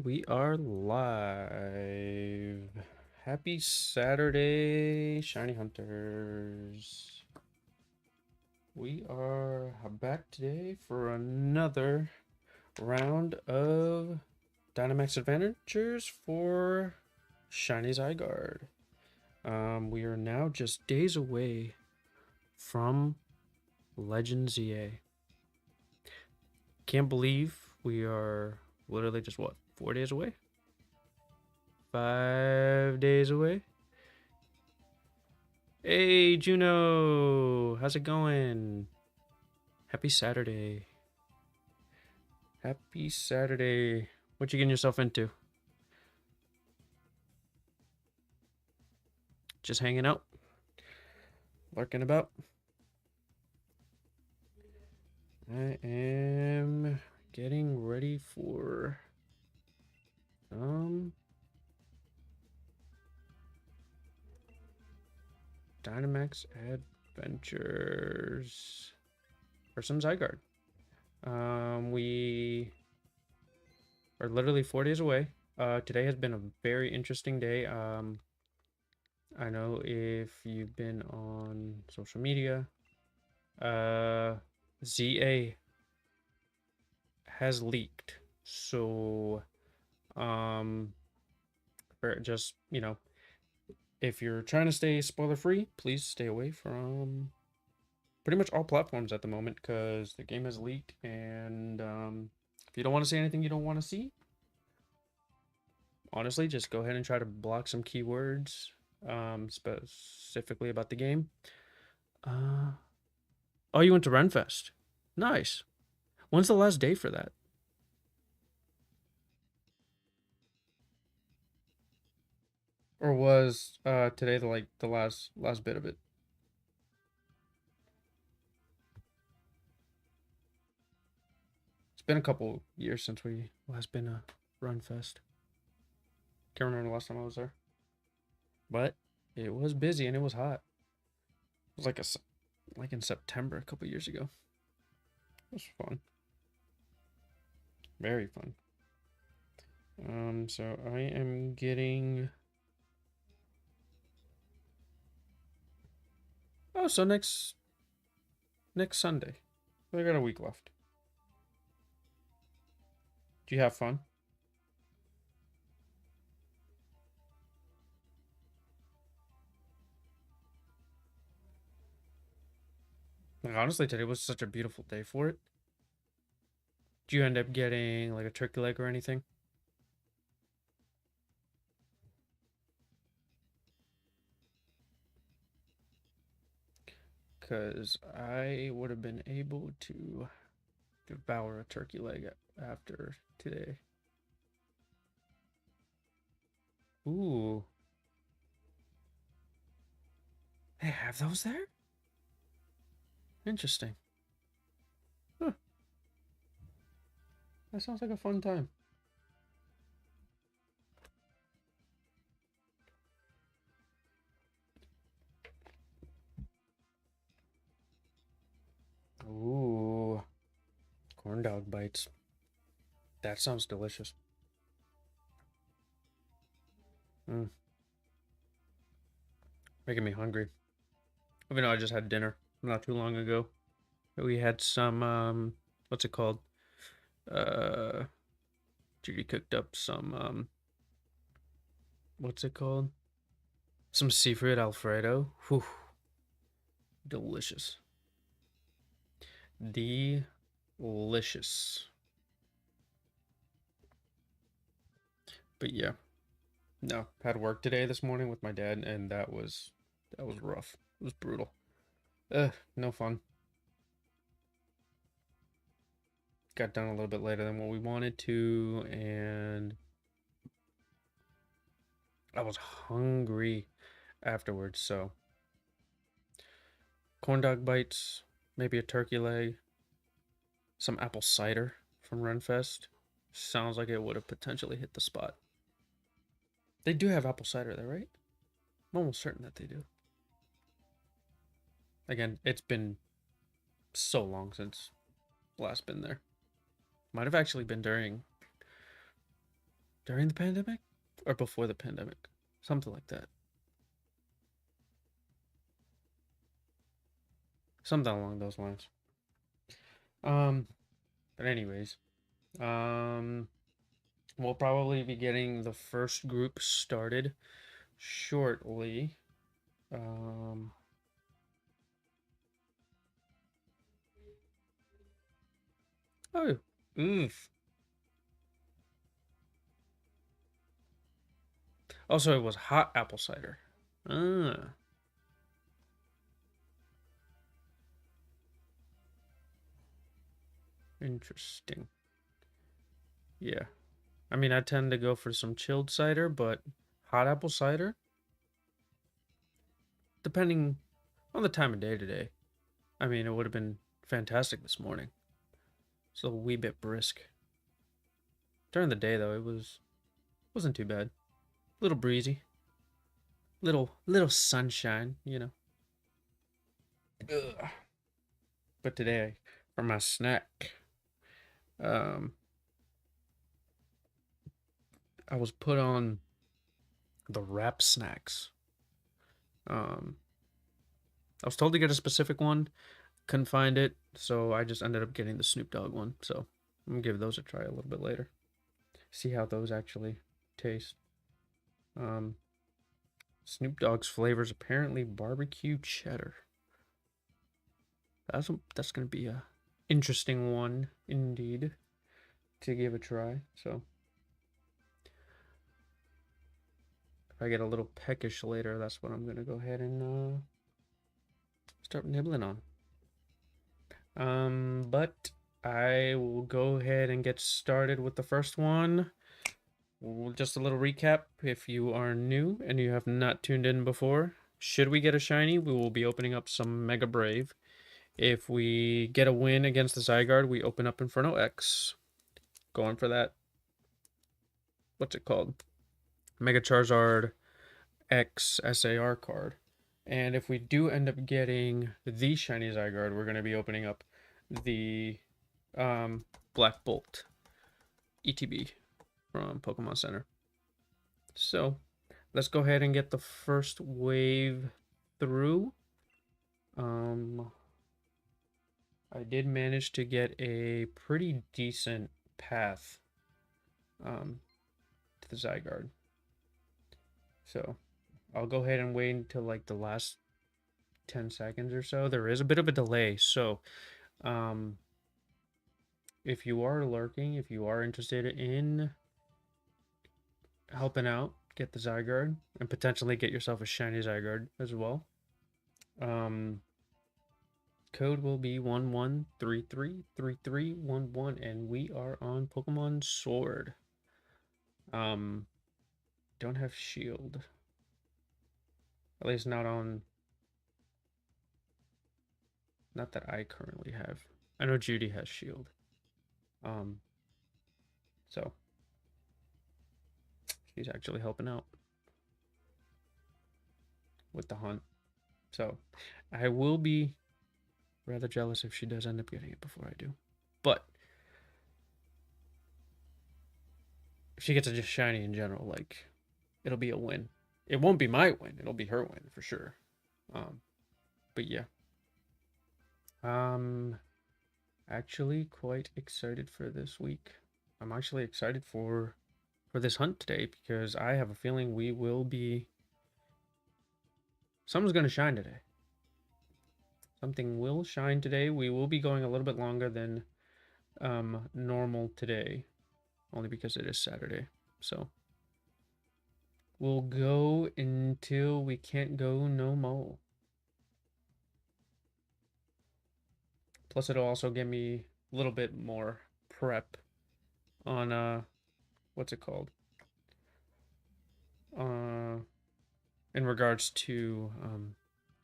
And we are live. Happy Saturday, Shiny Hunters. We are back today for another round of Dynamax Adventures for Shiny Zygarde. We are now just days away from Legends EA. Can't believe we are literally just what, 4 days away? 5 days away. Hey, Juno, how's it going? Happy Saturday. Happy Saturday. What you getting yourself into? Just hanging out? Lurking about? I am getting ready for Dynamax Adventures for some Zygarde. We are literally 4 days away. Today has been a very interesting day. I know if you've been on social media, ZA has leaked. So, for just, if you're trying to stay spoiler free, please stay away from pretty much all platforms at the moment because the game has leaked. And if you don't want to see anything you don't want to see, honestly, just go ahead and try to block some keywords specifically about the game. Oh, you went to Renfest. Nice. When's the last day for that? Or was today the last bit of it? It's been a couple years since we last been a Renfest. Can't remember the last time I was there. But it was busy and it was hot. It was like in September a couple years ago. It was fun. Very fun. So I am getting. Oh, so next Sunday. I got a week left. Do you have fun? Like honestly, today was such a beautiful day for it. Do you end up getting like a turkey leg or anything? Because I would have been able to devour a turkey leg after today. Ooh. They have those there? Interesting. Huh. That sounds like a fun time. Ooh. Corn dog bites. That sounds delicious. Mm. Making me hungry. Even though I just had dinner not too long ago. We had some what's it called? Uh Judy cooked up some what's it called? Some seafood Alfredo. Whew. Delicious. Delicious. But yeah. No, had work today this morning with my dad and that was rough. It was brutal. No fun. Got done a little bit later than what we wanted to, and I was hungry afterwards, so corn dog bites, maybe a turkey leg, some apple cider from Renfest. Sounds like it would have potentially hit the spot. They do have apple cider there, right? I'm almost certain that they do. Again, it's been so long since last been there. Might have actually been during during the pandemic or before the pandemic, something like that. Something along those lines. Um, but anyways, um, we'll probably be getting the first group started shortly. Um, oh, oof. Also, it was hot apple cider. Ah, interesting. Yeah. I mean, I tend to go for some chilled cider, but hot apple cider, depending on the time of day today. I mean, it would have been fantastic this morning. It's a wee bit brisk. During the day though, wasn't too bad. Little breezy, little sunshine, you know. Ugh. But today, for my snack, um, I was put on the wrap snacks. Um, I was told to get a specific one, couldn't find it, so I just ended up getting the Snoop Dogg one. So I'm gonna give those a try a little bit later. See how those actually taste. Um, Snoop Dogg's flavors apparently barbecue cheddar. That's gonna be a interesting one indeed to give a try. So if I get a little peckish later, that's what I'm gonna go ahead and start nibbling on. But I will go ahead and get started with the first one. Just a little recap if you are new and you have not tuned in before. Should we get a shiny, we will be opening up some Mega Brave. If we get a win against the Zygarde, we open up Inferno X. Going for that. What's it called? Mega Charizard X SAR card. And if we do end up getting the shiny Zygarde, we're going to be opening up the Black Bolt ETB from Pokemon Center. So let's go ahead and get the first wave through. I did manage to get a pretty decent path to the Zygarde. So I'll go ahead and wait until like the last 10 seconds or so. There is a bit of a delay. So if you are lurking, if you are interested in helping out, get the Zygarde and potentially get yourself a shiny Zygarde as well. Code will be 11333311 and we are on Pokemon Sword. Don't have shield. At least not on, not that I currently have. I know Judy has shield. So she's actually helping out with the hunt. So I will be rather jealous if she does end up getting it before I do. But if she gets a just shiny in general, like it'll be a win. It won't be my win. It'll be her win for sure. But yeah. Actually quite excited for this week. I'm actually excited for this hunt today because I have a feeling we will be something's gonna shine today. Something will shine today. We will be going a little bit longer than normal today, only because it is Saturday. So we'll go until we can't go no more. Plus, it'll also give me a little bit more prep on what's it called? In regards to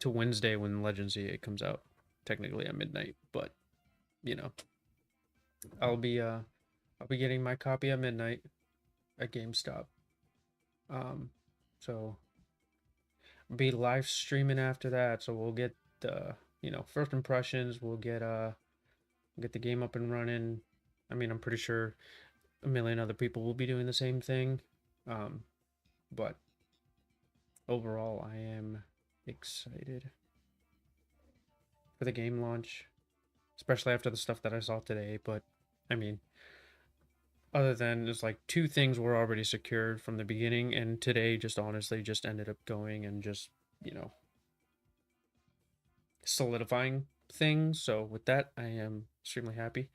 Wednesday when Legends Z8 comes out, technically at midnight, but you know, I'll be getting my copy at midnight at GameStop. So be live streaming after that. So we'll get the first impressions. We'll get the game up and running. I mean, I'm pretty sure a million other people will be doing the same thing. But overall, I am excited for the game launch, especially after the stuff that I saw today. But I mean, other than just like two things were already secured from the beginning, and today just honestly just ended up going and just, you know, solidifying things. So with that, I am extremely happy.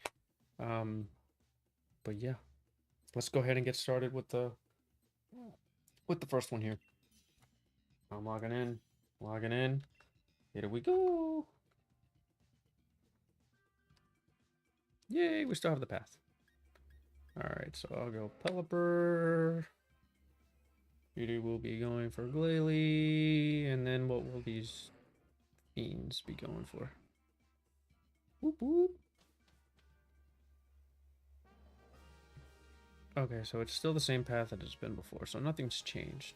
But yeah, let's go ahead and get started with the first one here. I'm logging in, logging in. Here we go. Yay, we still have the path. All right, so I'll go Pelipper. You will be going for Glalie, and then what will these fiends be going for? Whoop whoop. Okay, so it's still the same path that it's been before, so nothing's changed.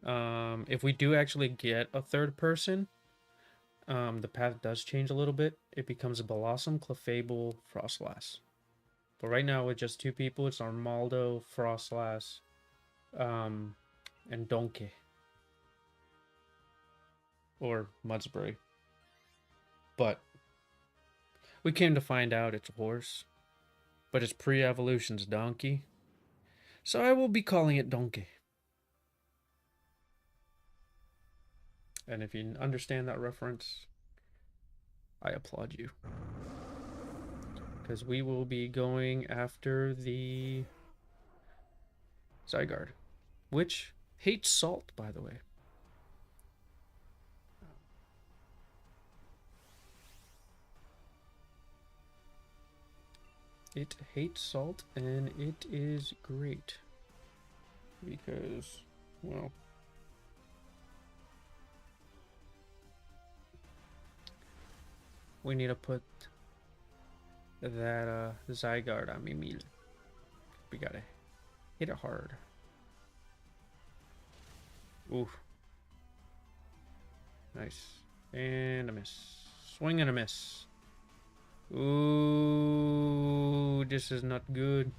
If we do actually get a third person, the path does change a little bit. It becomes a Blossom, Clefable, Frostlass. But right now with just two people, it's Armaldo, Frostlass, and Donkey. Or Mudspray. But we came to find out it's a horse. But its pre-evolution's donkey. So I will be calling it Donkey. And if you understand that reference, I applaud you. Because we will be going after the Zygarde, which hates salt, by the way. It hates salt, and it is great. Because, well, we need to put that Zygarde on Mimile. We gotta hit it hard. Oof. Nice. And a miss. Swing and a miss. Ooh, this is not good.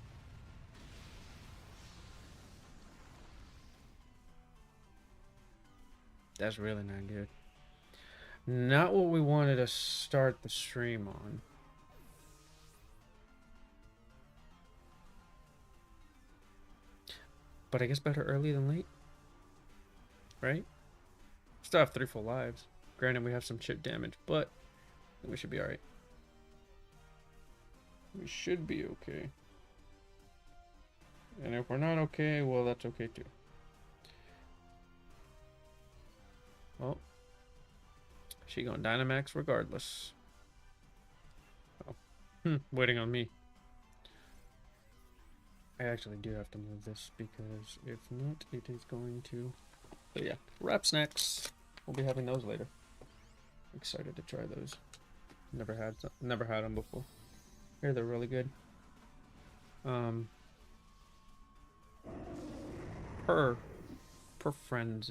That's really not good. Not what we wanted to start the stream on. But I guess better early than late. Right? Still have 3 full lives. Granted, we have some chip damage, but we should be alright. We should be okay. And if we're not okay, well, that's okay too. Well, she going Dynamax regardless. Oh, waiting on me. I actually do have to move this because if not, it is going to. But yeah, wrap snacks. We'll be having those later. Excited to try those. Never had them before. Here, they're really good. Per friend's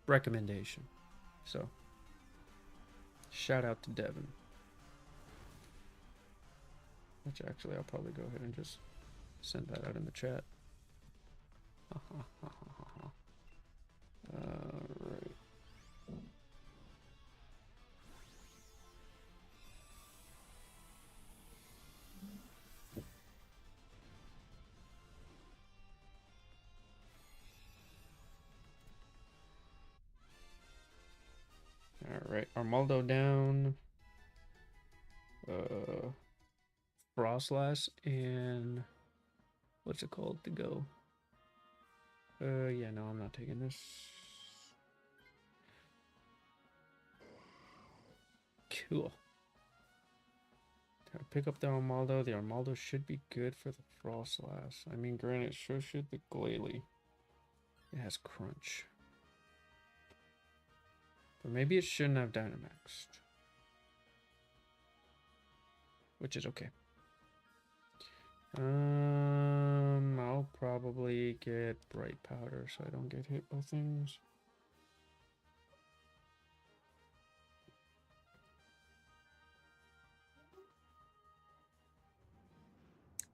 recommendation. So shout out to Devin. Which actually I'll probably go ahead and just send that out in the chat. Alright. Alright, Armaldo down. Frostlass and what's it called to go? Yeah, no, I'm not taking this. Cool. Pick up the Armaldo. The Armaldo should be good for the Frostlass. I mean, granted, so should the Glalie. It has Crunch. But maybe it shouldn't have Dynamaxed. Which is okay. I'll probably get Bright Powder so I don't get hit by things.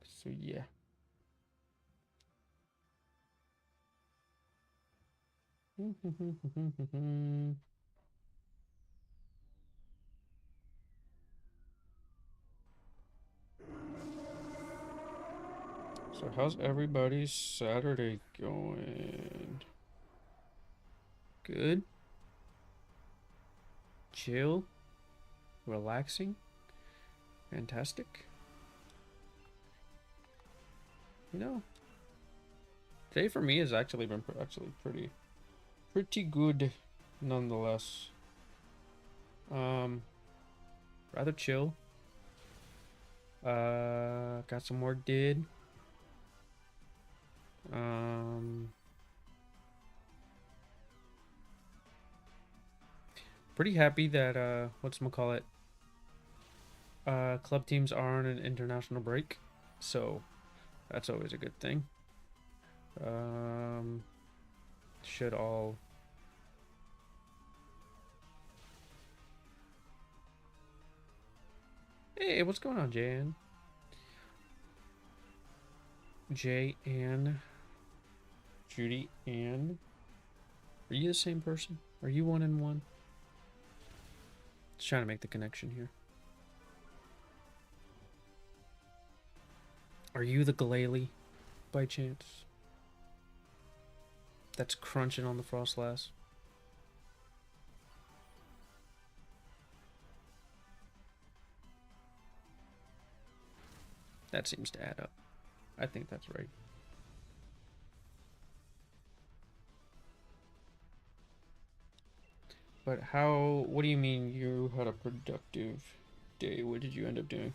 So yeah, So how's everybody's Saturday going? Good? Chill? Relaxing? Fantastic? You know, today for me has actually been pretty good nonetheless. Rather chill. Got some work did. Pretty happy that whatchamacallit, club teams are on an international break, so that's always a good thing. Should all Hey, what's going on, Jan? J Ann, Judy Ann. Are you the same person? Are you one and one? Just trying to make the connection here. Are you the glalie by chance? That's crunching on the Frostlass. That seems to add up. I think that's right. But what do you mean you had a productive day? What did you end up doing?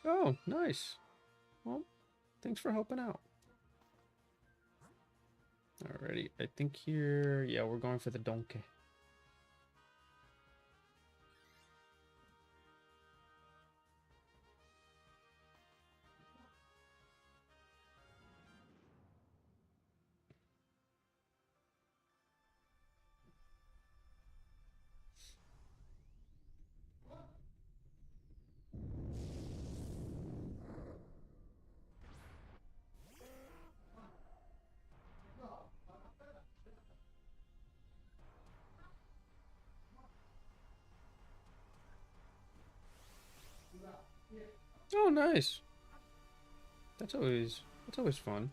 Oh, nice. Well, thanks for helping out. Alrighty, I think here, yeah, we're going for the donkey. Oh, nice. That's always fun.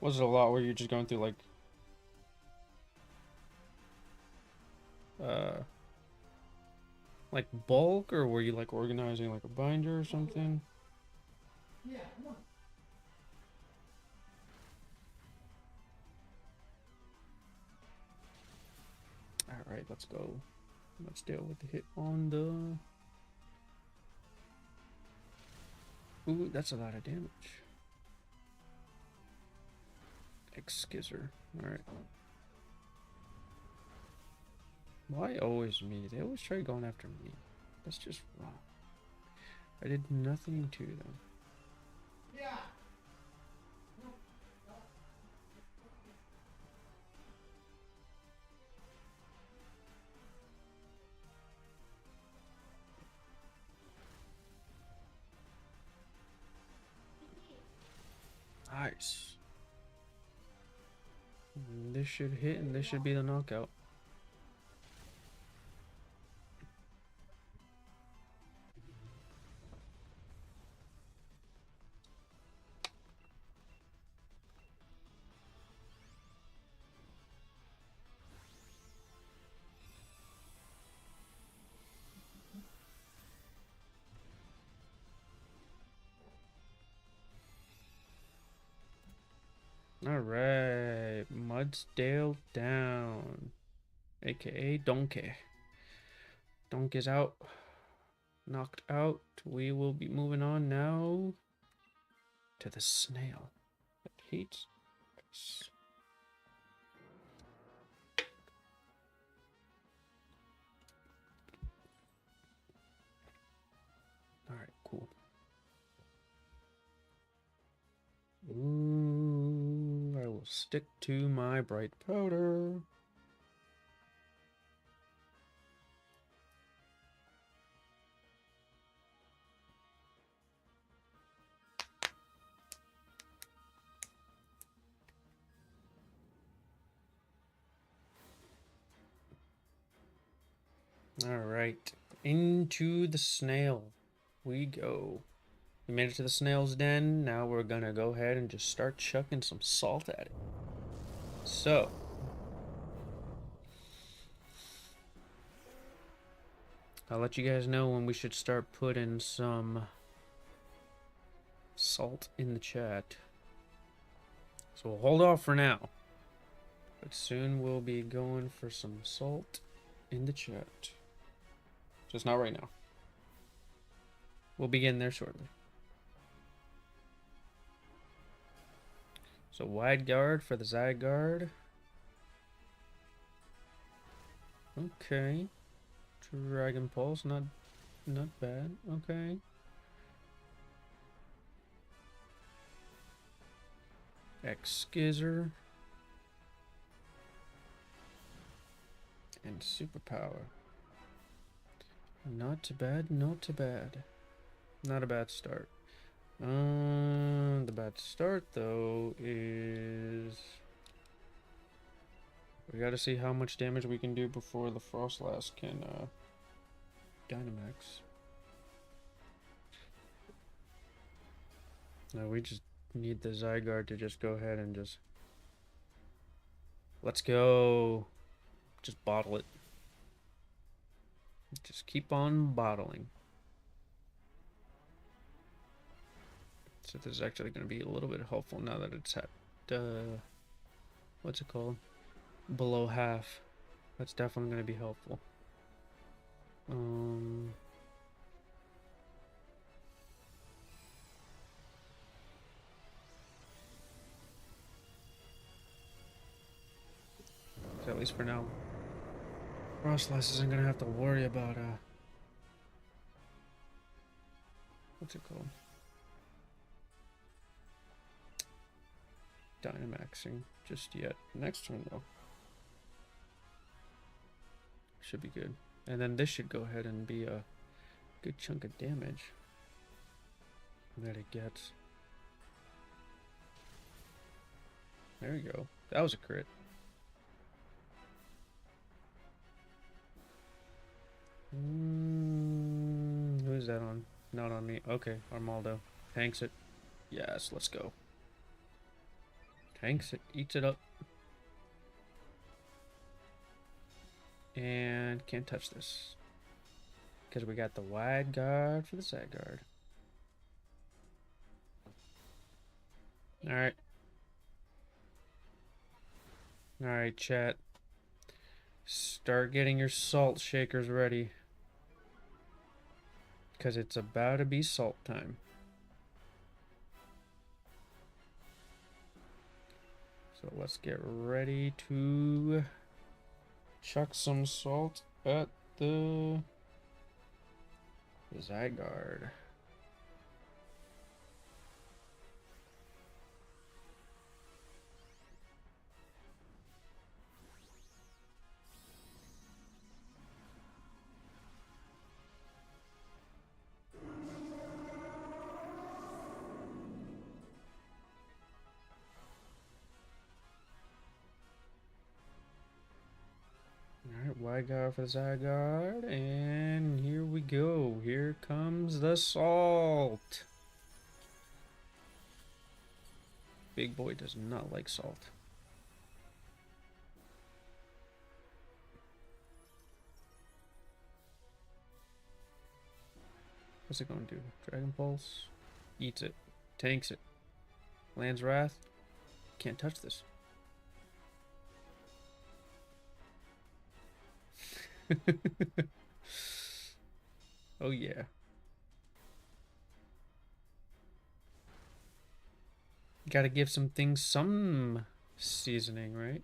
Was it a lot where you're just going through uh like bulk, or were you like organizing like a binder or something? Alright, let's go. Let's deal with the hit on the... Ooh, that's a lot of damage. X-Skizzer. Alright. Why always me? They always try going after me. That's just wrong. I did nothing to them. Nice. This should hit, and this should be the knockout. Alright, Mudsdale down, aka Donkey. Donkey's out. knocked out. We will be moving on now to the snail that hates us. Alright, cool. Ooh, I will stick to my bright powder. Alright, into the snail we go. We made it to the snail's den. Now we're gonna go ahead and just start chucking some salt at it. So, I'll let you guys know when we should start putting some salt in the chat. So we'll hold off for now. But soon we'll be going for some salt in the chat. Just not right now. We'll be getting there shortly. So wide guard for the Zygarde. Okay. Dragon Pulse, not bad. Okay. X-Skizzer. And Superpower. Not too bad, not too bad. Not a bad start. The bad start though is we gotta see how much damage we can do before the Frostlass can Dynamax. No, we just need the Zygarde to just go ahead and just let's go. Just bottle it. Just keep on bottling. So this is actually going to be a little bit helpful now that it's at, what's it called? Below half. That's definitely going to be helpful. So at least for now, Frostlass isn't going to have to worry about, what's it called? Dynamaxing just yet. Next turn though. Should be good. And then this should go ahead and be a good chunk of damage that it gets. There we go. That was a crit. Who's that on? Not on me. Okay, Armaldo. Tanks it. Yes, let's go. Tanks it. Eats it up. And can't touch this. Because we got the wide guard for the Zygarde. Alright. Alright, chat. Start getting your salt shakers ready. Because it's about to be salt time. So let's get ready to chuck some salt at the Zygarde. Alright, wide guard for the Zygarde, and here we go. Here comes the salt. Big boy does not like salt. What's it going to do? Dragon Pulse. Eats it. Tanks it. Lands Wrath. Can't touch this. Oh yeah. Gotta give some things some seasoning, right?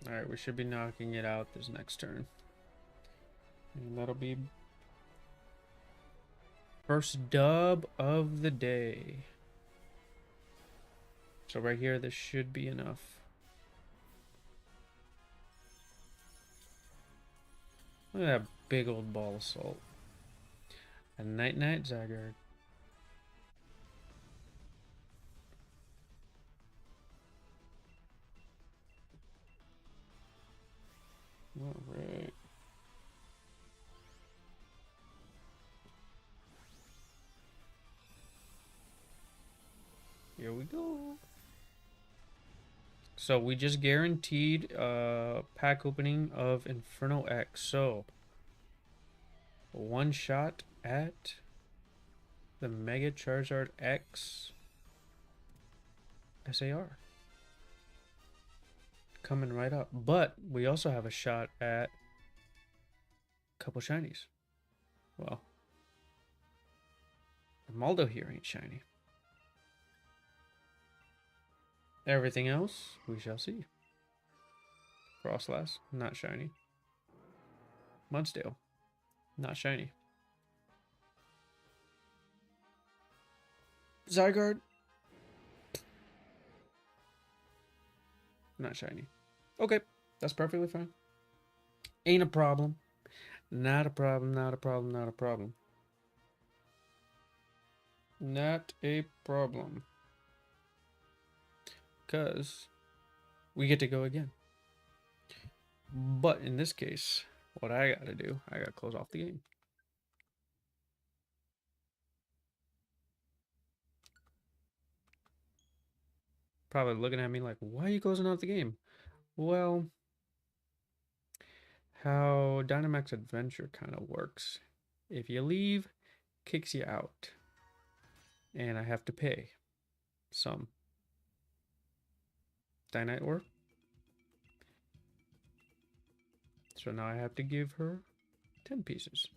Alright, we should be knocking it out this next turn. And that'll be first dub of the day. So right here, this should be enough. Look at that big old ball of salt. A night-night Zygarde. Alright. Here we go. So we just guaranteed pack opening of Inferno X. So one shot at the Mega Charizard X SAR. Coming right up. But we also have a shot at a couple shinies. Well, Maldo here ain't shiny. Everything else, we shall see. Frostlass, not shiny. Mudsdale, not shiny. Zygarde, not shiny. Okay, that's perfectly fine. Ain't a problem. Not a problem, not a problem, not a problem. Not a problem. Because we get to go again. But in this case, what I gotta do, I gotta close off the game. Probably looking at me like, why are you closing off the game? Well, how Dynamax Adventure kind of works. If you leave, kicks you out. And I have to pay some. Dynite ore. So now I have to give her 10 pieces.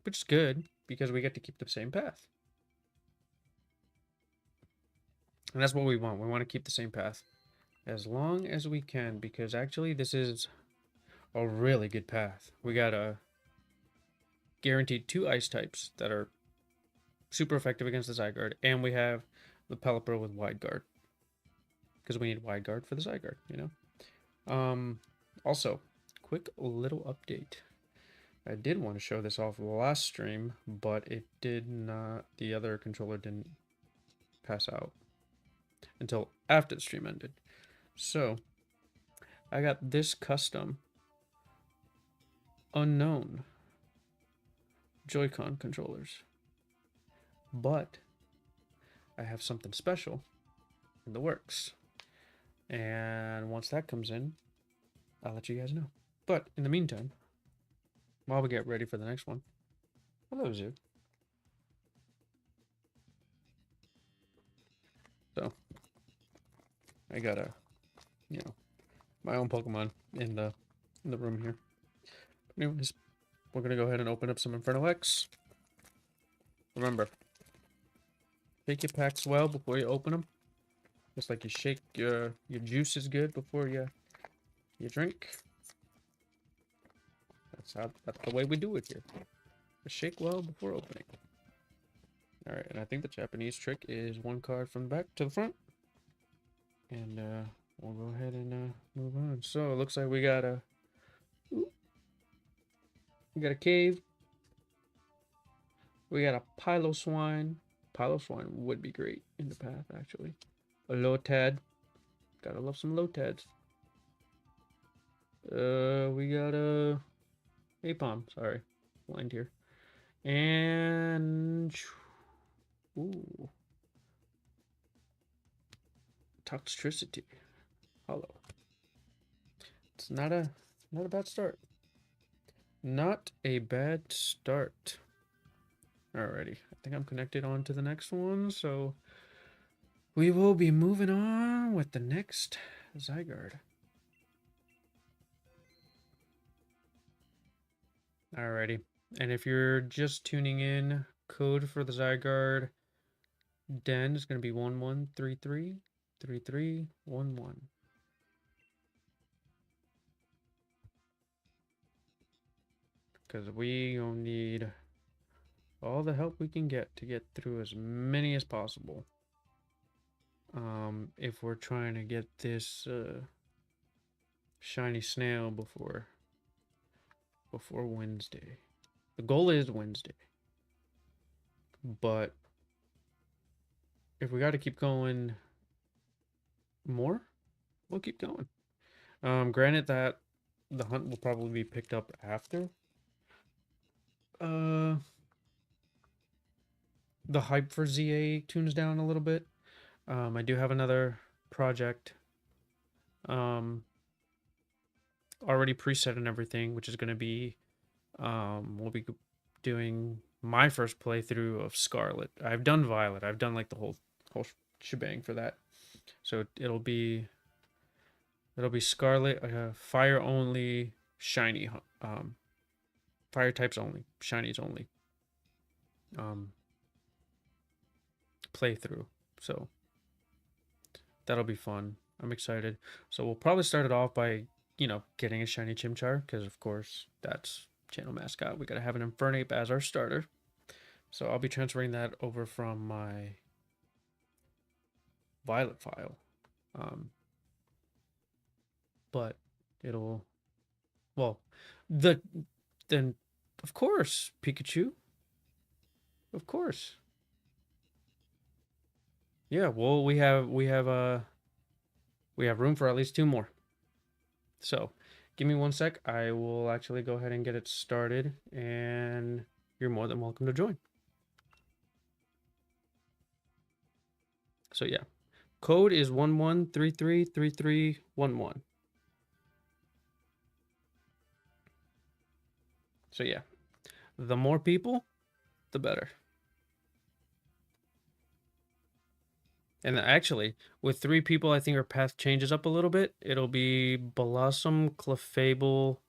Which is good, because we get to keep the same path. And that's what we want. We want to keep the same path as long as we can, because actually this is a really good path. We got a guaranteed 2 ice types that are super effective against the Zygarde, and we have the Pelipper with Wide Guard, because we need Wide Guard for the Zygarde, you know. Also, quick little update. I did want to show this off last stream, but it did not. The other controller didn't pass out until after the stream ended. So I got this custom unknown Joy-Con controllers, but I have something special in the works, and once that comes in, I'll let you guys know. But in the meantime, while we get ready for the next one, hello Zoo. So I got my own Pokemon in the room here. But anyways, we're gonna go ahead and open up some Inferno X. Remember, shake your packs well before you open them. Just like you shake your juices good before you drink. That's the way we do it here. Shake well before opening. All right, and I think the Japanese trick is 1 card from the back to the front. And we'll go ahead and move on. So it looks like we got a cave. We got a Piloswine. Piloswine would be great in the path, actually. A Lotad. Gotta love some Lotads. We got a Apom. Sorry, blind here. And ooh, Toxtricity. Hollow. It's not a bad start. Not a bad start. Alrighty, I think I'm connected on to the next one, so we will be moving on with the next Zygarde. Alrighty. And if you're just tuning in, code for the Zygarde Den is going to be 11333311. Because we gonna need all the help we can get to get through as many as possible. If we're trying to get this shiny snail before Wednesday. The goal is Wednesday. But if we got to keep going more, we'll keep going. Granted that the hunt will probably be picked up after the hype for ZA tunes down a little bit. I do have another project already preset and everything, which is going to be we'll be doing my first playthrough of Scarlet. I've done Violet. I've done like the whole shebang for that. So it'll be Scarlet, fire only, shiny, fire types only, shinies only, playthrough. So that'll be fun. I'm excited. So we'll probably start it off by, getting a shiny Chimchar, because of course that's channel mascot. We gotta have an Infernape as our starter. So I'll be transferring that over from my Violet file. But it'll, well, then of course Pikachu. Of course. Yeah, well, we have room for at least 2 more. So, give me 1 sec. I will actually go ahead and get it started, and you're more than welcome to join. So yeah, code is 11333311. So yeah, the more people, the better. And actually, with 3 people, I think our path changes up a little bit. It'll be Blossom, Clefable,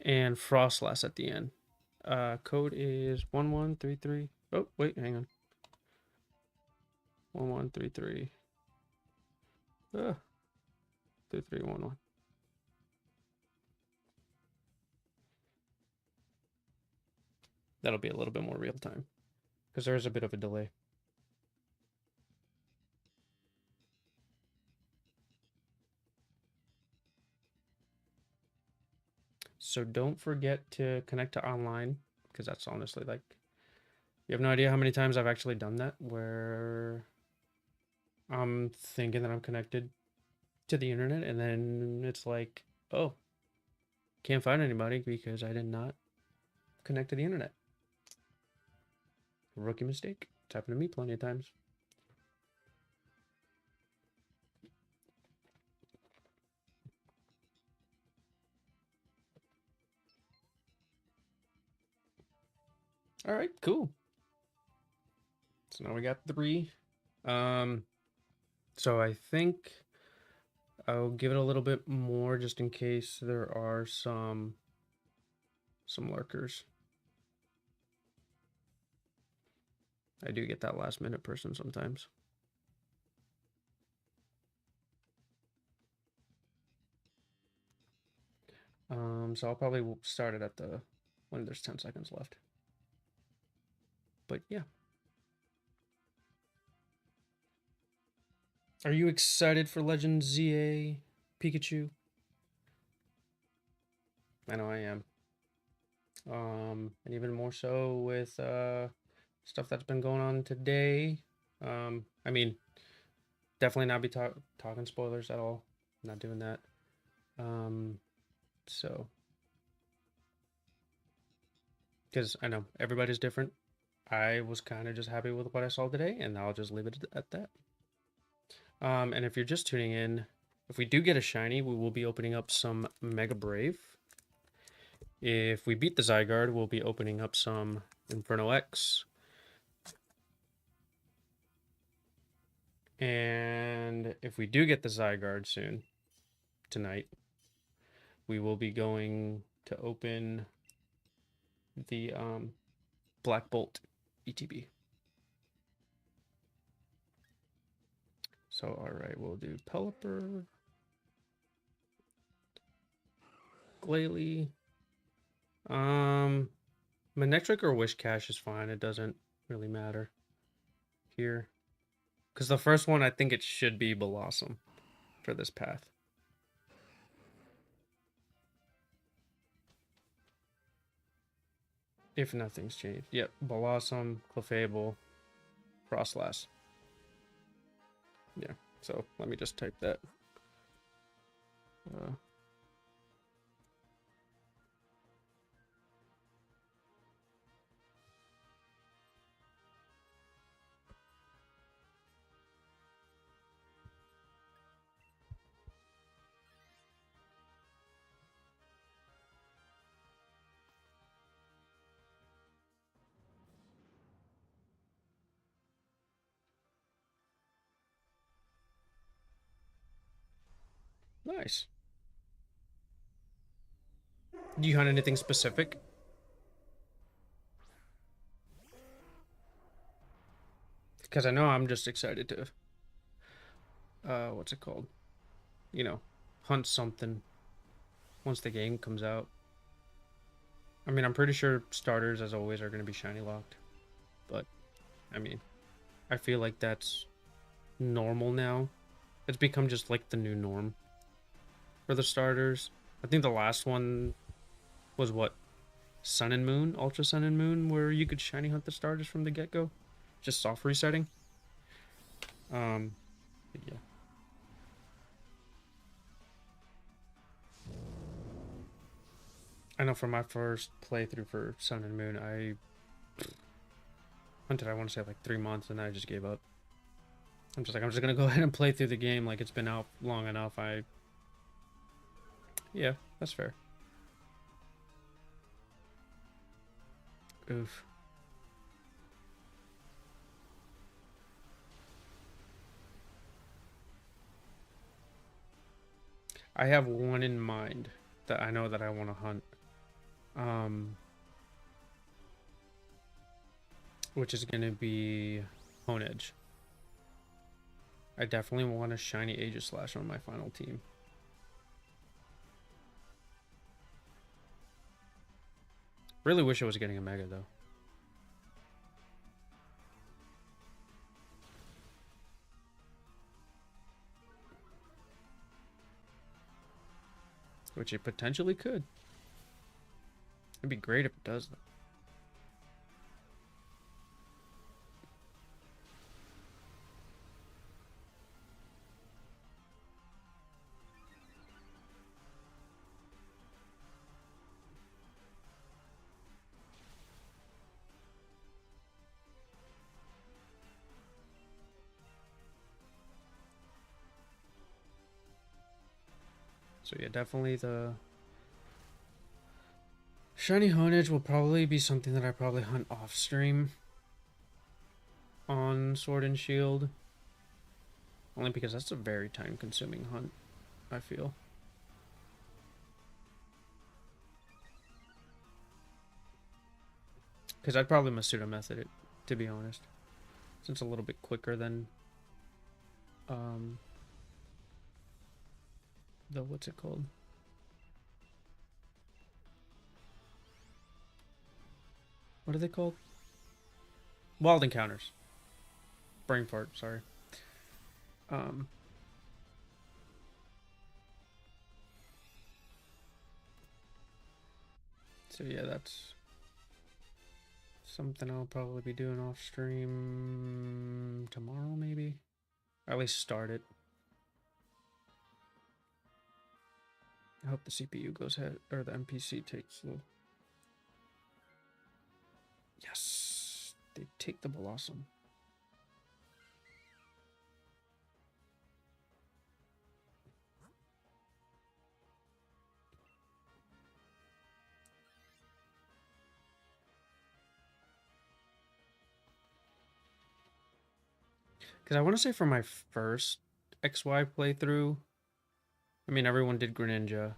and Frostlass at the end. Code is 1133. Oh, wait, hang on. 1133. 3311. That'll be a little bit more real time, because there is a bit of a delay. So don't forget to connect to online, because that's honestly like, you have no idea how many times I've actually done that, where I'm thinking that I'm connected to the internet, and then it's like, oh, can't find anybody because I did not connect to the internet. Rookie mistake. It's happened to me plenty of times. All right, cool. So now we got 3. So I think I'll give it a little bit more just in case there are some lurkers. I do get that last minute person sometimes. So I'll probably start it at when there's 10 seconds left. But yeah. Are you excited for Legend ZA Pikachu? I know I am. And even more so with stuff that's been going on today. I mean, definitely not be talking spoilers at all. Not doing that. So, because I know everybody's different. I was kind of just happy with what I saw today, and I'll just leave it at that. And if you're just tuning in, if we do get a shiny, we will be opening up some Mega Brave. If we beat the Zygarde, we'll be opening up some Inferno X. And if we do get the Zygarde soon, tonight, we will be going to open the Black Bolt ETB. So, alright, we'll do Pelipper, Glalie. Manectric or Wishcash is fine. It doesn't really matter here. Because the first one, I think it should be Blossom for this path. If nothing's changed. Yep, Blossom, Clefable, Frostlass. Yeah, so let me just type that. Nice. Do you hunt anything specific? Because I know I'm just excited to, what's it called? You know, hunt something once the game comes out. I mean, I'm pretty sure starters, as always, are going to be shiny locked. But, I mean, I feel like that's normal now. It's become just like the new norm for the starters. I think the last one was what? Sun and Moon? Ultra Sun and Moon, where you could shiny hunt the starters from the get-go. Just soft resetting. Yeah. I know for my first playthrough for Sun and Moon, I hunted, I want to say, like 3 months, and then I just gave up. I'm just gonna go ahead and play through the game like it's been out long enough. Yeah, that's fair. Oof. I have one in mind that I know that I want to hunt. Which is gonna be Honedge. I definitely want a shiny Aegislash on my final team. Really wish I was getting a Mega, though. Which it potentially could. It'd be great if it does, though. So yeah, definitely the shiny Honedge will probably be something that I probably hunt off stream on Sword and Shield. Only because that's a very time consuming hunt, I feel. Because I'd probably Masuda method it, to be honest. Since it's a little bit quicker than the, what's it called? What are they called? Wild encounters. Brain fart, sorry. So yeah, that's something I'll probably be doing off stream tomorrow, maybe. Or at least start it. I hope the CPU goes ahead, or the NPC takes the... Yes! They take the Blossom. Because I want to say for my first XY playthrough, I mean, everyone did Greninja.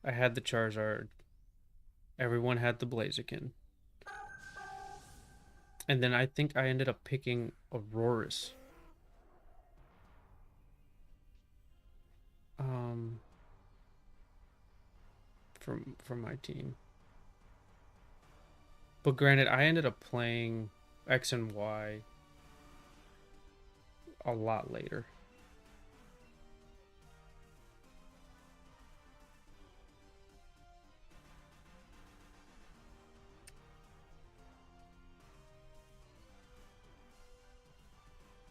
I had the Charizard. Everyone had the Blaziken. And then I think I ended up picking Aurorus. Um, from my team. But granted, I ended up playing X and Y a lot later.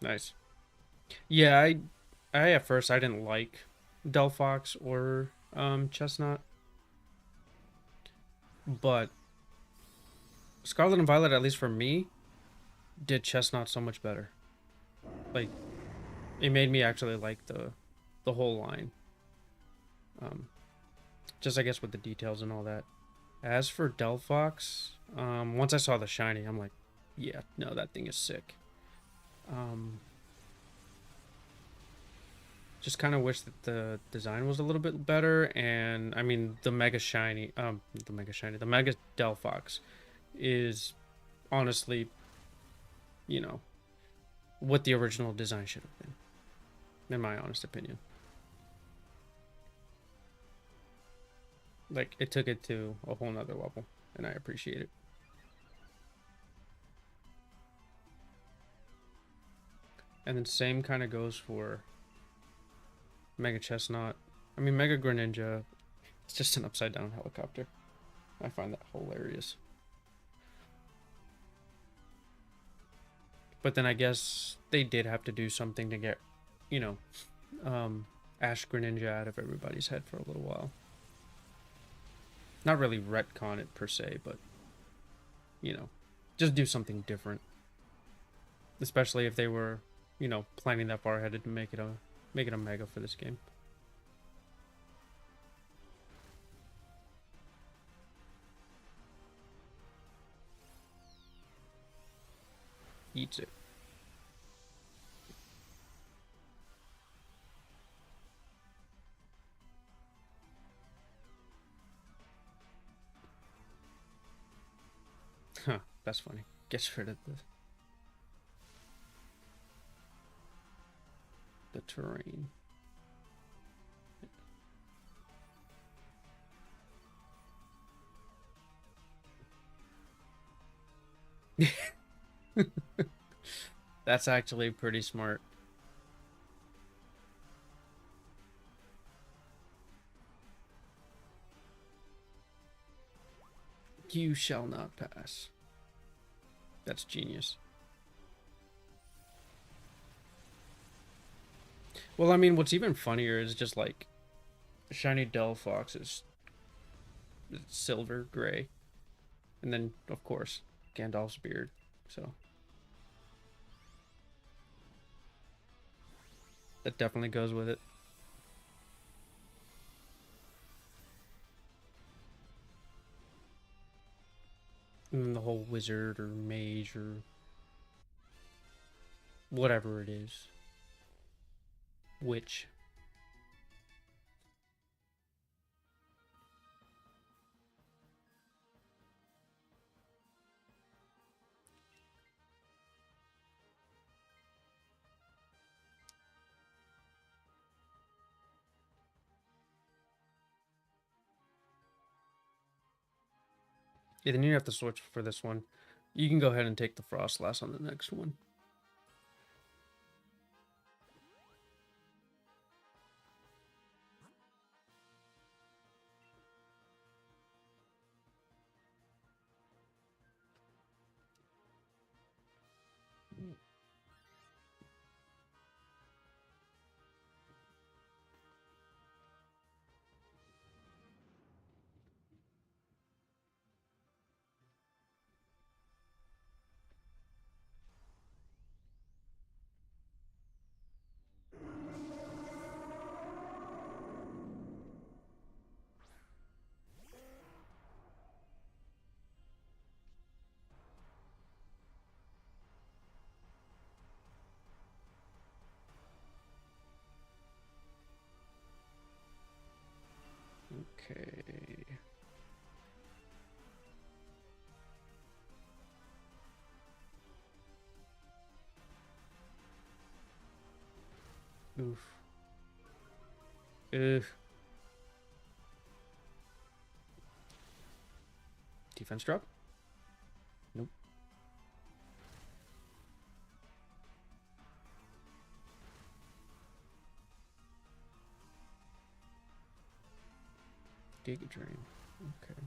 Nice. Yeah, I at first I didn't like Delphox or Chestnut, but Scarlet and Violet, at least for me, did Chestnut so much better. Like it made me actually like the whole line. Um, just I guess with the details and all that. As for Delphox, once I saw the shiny, I'm like, yeah, no, that thing is sick. Um, just kind of wish that the design was a little bit better, and I mean the the Mega Delphox is honestly, you know, what the original design should have been, in my honest opinion. Like it took it to a whole nother level, and I appreciate it. And then same kind of goes for Mega Chestnut. I mean Mega Greninja. It's just an upside down helicopter. I find that hilarious. But then I guess they did have to do something to get, you know, Ash Greninja out of everybody's head for a little while. Not really retcon it per se, but you know, just do something different. Especially if they were, you know, planning that far ahead to make it a mega for this game. Eats it. Huh, that's funny. Gets rid of the terrain. That's actually pretty smart. You shall not pass. That's genius. Well, I mean, what's even funnier is just like shiny Delphox is silver gray, and then of course Gandalf's beard. So that definitely goes with it. And then the whole wizard or mage or whatever it is, witch. Yeah, then you have to switch for this one. You can go ahead and take the Frostlass on the next one. Okay. Oof. Ugh. Defense drop? Nope. Giga Drain. Okay.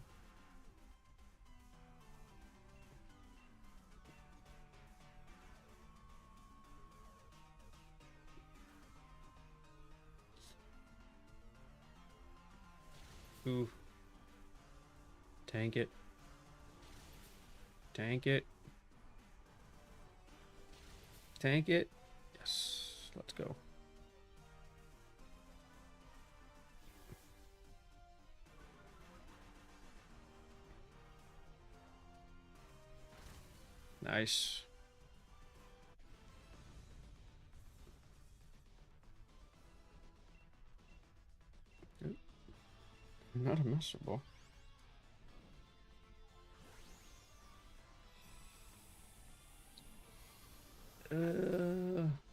Ooh. Tank it. Tank it. Tank it. Yes. Let's go. Nice. Not a Master Ball.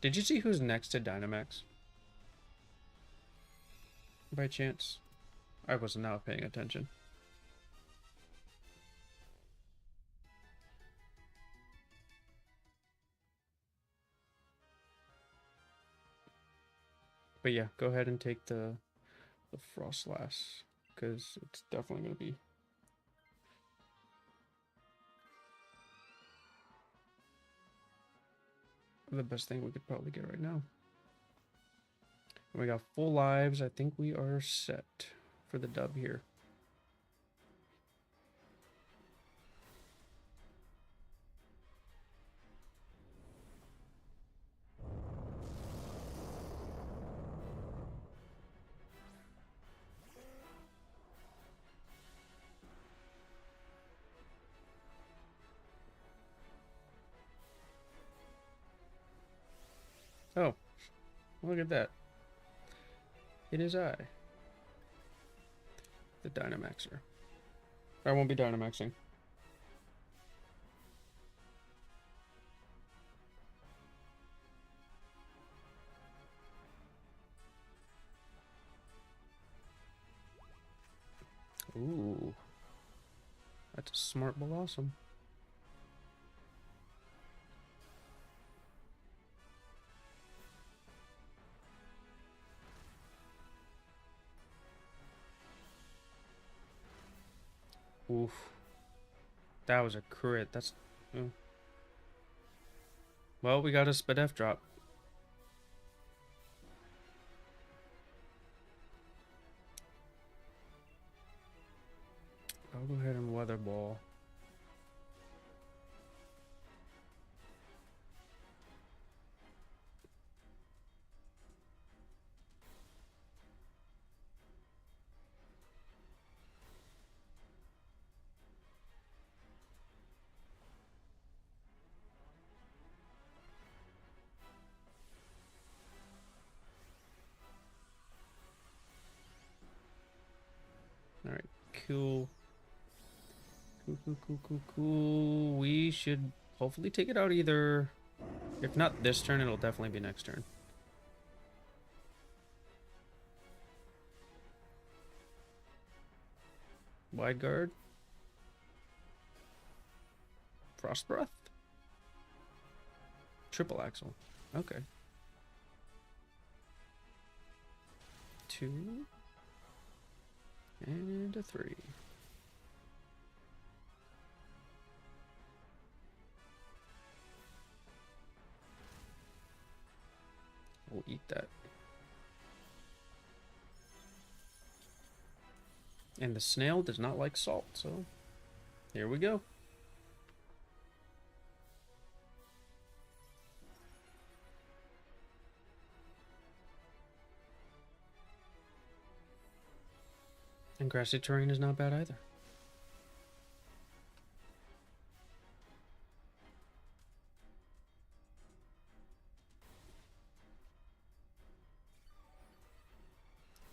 Did you see who's next to Dynamax? By chance? I was not paying attention. But yeah, go ahead and take the Frostlass, because it's definitely going to be the best thing we could probably get right now. We got full lives. I think we are set for the dub here. Oh, look at that. It is I, the Dynamaxer. I won't be Dynamaxing. Ooh. That's a smart Blossom. Oof. That was a crit. That's... Oh. Well, we got a Spadef drop. I'll go ahead and Weather Ball. Alright, cool. Cool. We should hopefully take it out either... If not this turn, it'll definitely be next turn. Wide Guard. Frost Breath. Triple Axle. Okay. 2. And a 3. We'll eat that. And the snail does not like salt, so here we go. And grassy terrain is not bad either.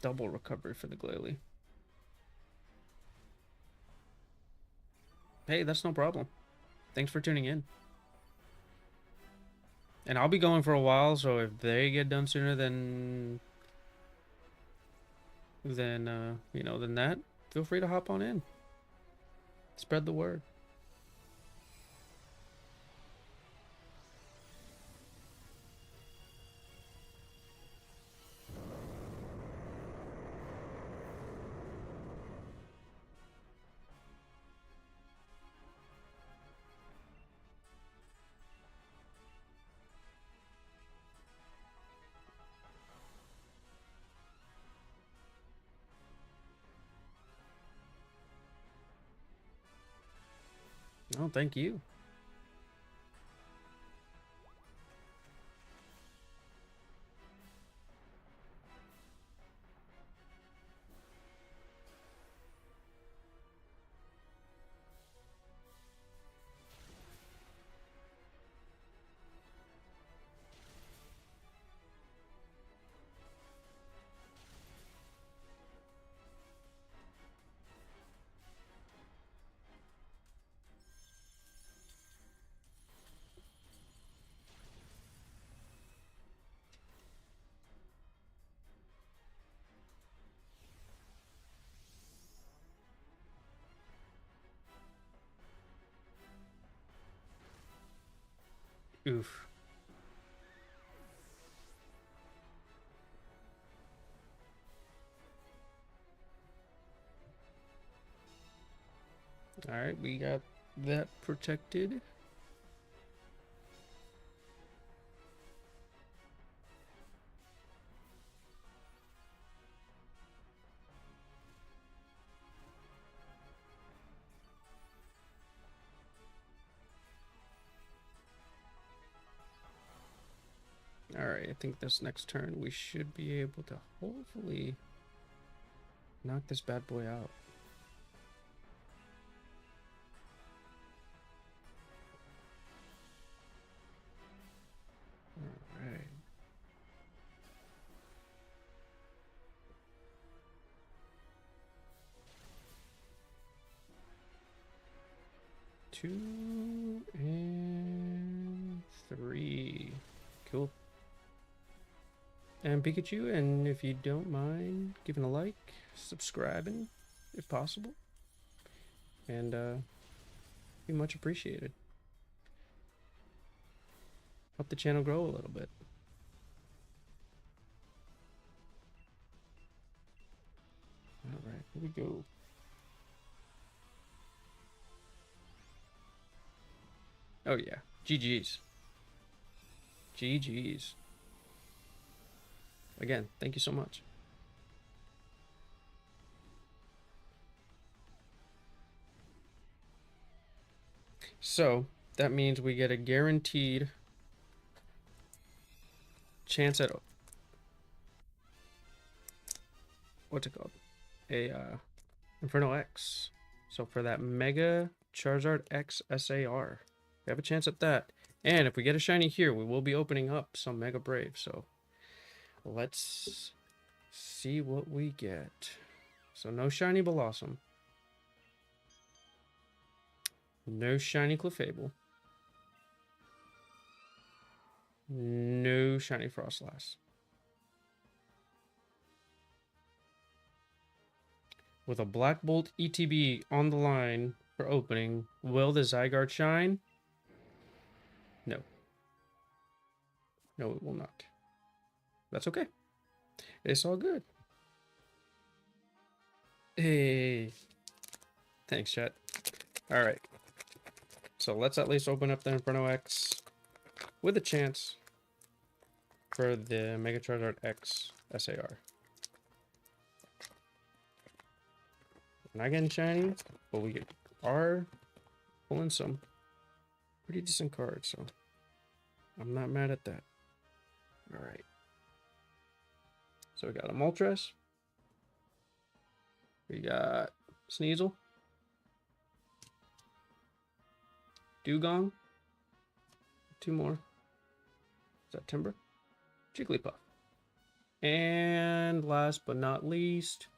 Double recovery for the Glalie. hey, that's no problem. Thanks for tuning in. And I'll be going for a while, so if they get done sooner than than that, feel free to hop on in. Spread the word. Oh, thank you. Oof. Alright, we got that protected. Alright, I think this next turn we should be able to hopefully knock this bad boy out. Alright. Two and three. Cool. And Pikachu, and if you don't mind giving a like, subscribing if possible, and be much appreciated. Help the channel grow a little bit. Alright, here we go. Oh yeah, GG's. GG's. Again, thank you so much. So, that means we get a guaranteed chance at... What's it called? A Inferno X. So for that Mega Charizard X SAR, we have a chance at that. And if we get a shiny here, we will be opening up some Mega Brave. So let's see what we get. So no shiny Blossom. No shiny Clefable. No shiny Frostlass. With a Black Bolt ETB on the line for opening, will the Zygarde shine? No. No, it will not. That's okay. It's all good. Hey. Thanks, chat. Alright. So let's at least open up the Inferno X with a chance for the Mega Charizard X SAR. We're not getting shiny, but we are pulling some pretty decent cards, so I'm not mad at that. Alright. So we got a Moltres. We got Sneasel. Dugong. Two more. Is that Timber? Jigglypuff. And last but not least,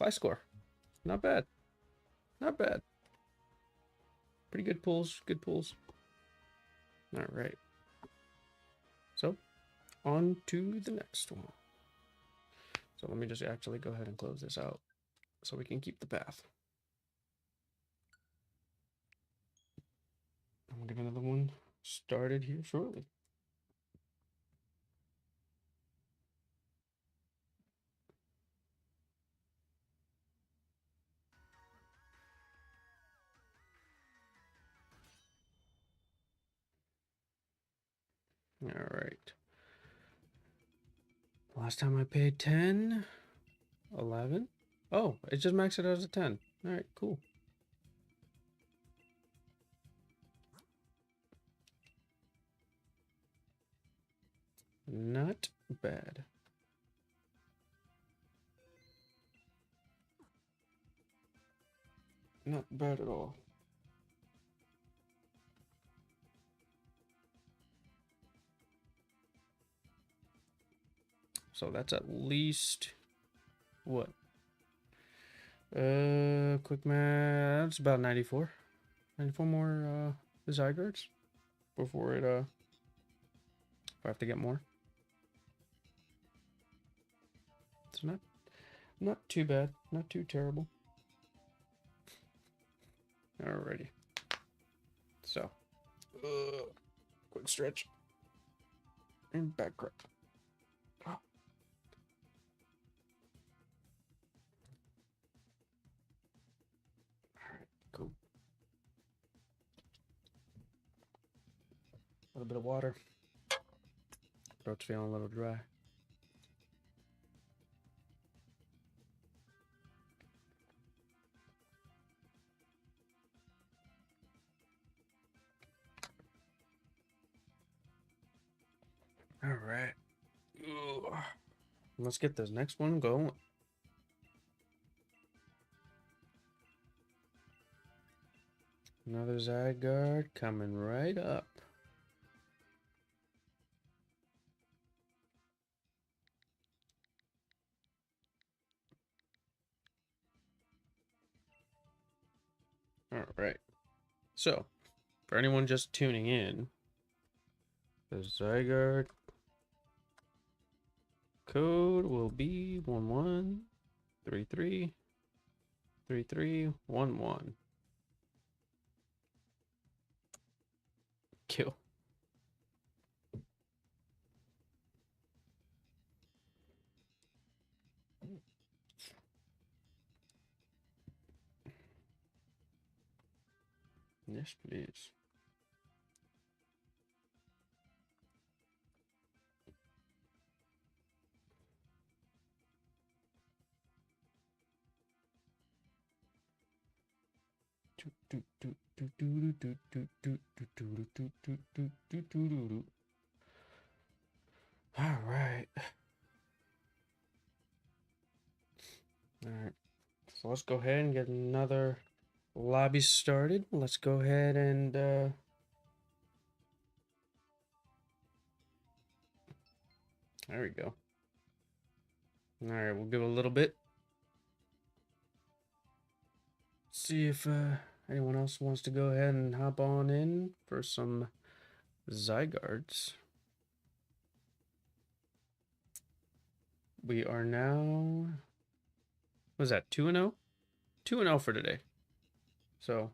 Gliscor. Not bad. Not bad. Pretty good pulls. Good pulls. All right. So, on to the next one. So let me just actually go ahead and close this out so we can keep the path. I'm going to get another one started here shortly. All right. Last time I paid 10, 11. Oh, it just maxed it out as a 10. All right, cool. Not bad. Not bad at all. So that's at least what? Quick math. That's about 94. 94 more Zygardes before it if I have to get more. It's not too bad. Not too terrible. Alrighty. So, quick stretch and back crap. Oh. Alright, cool. A little bit of water. Throat's feeling a little dry. Alright. Let's get this next one going. Another Zygarde coming right up. Alright. So, for anyone just tuning in, the Zygarde code will be 11333311. Kill. Yes, please. All right. All right. So let's go ahead and get another lobby started. Let's go ahead and there we go. All right, we'll give it a little bit. See if anyone else wants to go ahead and hop on in for some Zygardes. We are now, what was that, 2-0? 2-0 for today. So,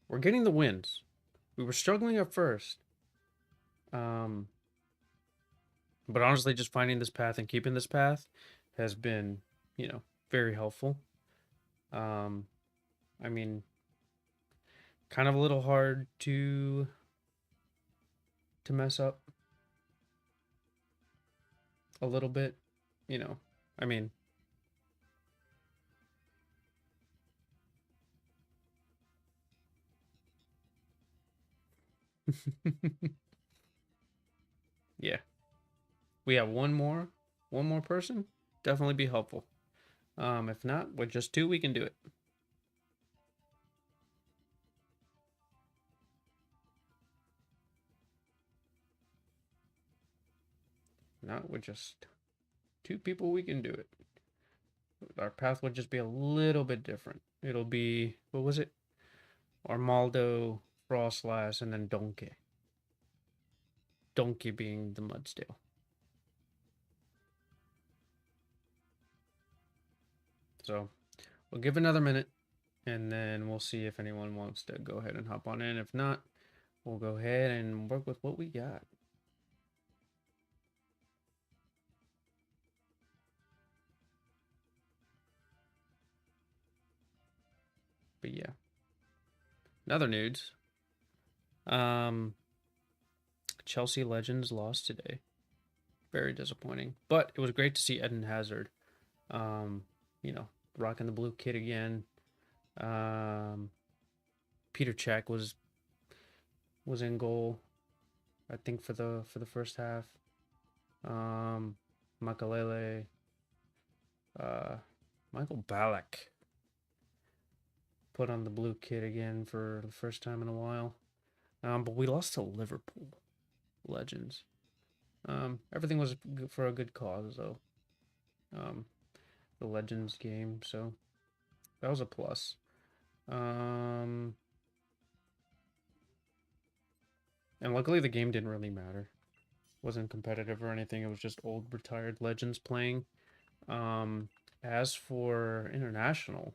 we're getting the wins. We were struggling at first. But honestly, just finding this path and keeping this path has been, you know, very helpful. I mean, kind of a little hard to mess up a little bit, you know. I mean, yeah. We have one more person, definitely be helpful. If not, with just two, we can do it. Not with just two people, we can do it. Our path would just be a little bit different. It'll be, what was it? Armaldo, Frostlass, and then Donkey. Donkey being the Mudstale. So we'll give another minute, and then we'll see if anyone wants to go ahead and hop on in. If not, we'll go ahead and work with what we got. But yeah. Another nudes. Chelsea Legends lost today. Very disappointing. But it was great to see Eden Hazard. You know, rocking the blue kit again. Peter Cech was in goal, I think, for the first half. Makalele, Michael Ballack put on the blue kit again for the first time in a while. But we lost to Liverpool Legends. Everything was for a good cause, though. The Legends game, so that was a plus. And luckily the game didn't really matter. Wasn't competitive or anything. It was just old retired Legends playing. As for international,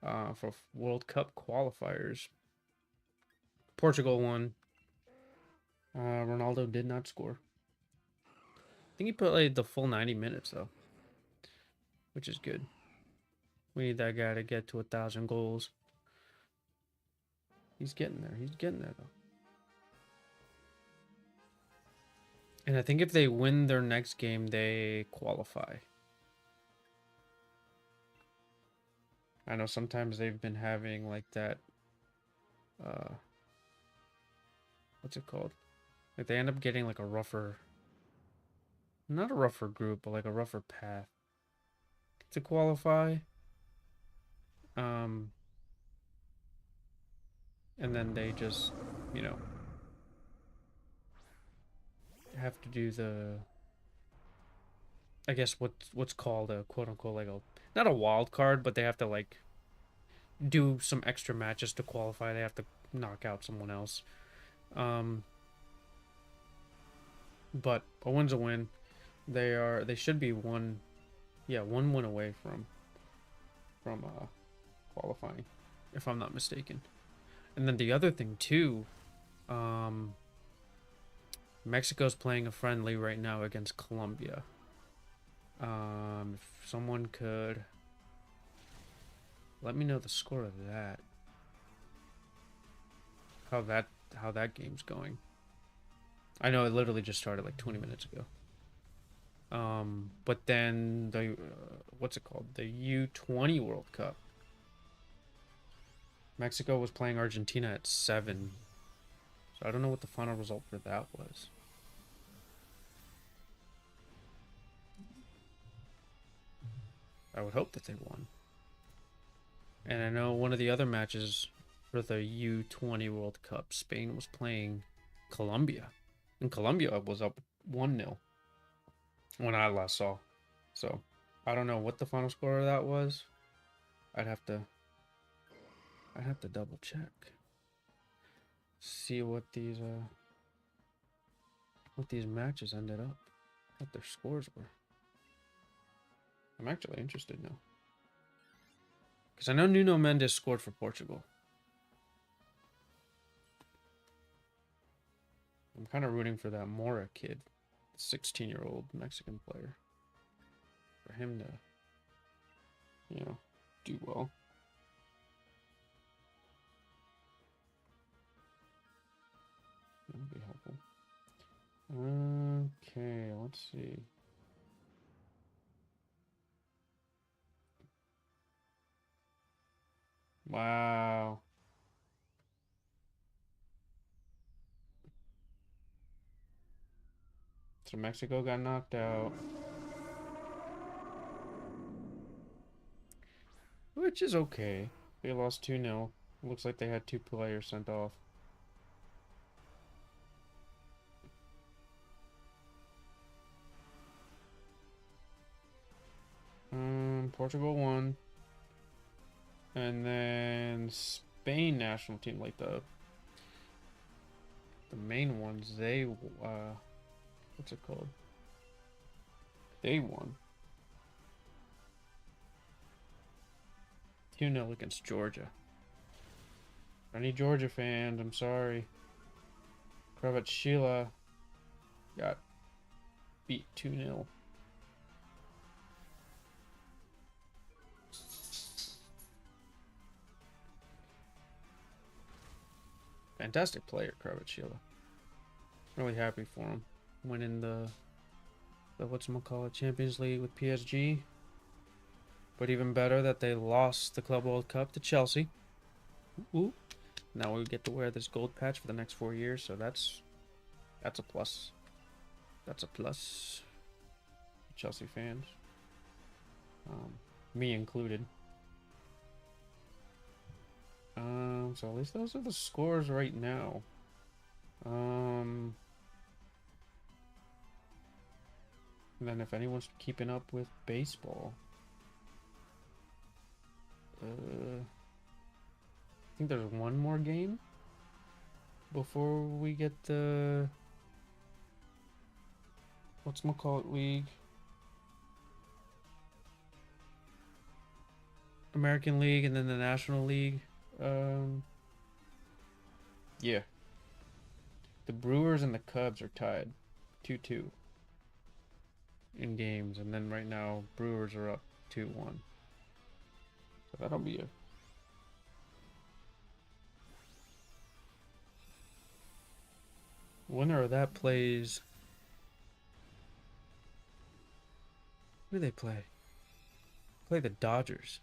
for World Cup qualifiers, Portugal won. Ronaldo did not score. I think he played the full 90 minutes though, which is good. We need that guy to get to 1,000 goals. He's getting there. He's getting there though. And I think if they win their next game, they qualify. I know sometimes they've been having like that, what's it called? Like they end up getting like a rougher, not a rougher group, but like a rougher path to qualify. And then they just, you know, have to do the, I guess what's called a quote unquote like a, not a wild card, but they have to like do some extra matches to qualify. They have to knock out someone else. But a win's a win. They should be one win away from qualifying, if I'm not mistaken. And then the other thing too, Mexico's playing a friendly right now against Colombia. If someone could let me know the score of that. How that game's going. I know it literally just started like 20 minutes ago. But then the what's it called? The U20 World Cup. Mexico was playing Argentina at 7. So I don't know what the final result for that was. I would hope that they won. And I know one of the other matches for the U20 World Cup, Spain was playing Colombia. And Colombia was up 1-0 when I last saw. So I don't know what the final score of that was. I'd have to double check. See what these matches ended up. What their scores were. I'm actually interested now. Because I know Nuno Mendes scored for Portugal. I'm kind of rooting for that Mora kid, 16-year-old Mexican player. For him to, you know, do well. That would be helpful. Okay, let's see. Wow. So Mexico got knocked out. Which is okay. They lost 2-0. Looks like they had 2 players sent off. Portugal won. And then Spain national team, like the main ones, they what's it called? They won 2-0 against Georgia. Any Georgia fans, I'm sorry. Sheila got beat 2-0. Fantastic player, Sheila. Really happy for him. Winning the whatchamacallit Champions League with PSG. But even better that they lost the Club World Cup to Chelsea. Ooh. Now we get to wear this gold patch for the next 4 years, so that's a plus. That's a plus. Chelsea fans. Me included. So at least those are the scores right now. And then if anyone's keeping up with baseball, I think there's one more game before we get the whatchamacallit league. American League and then the National League. Yeah. The Brewers and the Cubs are tied 2-2 in games, and then right now Brewers are up 2-1. So that'll be a winner of that plays. Who do they play? Play the Dodgers.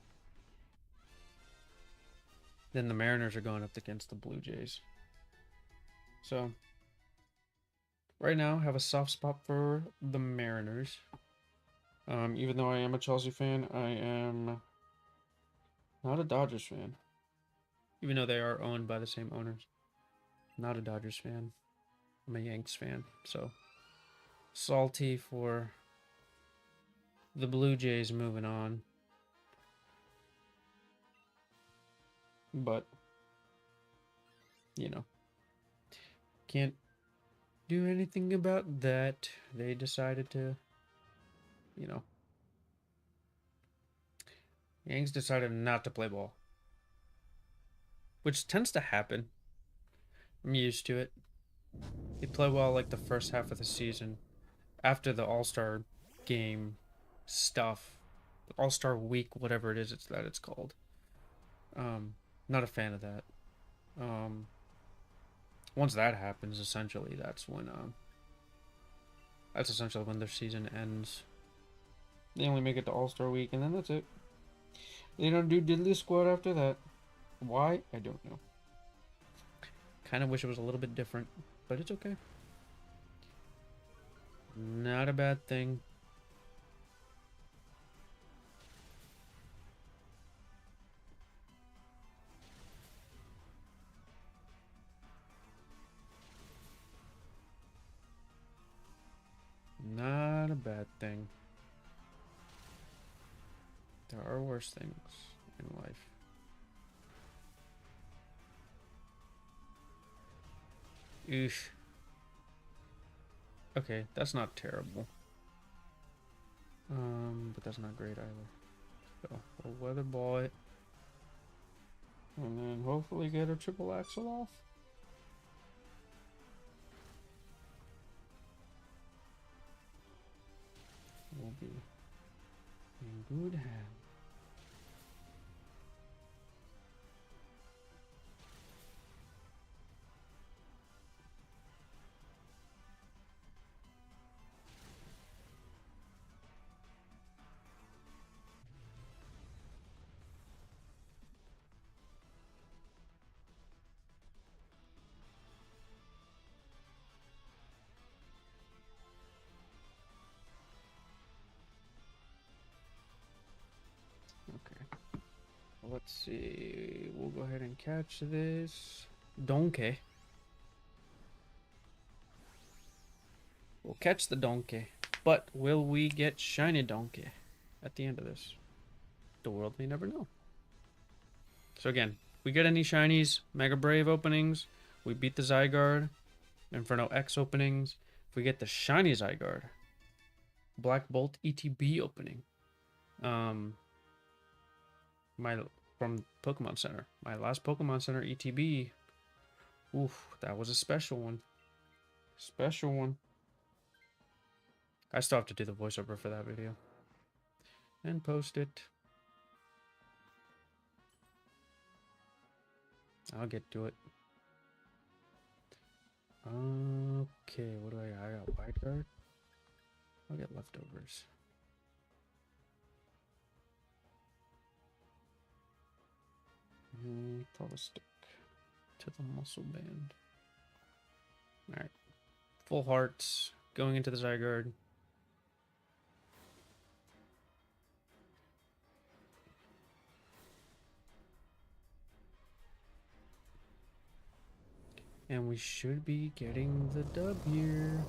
Then the Mariners are going up against the Blue Jays. So right now, I have a soft spot for the Mariners. Even though I am a Chelsea fan, I am not a Dodgers fan. Even though they are owned by the same owners. Not a Dodgers fan. I'm a Yanks fan. So salty for the Blue Jays moving on. But, you know, can't do anything about that. They decided to, you know, Yanks decided not to play ball, which tends to happen. I'm used to it. They play well like the first half of the season. After the All-Star game stuff, All-Star week, whatever it is it's called. Not a fan of that. Once that happens, essentially, that's essentially when their season ends. They only make it to All-Star week, and then that's it. They don't do diddly squad after that. Why? I don't know. Kind of wish it was a little bit different, but it's okay. Not a bad thing. Not a bad thing. There are worse things in life. Oof. Okay, that's not terrible. But that's not great either. So we'll weather ball it. And then hopefully get a triple axle off. We'll be in good hands. Okay. Let's see. We'll go ahead and catch this. Donkey. We'll catch the donkey. But will we get shiny donkey at the end of this? The world may never know. So again, we get any shinies, Mega Brave openings, we beat the Zygarde, Inferno X openings. If we get the shiny Zygarde, Black Bolt ETB opening. My from Pokemon Center. My last Pokemon Center ETB. Oof, that was a special one. Special one. I still have to do the voiceover for that video. And post it. I'll get to it. Okay, what do I got? I got Wide Guard. I'll get leftovers. Throw a stick to the muscle band. Alright. Full hearts. Going into the Zygarde. And we should be getting the dub here.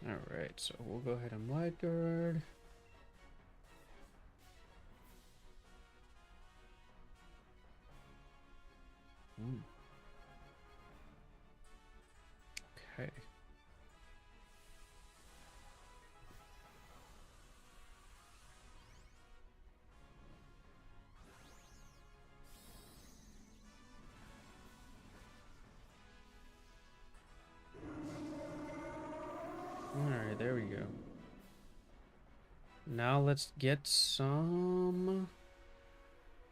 Alright, so we'll go ahead and Wide Guard. Okay. Alright, there we go. Now let's get some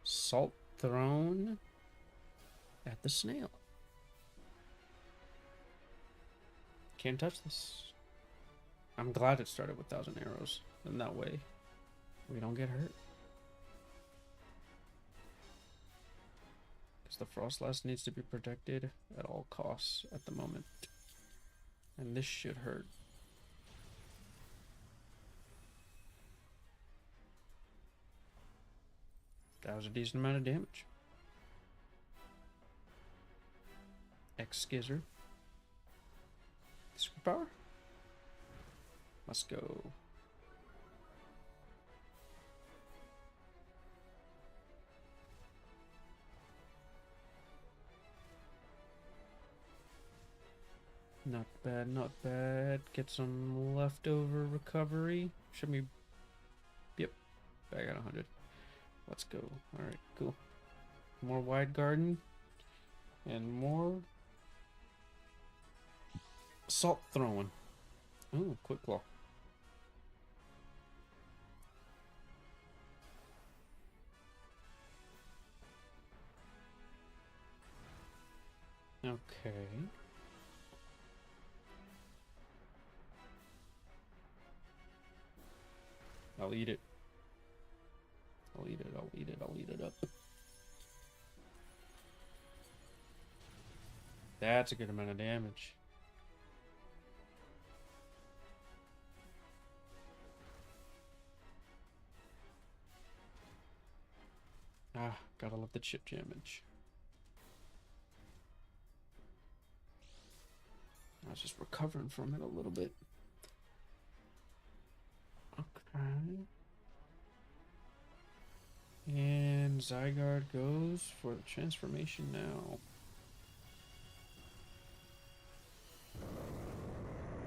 salt thrown at the snail. Can't touch this. I'm glad it started with 1,000 arrows. And that way, we don't get hurt. Because the Frostlass needs to be protected at all costs at the moment. And this should hurt. That was a decent amount of damage. X-Skizzer. Superpower? Let's go. Not bad, not bad. Get some leftover recovery. Should be... Yep. I got 100. Let's go. Alright, cool. More Wide Garden. And more... Salt throwing. Oh, Quick Claw. Okay. I'll eat it. I'll eat it, I'll eat it, I'll eat it up. That's a good amount of damage. Ah, gotta love the chip damage. I was just recovering from it a little bit. Okay. And Zygarde goes for the transformation now.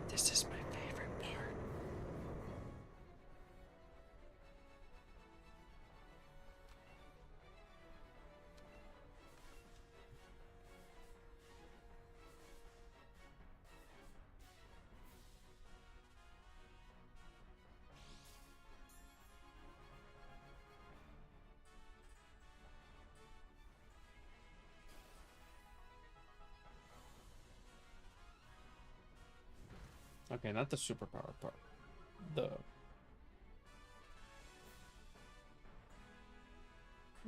This is my favorite part. Okay, not the superpower part.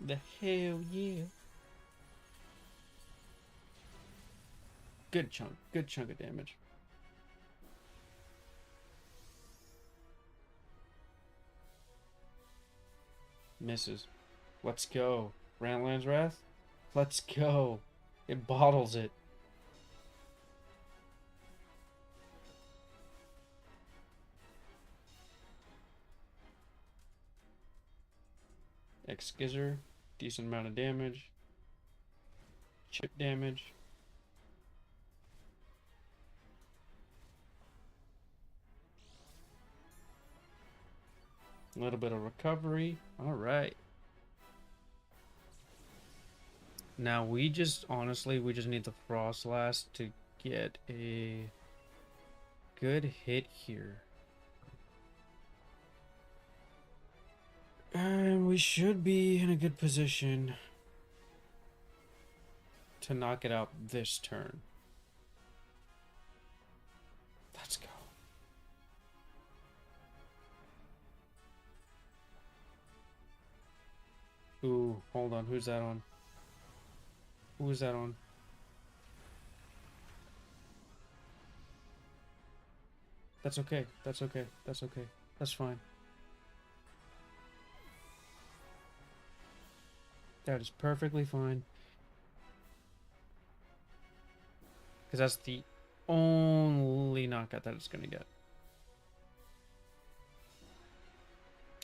The hell yeah. Good chunk of damage. Misses. Let's go. Rantland's Wrath. Let's go. It bottles it. X-Skizzer. Decent amount of damage. Chip damage. A little bit of recovery. Alright. Now we just, honestly, we just need the Frostlass to get a good hit here. And we should be in a good position to knock it out this turn. Let's go. Ooh, hold on. Who's that on? Who is that on? That's okay. That's okay. That's okay. That's fine. That is perfectly fine. Because that's the only knockout that it's going to get.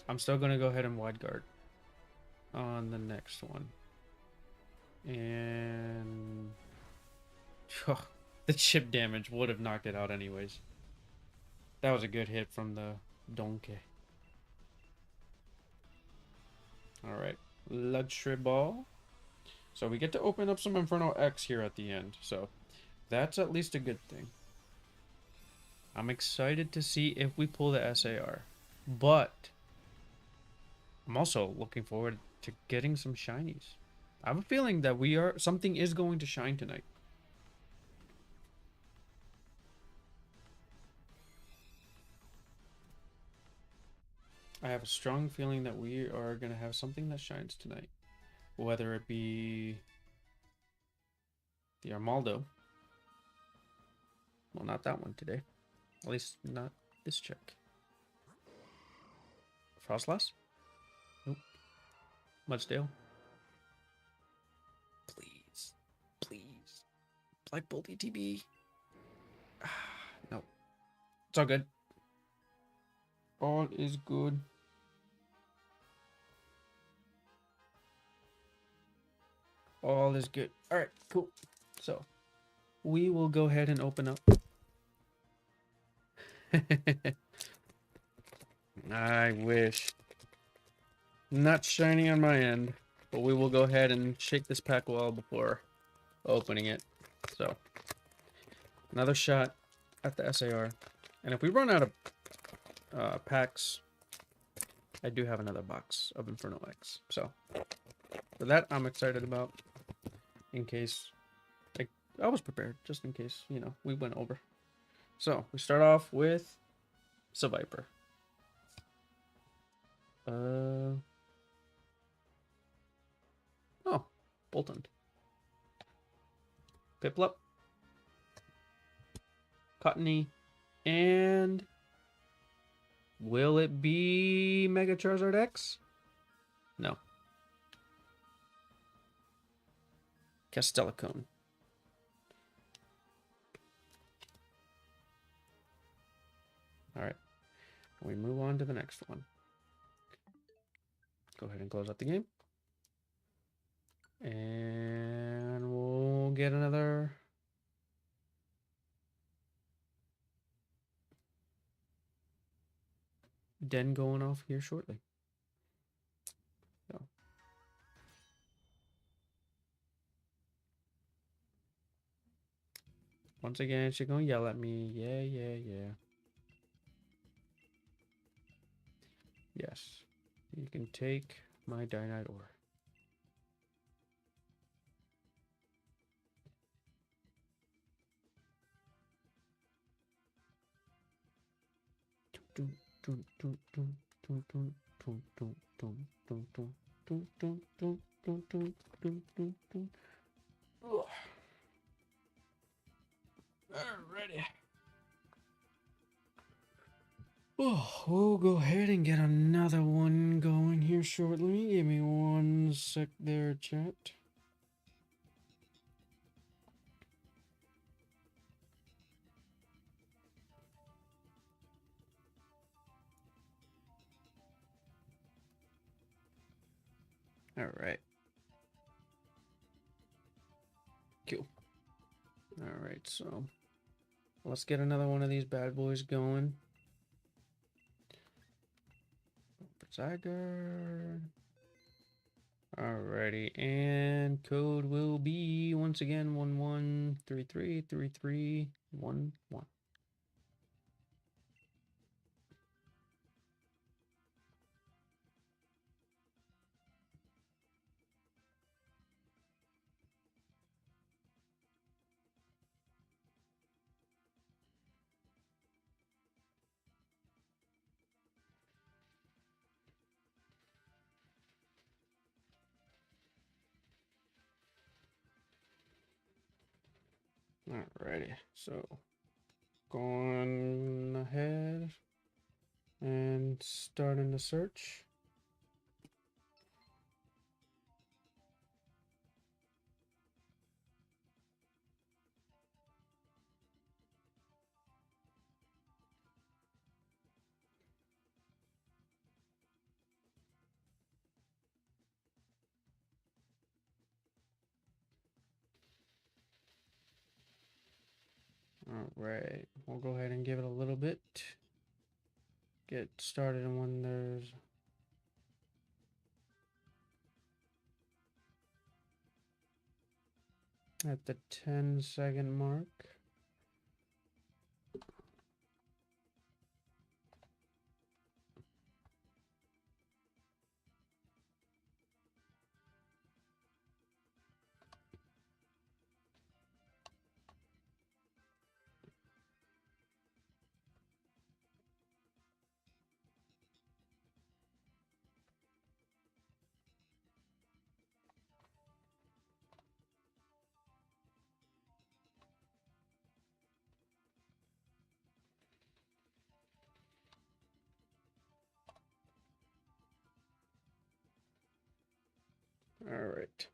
I'm still going to go ahead and wide guard on the next one. And the chip damage would have knocked it out anyways. That was a good hit from the donkey. Alright. Luxury Ball. So we get to open up some Inferno X here at the end. So that's at least a good thing. I'm excited to see if we pull the SAR. But I'm also looking forward to getting some shinies. I have a feeling that something is going to shine tonight. I have a strong feeling that we are going to have something that shines tonight. Whether it be the Armaldo. Well, not that one today. At least not this check. Frostlass? Nope. Mudsdale? Please. Please. Black Bolt ETB? No. It's all good. All is good. All is good. Alright, cool. So, we will go ahead and open up. I wish. Not shiny on my end, but we will go ahead and shake this pack well before opening it. So, another shot at the SAR. And if we run out of packs, I do have another box of Inferno X. So, for that, I'm excited about. In case, I was prepared, just in case, you know, we went over. So, we start off with Seviper. Oh, Boltund. Piplup. Cottony. And will it be Mega Charizard X? No. Castellicone. Alright. We move on to the next one. Go ahead and close out the game. And we'll get another den going off here shortly. So. Once again, she's gonna yell at me. Yeah, yeah, yeah. Yes. You can take my Dynite ore. Alrighty. Oh, we'll go ahead and get another one going here shortly. Give me one sec there, chat. All right. Cool. All right, so let's get another one of these bad boys going. Zygarde. Alrighty, and code will be once again 11333311. Alrighty, so going ahead and starting the search. Alright, we'll go ahead and give it a little bit. Get started when there's at the 10-second mark. Alright.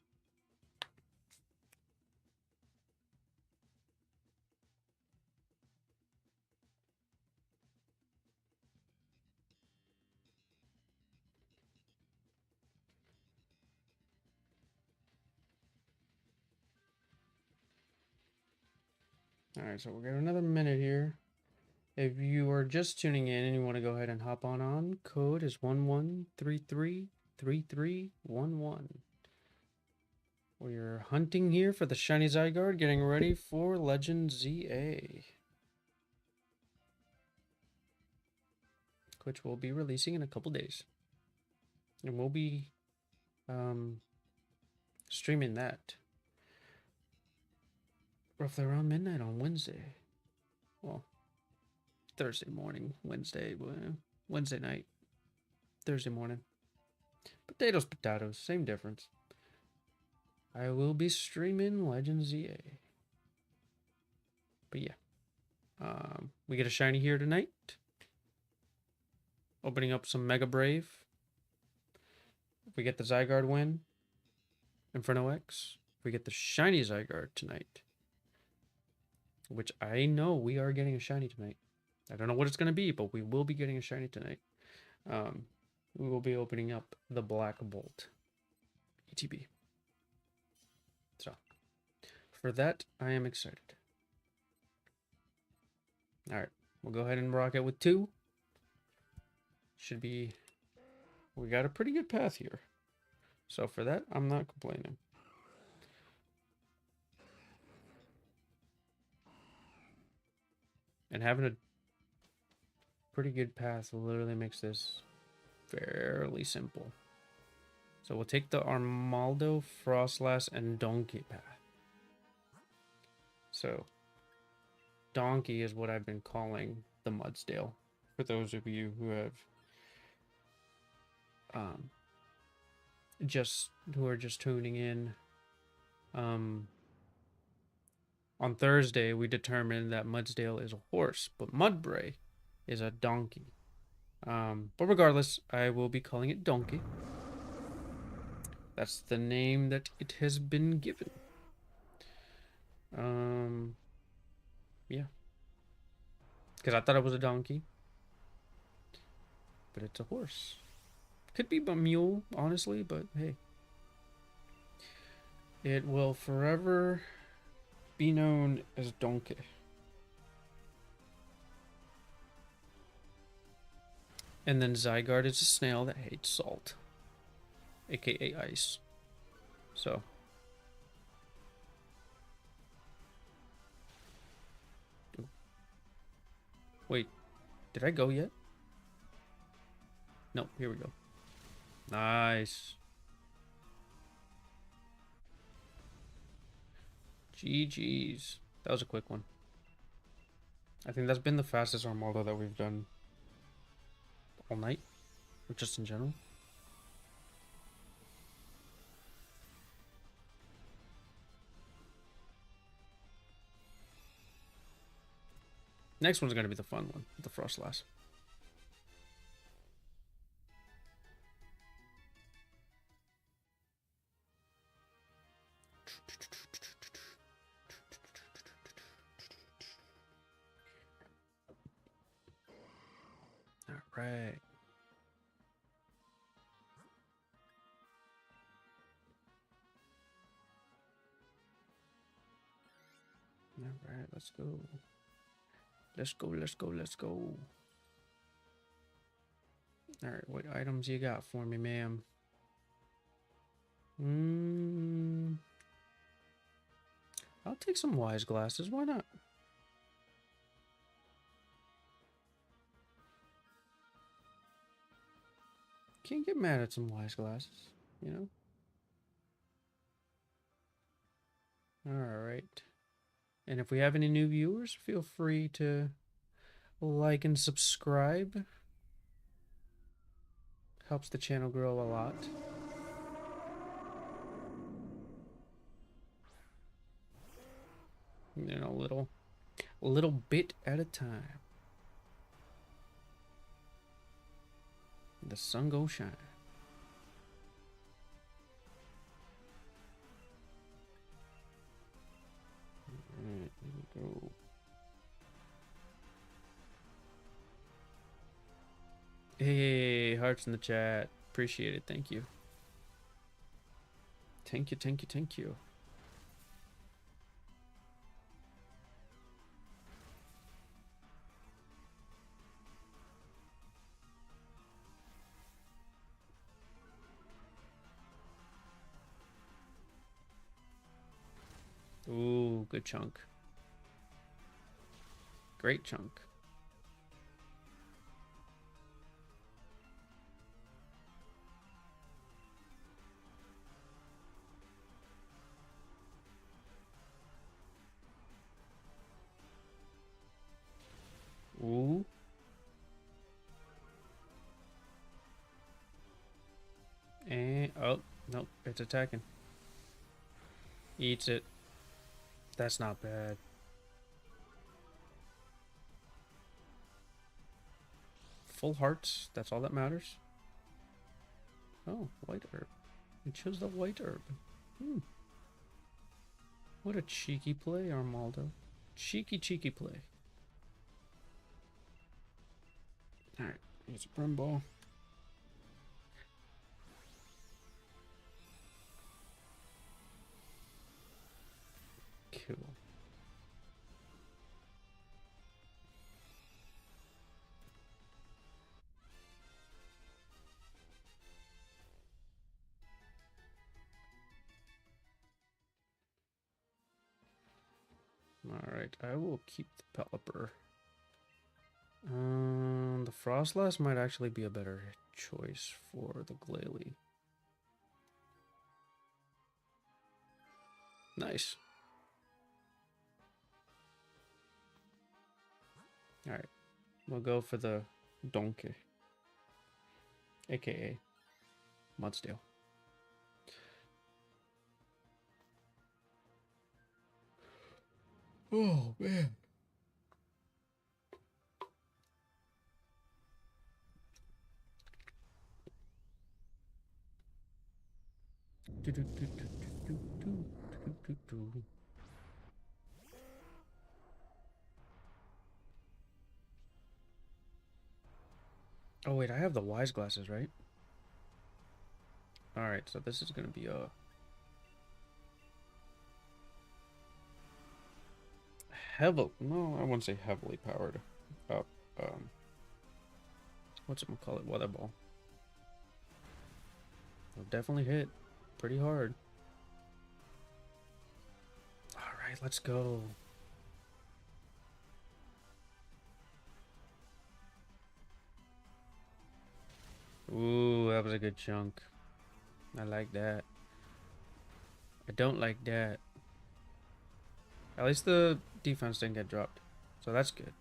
Alright, so we'll get another minute here. If you are just tuning in and you want to go ahead and hop on, code is 11333311. We're hunting here for the shiny Zygarde, getting ready for Legend ZA, which we'll be releasing in a couple days. And we'll be streaming that roughly around midnight on Wednesday. Well, Thursday morning, Wednesday night, Thursday morning. Potatoes, same difference. I will be streaming Legend ZA. But yeah, we get a shiny here tonight. Opening up some Mega Brave. If we get the Zygarde win, Inferno X. If we get the shiny Zygarde tonight, which I know we are getting a shiny tonight. I don't know what it's going to be, but we will be getting a shiny tonight. We will be opening up the Black Bolt ETB. So, for that, I am excited. Alright, we'll go ahead and rock it with 2. Should be... We got a pretty good path here. So for that, I'm not complaining. And having a pretty good path literally makes this fairly simple. So we'll take the Armaldo, Frostlass, and Donkey path. So Donkey is what I've been calling the Mudsdale. For those of you who have who are just tuning in. On Thursday, we determined that Mudsdale is a horse, but Mudbray is a donkey. But regardless, I will be calling it Donkey. That's the name that it has been given. Yeah. Because I thought it was a donkey, but it's a horse. Could be a mule, honestly, but hey. It will forever be known as Donkey. And then Zygarde is a snail that hates salt, aka ice. So. Wait, did I go yet? No, here we go. Nice. GG's. That was a quick one. I think that's been the fastest Armada that we've done all night, or just in general. Next one's gonna be the fun one, the Frostlass. All right. All right, let's go. Let's go, let's go, let's go. All right, what items you got for me, ma'am? I'll take some wise glasses. Why not? Can't get mad at some wise glasses, you know? All right. And if we have any new viewers, feel free to like and subscribe. Helps the channel grow a lot. You know, a little bit at a time. The sun go shine. Alright, here we go. Hey, hearts in the chat. Appreciate it. Thank you. Thank you, thank you, thank you. Ooh, good chunk. Great chunk. Ooh. And, oh, nope, it's attacking. Eats it. That's not bad. Full hearts, that's all that matters. Oh, white herb. We chose the white herb. What a cheeky play, Armaldo. Cheeky, cheeky play. Alright, here's a brim ball. Cool. Alright, I will keep the Pelipper. The Frostlass might actually be a better choice for the Glalie. Nice. Alright, we'll go for the Donkey, aka Mudsdale. Oh, man. Oh wait, I have the wise glasses, right? All right, so this is gonna be a heavily, no, I wouldn't say heavily powered up. What's it call it? Weather ball. It'll definitely hit pretty hard. All right, let's go. Ooh, that was a good chunk. I like that. I don't like that. At least the defense didn't get dropped. So that's good.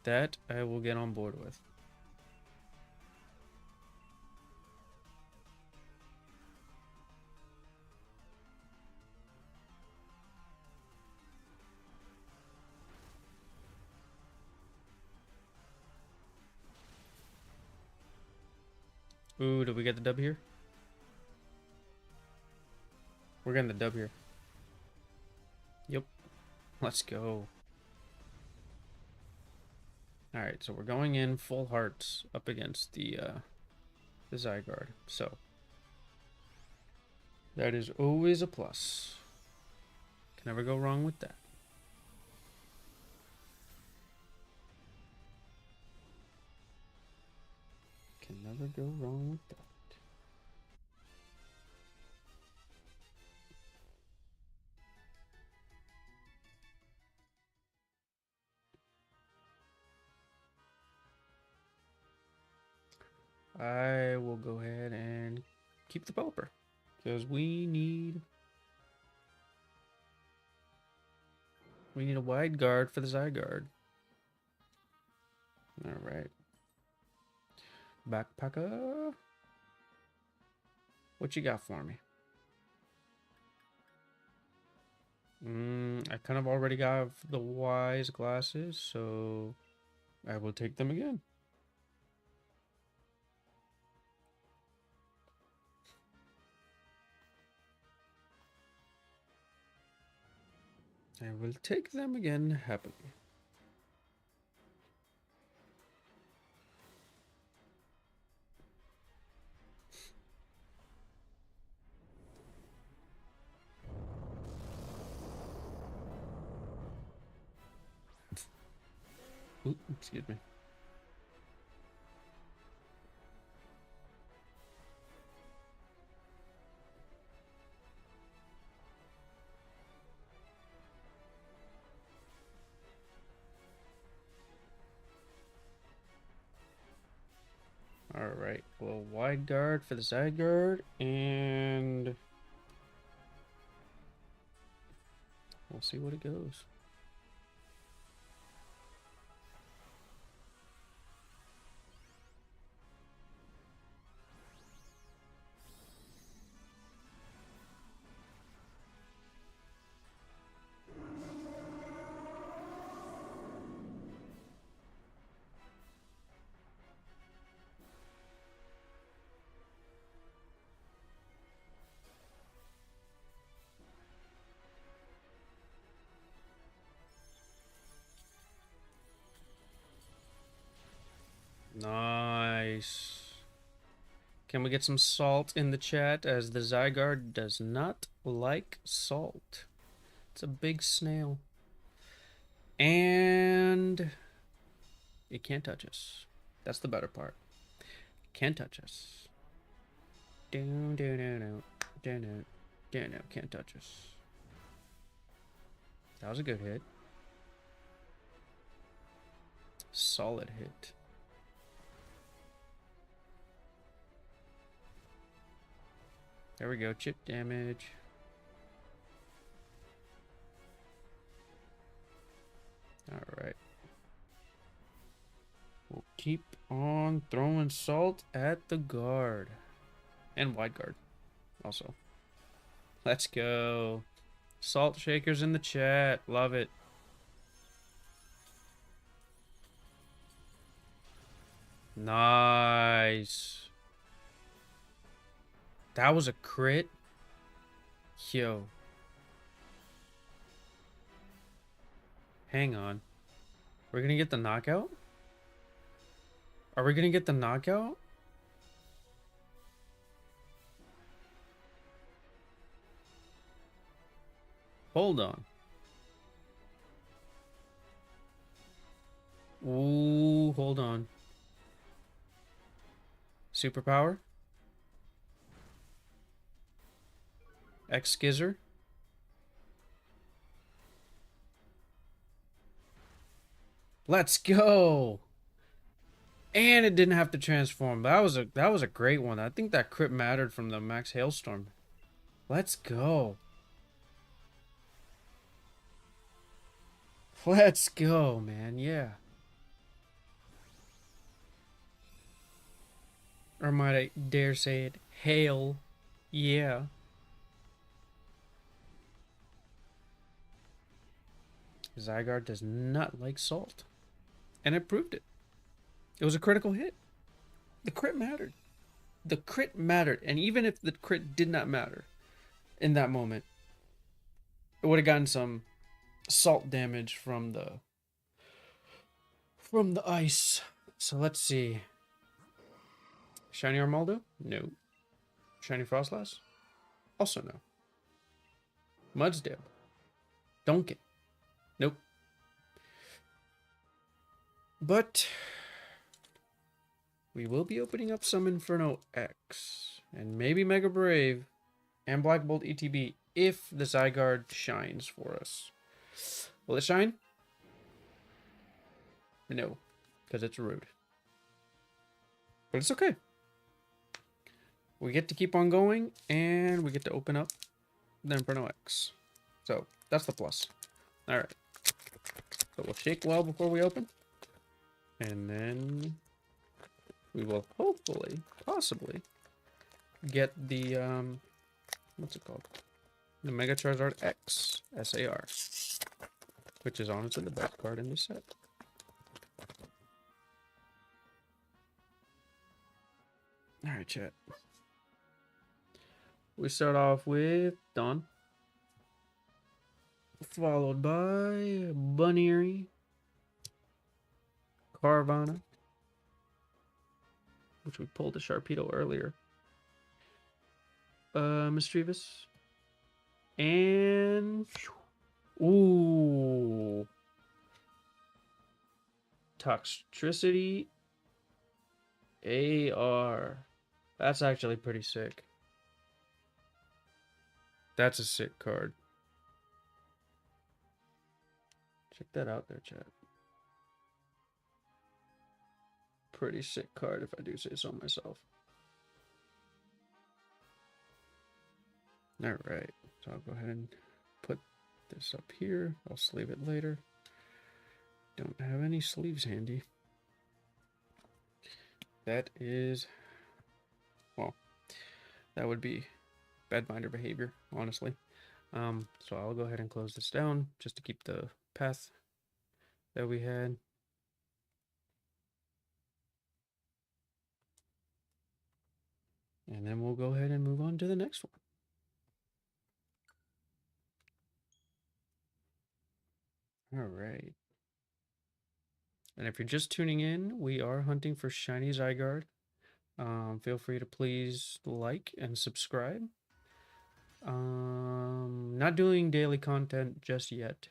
That I will get on board with. Ooh, did we get the dub here? We're getting the dub here. Yep. Let's go. Alright, so we're going in full hearts up against the Zygarde. So that is always a plus. Can never go wrong with that. Can never go wrong with that. I will go ahead and keep the Pelipper because we need a wide guard for the Zygarde. All right, backpacker, what you got for me? I kind of already got the wise glasses, so I will take them again. I will take them again happily. Ooh, excuse me. All right, well, wide guard for the Zygarde, and we'll see what it goes. Nice. Can we get some salt in the chat, as the Zygarde does not like salt. It's a big snail. And it can't touch us. That's the better part. Can't touch us. Can't touch us. That was a good hit. Solid hit. There we go, chip damage. Alright. We'll keep on throwing salt at the guard. And wide guard, also. Let's go. Salt shakers in the chat. Love it. Nice. That was a crit. Yo. Hang on. We're gonna get the knockout? Are we gonna get the knockout? Hold on. Ooh, hold on. Superpower? X Skizzer? Let's go! And it didn't have to transform. That was a great one. I think that crit mattered from the Max Hailstorm. Let's go. Let's go, man. Yeah. Or might I dare say it? Hail. Yeah. Zygarde does not like salt. And it proved it. It was a critical hit. The crit mattered. The crit mattered. And even if the crit did not matter in that moment, it would have gotten some salt damage from the ice. So let's see. Shiny Armaldo? No. Shiny Frostlass? Also no. Mudsdale? Duncan? Nope. But we will be opening up some Inferno X and maybe Mega Brave and Black Bolt ETB if the Zygarde shines for us. Will it shine? No, because it's rude. But it's okay. We get to keep on going and we get to open up the Inferno X. So that's the plus. All right. So we'll shake well before we open. And then we will hopefully, possibly, get the, what's it called? The Mega Charizard X SAR. Which is honestly the best card in the set. Alright, chat. We start off with Dawn. Followed by Buneary. Carvana. Which we pulled a Sharpedo earlier. Mischievous. And... Ooh. Toxtricity. AR. That's actually pretty sick. That's a sick card. Check that out there, chat. Pretty sick card, if I do say so myself. Alright, so I'll go ahead and put this up here. I'll sleeve it later. Don't have any sleeves handy. That is... Well, that would be bad binder behavior, honestly. So I'll go ahead and close this down just to keep the path that we had. And then we'll go ahead and move on to the next one. All right. And if you're just tuning in, we are hunting for Shiny Zygarde. Feel free to please like and subscribe. Not doing daily content just yet.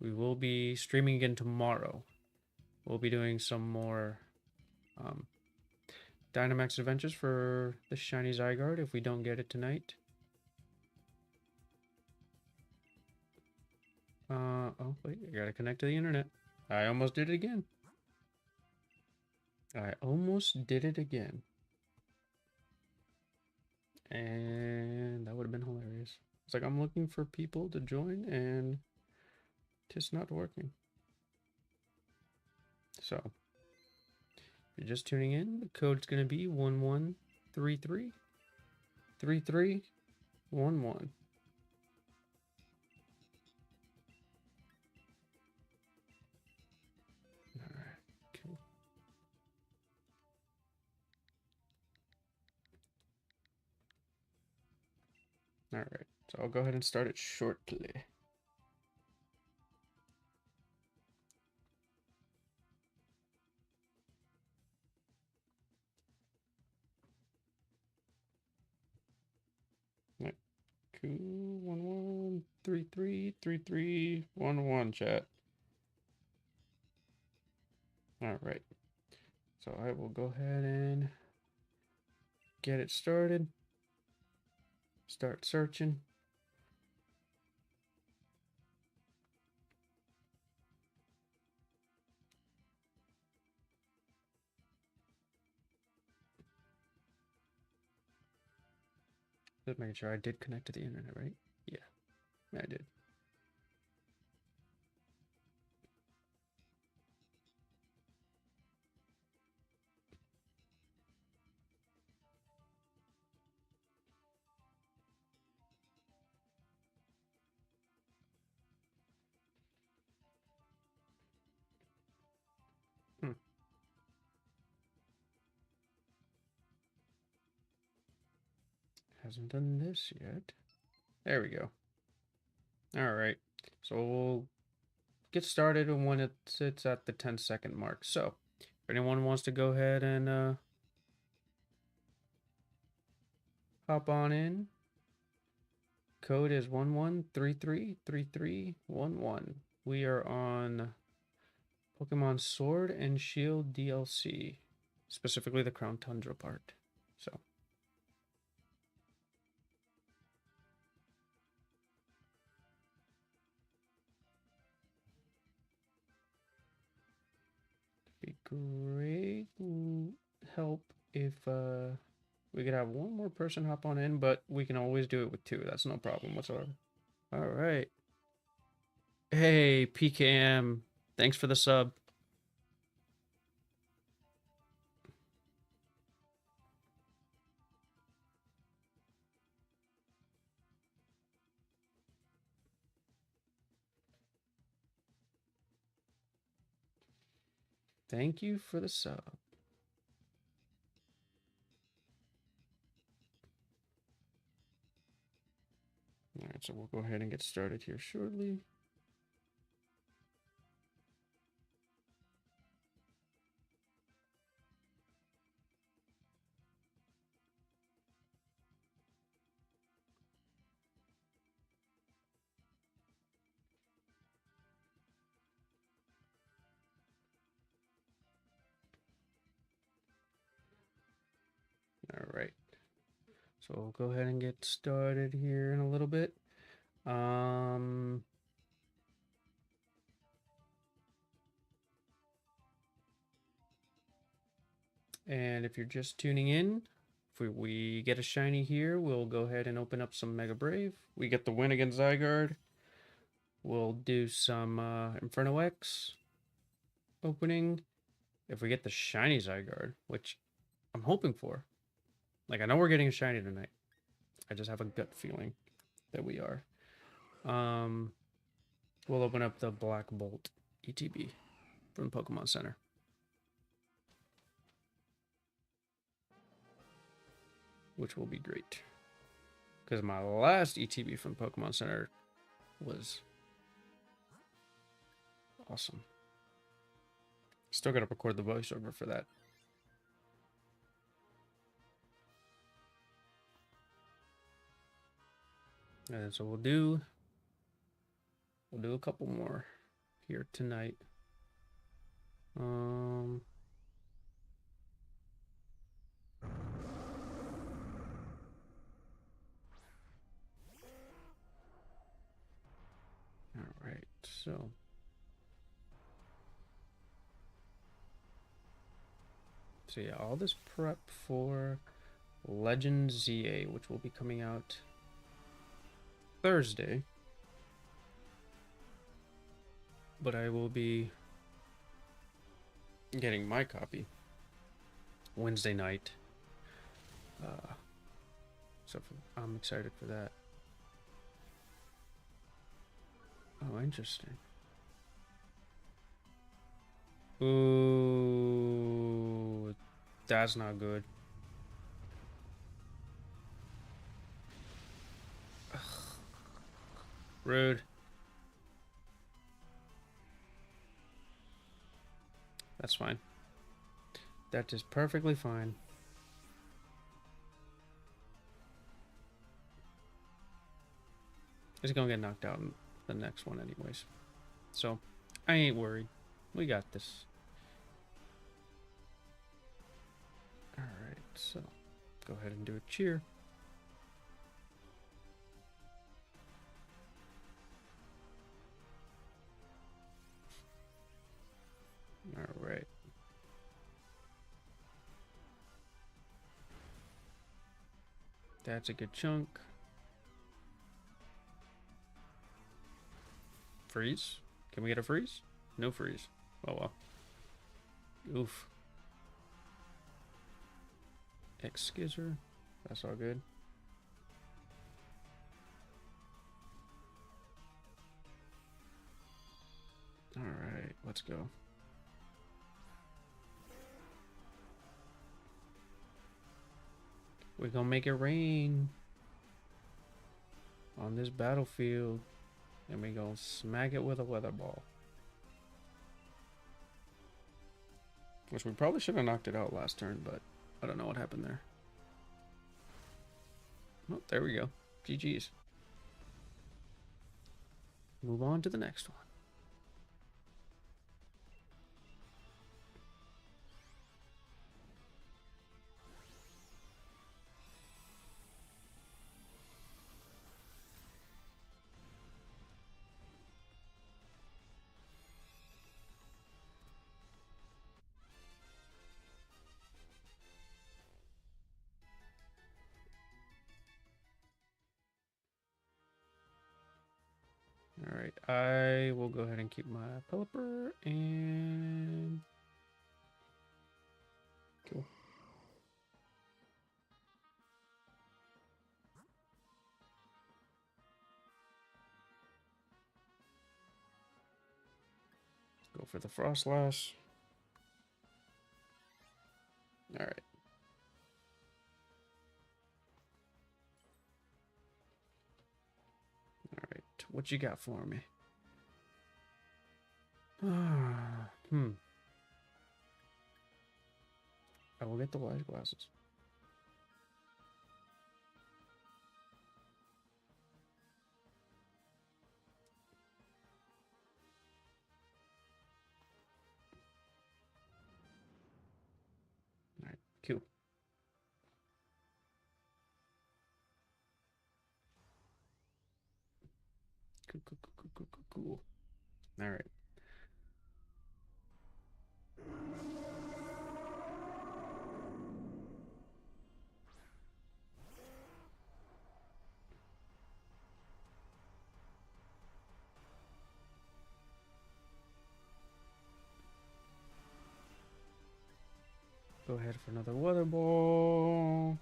We will be streaming again tomorrow. We'll be doing some more Dynamax adventures for the Shiny Zygarde if we don't get it tonight. Oh, wait, I gotta connect to the internet. I almost did it again. I almost did it again. And that would have been hilarious. It's like I'm looking for people to join and it's not working. So, if you're just tuning in, the code's going to be 11333311. All right, so I'll go ahead and start it shortly. Right. Cool. 1-1-3-3-3-3-1-1 chat. All right. So I will go ahead and get it started. Start searching. Just making sure I did connect to the internet, right? Yeah, I did. Hmm. Hasn't done this yet. There we go. All right. So we'll get started when it sits at the 10-second mark. So if anyone wants to go ahead and hop on in, code is 11333311. We are on Pokemon Sword and Shield DLC, specifically the Crown Tundra part. So be great help if we could have one more person hop on in, but we can always do it with two. That's no problem whatsoever. All right. Hey, PKM. Thanks for the sub. Thank you for the sub. All right, so we'll go ahead and get started here shortly. All right. So we'll go ahead and get started here in a little bit. And if you're just tuning in, if we get a shiny here, we'll go ahead and open up some Mega Brave. We get the win against Zygarde. We'll do some Inferno X opening. If we get the shiny Zygarde, which I'm hoping for. Like, I know we're getting a shiny tonight. I just have a gut feeling that we are. We'll open up the Black Bolt ETB from Pokemon Center. Which will be great. Because my last ETB from Pokemon Center was awesome. Still got to record the voiceover for that. And so we'll do a couple more here tonight. All right, so yeah, all this prep for Legend ZA, which will be coming out Thursday. But I will be getting my copy Wednesday night. So I'm excited for that. Oh, interesting. Ooh, that's not good. Rude. That's fine. That is perfectly fine. He's gonna get knocked out in the next one anyways. So, I ain't worried. We got this. Alright, so go ahead and do a cheer. Alright. That's a good chunk. Freeze? Can we get a freeze? No freeze. Oh well. Oof. X-Skizzer. That's all good. Alright, let's go. We're gonna make it rain on this battlefield. And we gonna smack it with a weather ball. Which we probably should have knocked it out last turn, but I don't know what happened there. Oh, there we go. GG's. Move on to the next one. Alright, I will go ahead and keep my Pelipper and... Cool. Go for the Frostlass. Alright. Alright, what you got for me? I will get the wise glasses. Alright, cool. Cool. Alright. Go ahead for another weather ball.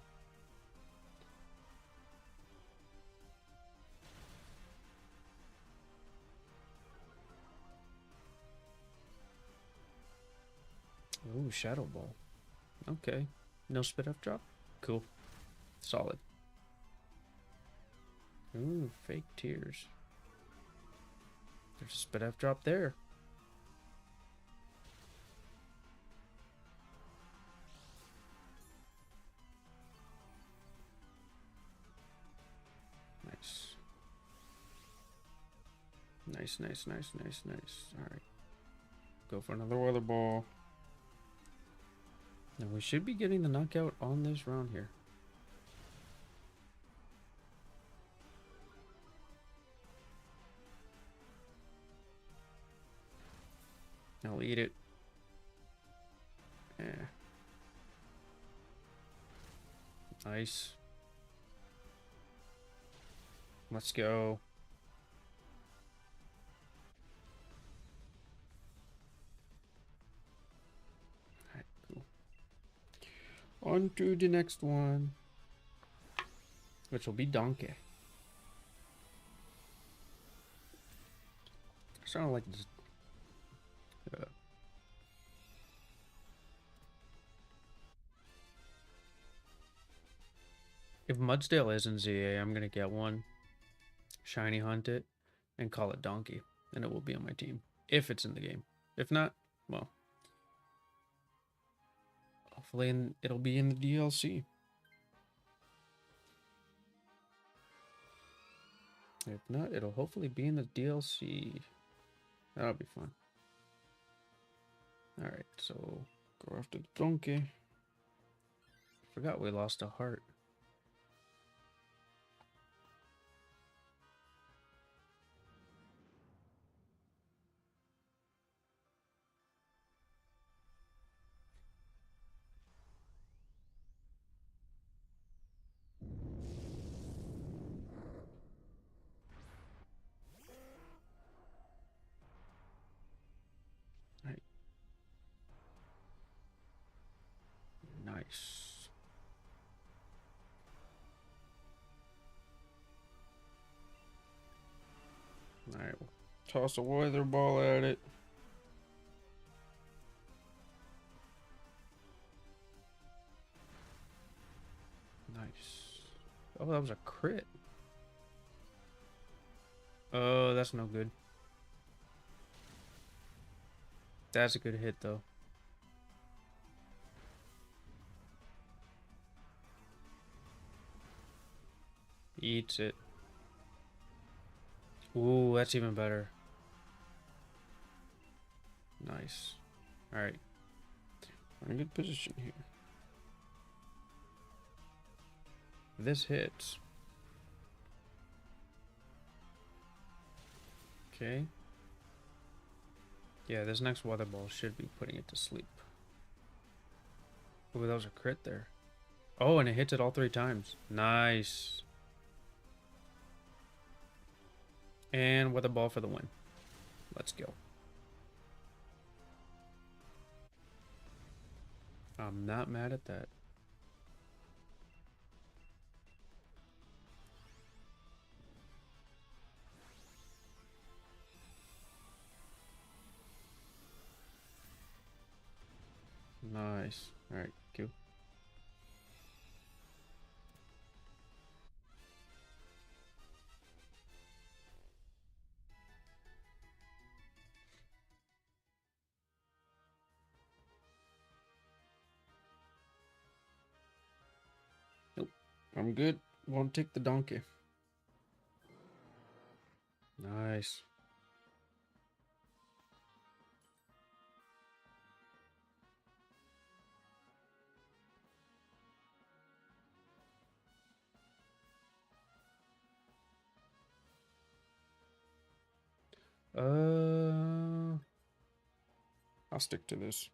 Ooh, Shadow Ball. Okay. No spit up drop? Cool. Solid. Ooh, fake tears. There's a spit up drop there. Nice. Nice. Alright. Go for another weather ball. Now we should be getting the knockout on this round here. I'll eat it. Yeah. Nice. Let's go. Alright, cool. On to the next one. Which will be Donkey. I sound like this. If Mudsdale is in ZA, I'm gonna get one. Shiny hunt it. and call it Donkey, and it will be on my team if it's in the game. If not, well, hopefully it'll be in the DLC. If not, it'll hopefully be in the DLC. That'll be fun. Alright, so go after the donkey. Forgot we lost a heart. Right. Nice. Alright, we'll toss a weather ball at it. Nice. Oh, that was a crit. Oh, that's no good. That's a good hit, though. Eats it. Ooh, that's even better. Nice. Alright. We're in a good position here. This hits. Okay. Yeah, this next weather ball should be putting it to sleep. Ooh, that was a crit there. Oh, and it hits it all 3 times. Nice. And weather ball for the win. Let's go. I'm not mad at that. Nice. Alright, Q. Nope. I'm good. Won't take the donkey. Nice. I'll stick to this.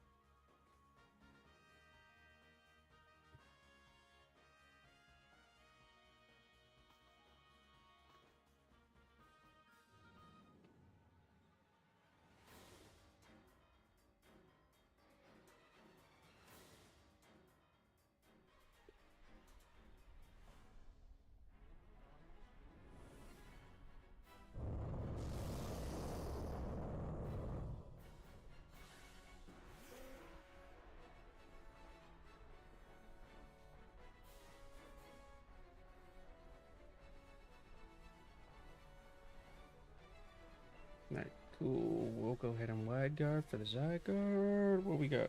Alright, cool. We'll go ahead and wide guard for the Zygarde. What we got?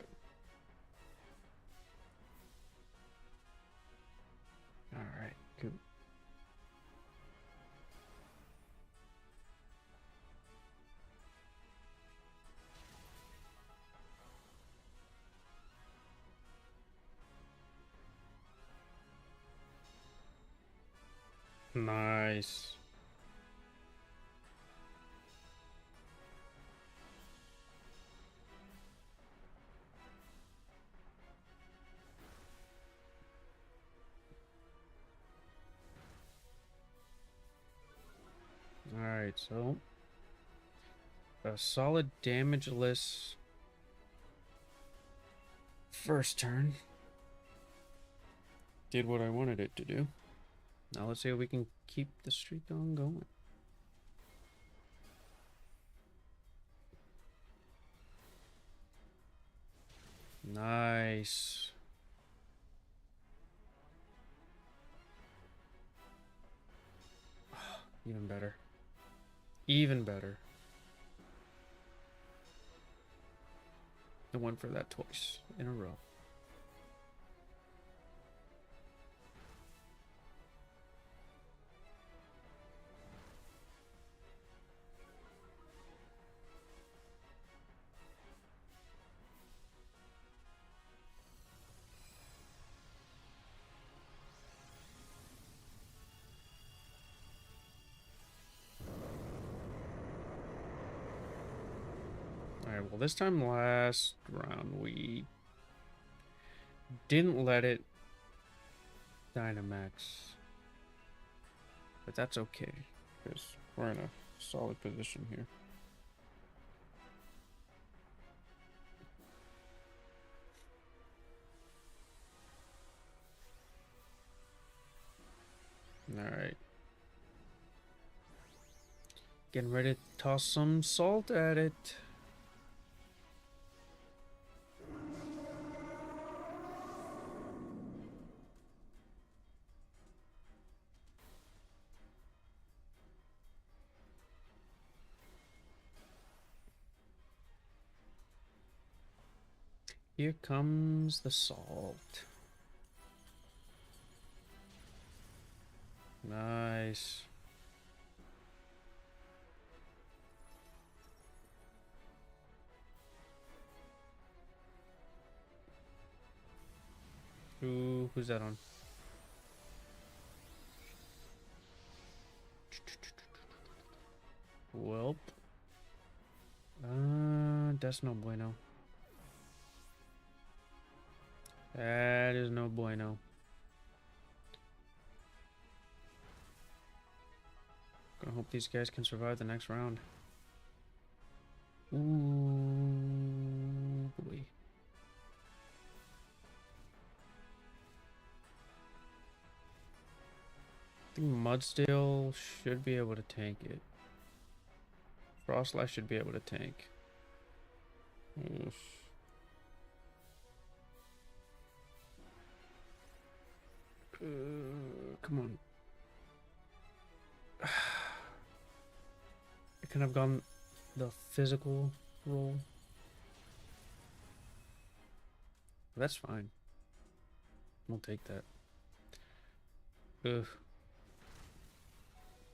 Alright, cool. Nice. Alright, so a solid damageless first turn. Did what I wanted it to do. Now let's see if we can keep the streak on going. Nice. Even better. Even better. I went for that twice in a row. Alright, well this time last round we didn't let it Dynamax. But that's okay, because we're in a solid position here. Alright. Getting ready to toss some salt at it. Here comes the salt. Nice. Ooh, who's that on? Welp. That's no bueno. That is no bueno. Gonna hope these guys can survive the next round. Ooh, boy. I think Mudsdale should be able to tank it. Frostlash should be able to tank. Oof. Come on. It could have gone the physical roll. That's fine. We'll take that. Ugh.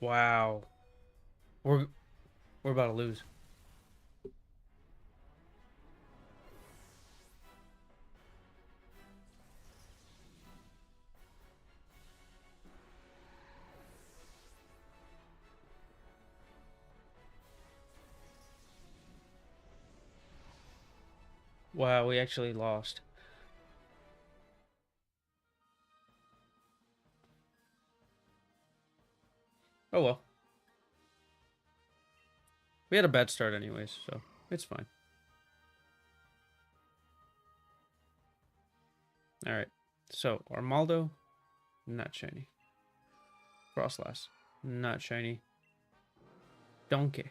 Wow. We're about to lose. Wow, we actually lost. Oh well. We had a bad start anyways, so it's fine. Alright. So, Armaldo, not shiny. Frostlass, not shiny. Donkey,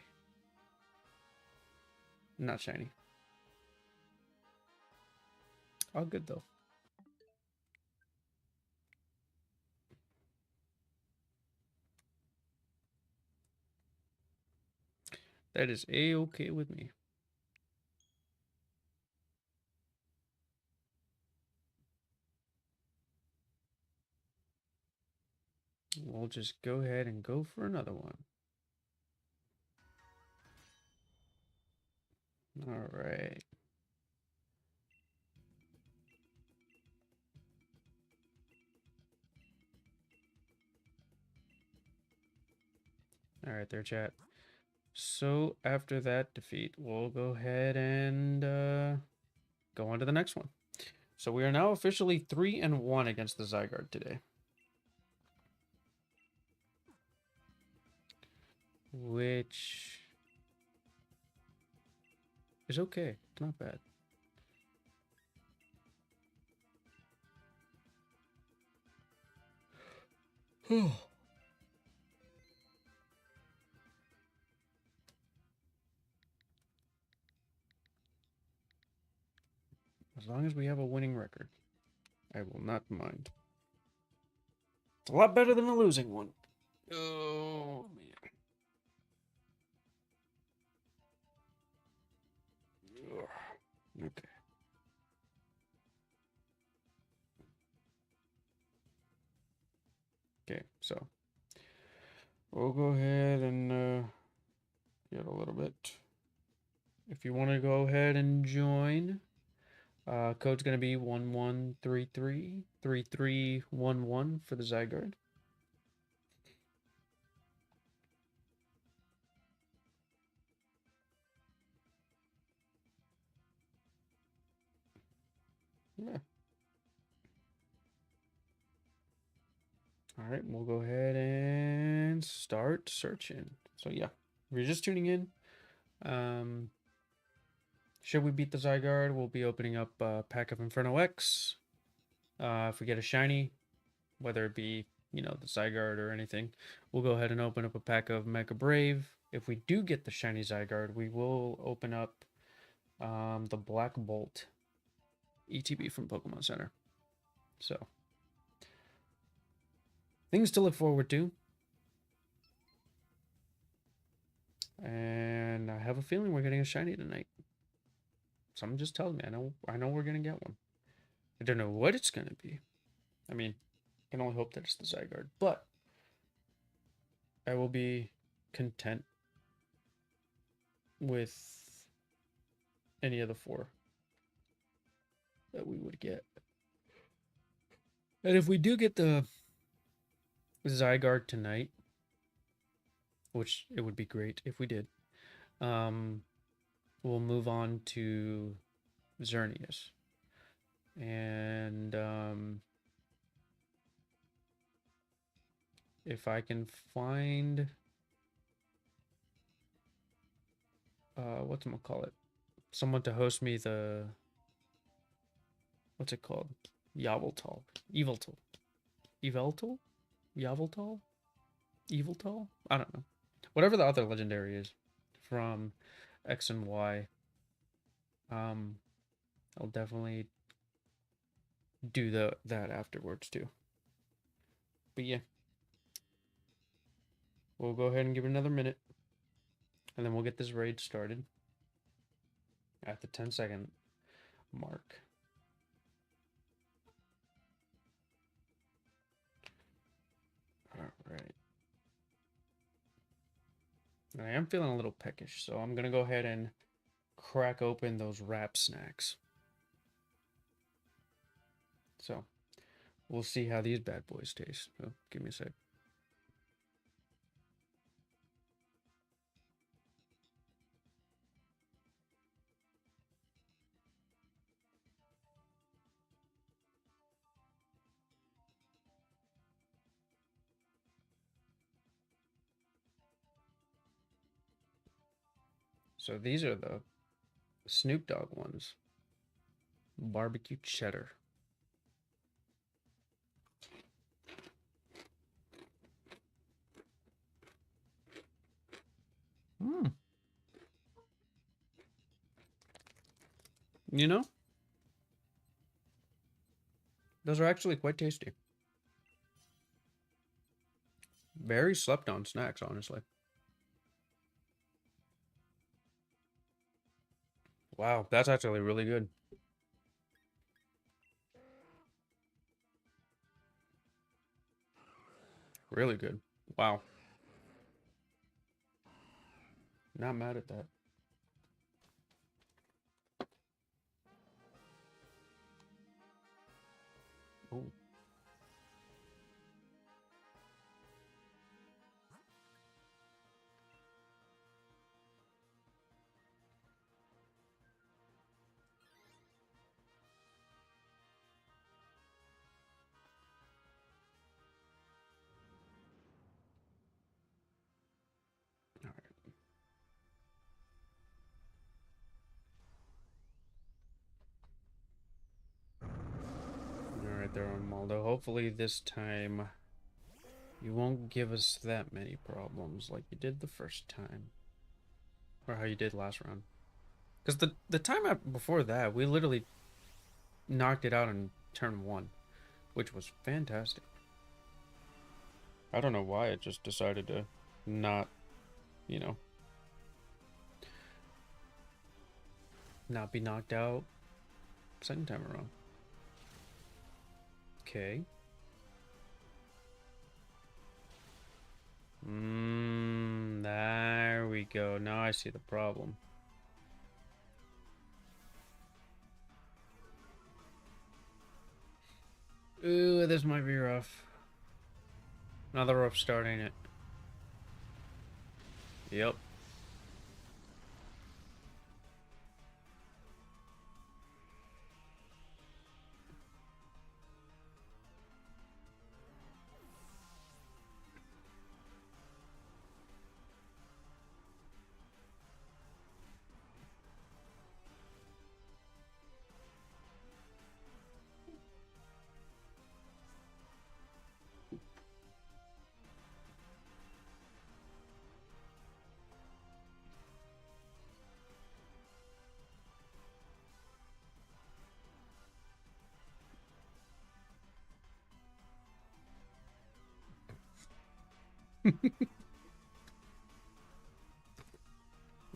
not shiny. All good though. That is a-okay with me. We'll just go ahead and go for another one. All right. All right there, chat. So after that defeat, we'll go ahead and go on to the next one. So we are now officially 3-1 against the Zygarde today. Which is okay. It's not bad. As long as we have a winning record, I will not mind. It's a lot better than a losing one. Oh, man. Okay. Okay, so we'll go ahead and get a little bit. If you want to go ahead and join, code's going to be 11333311 for the Zygarde. Yeah. All right, we'll go ahead and start searching. So yeah, if you're just tuning in, should we beat the Zygarde, we'll be opening up a pack of Inferno X. If we get a shiny, whether it be, you know, the Zygarde or anything, we'll go ahead and open up a pack of Mega Brave. If we do get the shiny Zygarde, we will open up the Black Bolt ETB from Pokemon Center. So, things to look forward to. And I have a feeling we're getting a shiny tonight. Someone just tells me. I know we're gonna get one. I don't know what it's gonna be. I mean, I can only hope that it's the Zygarde, but I will be content with any of the 4 that we would get. And if we do get the Zygarde tonight, which it would be great if we did, we'll move on to Xerneas. And if I can find whatchamacallit, someone to host me the, what's it called? Yveltal. Eviltal. Eveltal? Yveltal? Eviltal? I don't know. Whatever the other legendary is from X and Y. I'll definitely do that afterwards too. But yeah. We'll go ahead and give it another minute. And then we'll get this raid started at the 10-second mark. Alright. I am feeling a little peckish, so I'm going to go ahead and crack open those wrap snacks. So, we'll see how these bad boys taste. Oh, give me a sec. So these are the Snoop Dogg ones. Barbecue cheddar. Mmm. You know, those are actually quite tasty. Very slept on snacks, honestly. Wow, that's actually really good. Really good. Wow. Not mad at that. Oh. Alright there, Maldo. Hopefully this time you won't give us that many problems like you did the first time. Or how you did last round. Because the time before that, we literally knocked it out in turn 1, which was fantastic. I don't know why it just decided to not, you know, not be knocked out second time around. Okay. There we go. Now I see the problem. Ooh, this might be rough. Another rough start, ain't it? Yep.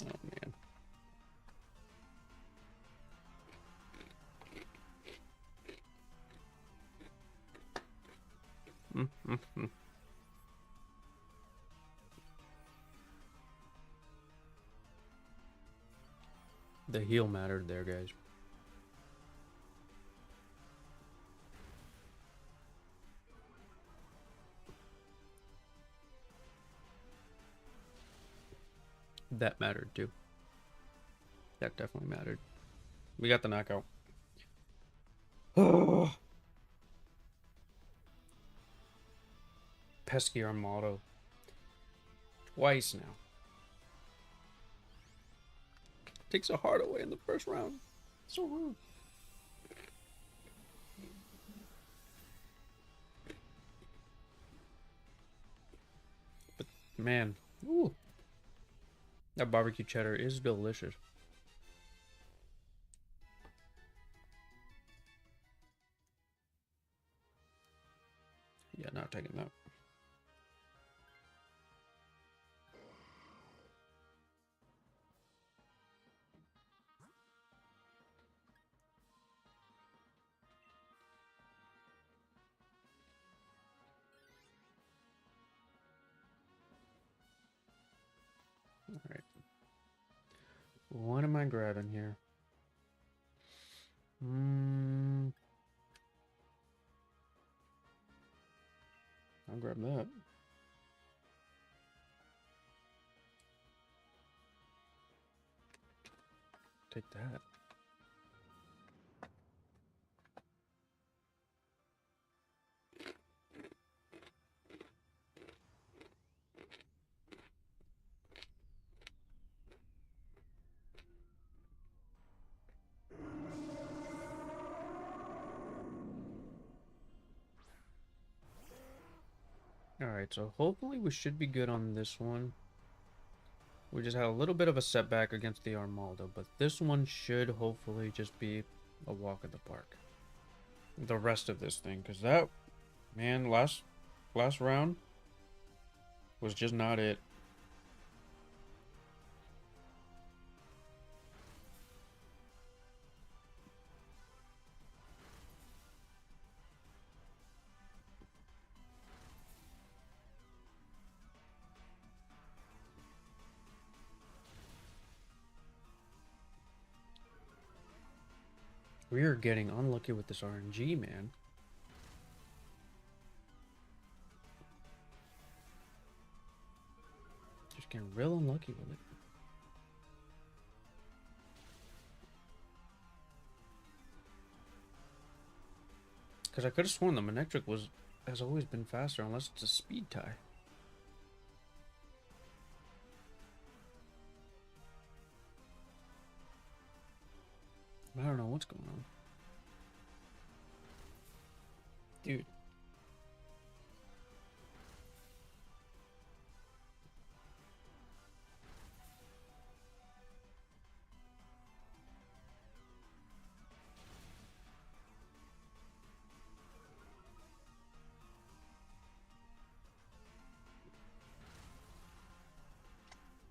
Oh man. The heel mattered there, guys. That mattered too. That definitely mattered. We got the knockout. Pesky Armado. Twice now. Takes a heart away in the first round. So rude. But man, ooh, that barbecue cheddar is delicious. Yeah, not taking that. All right. What am I grabbing here? I'll grab that. Take that. Alright, so hopefully we should be good on this one. We just had a little bit of a setback against the Armaldo, but this one should hopefully just be a walk in the park. The rest of this thing, because that, man, last round was just not it. We are getting unlucky with this RNG, man. Just getting real unlucky with it. Because I could have sworn the Manectric has always been faster, unless it's a speed tie. I don't know what's going on. Dude.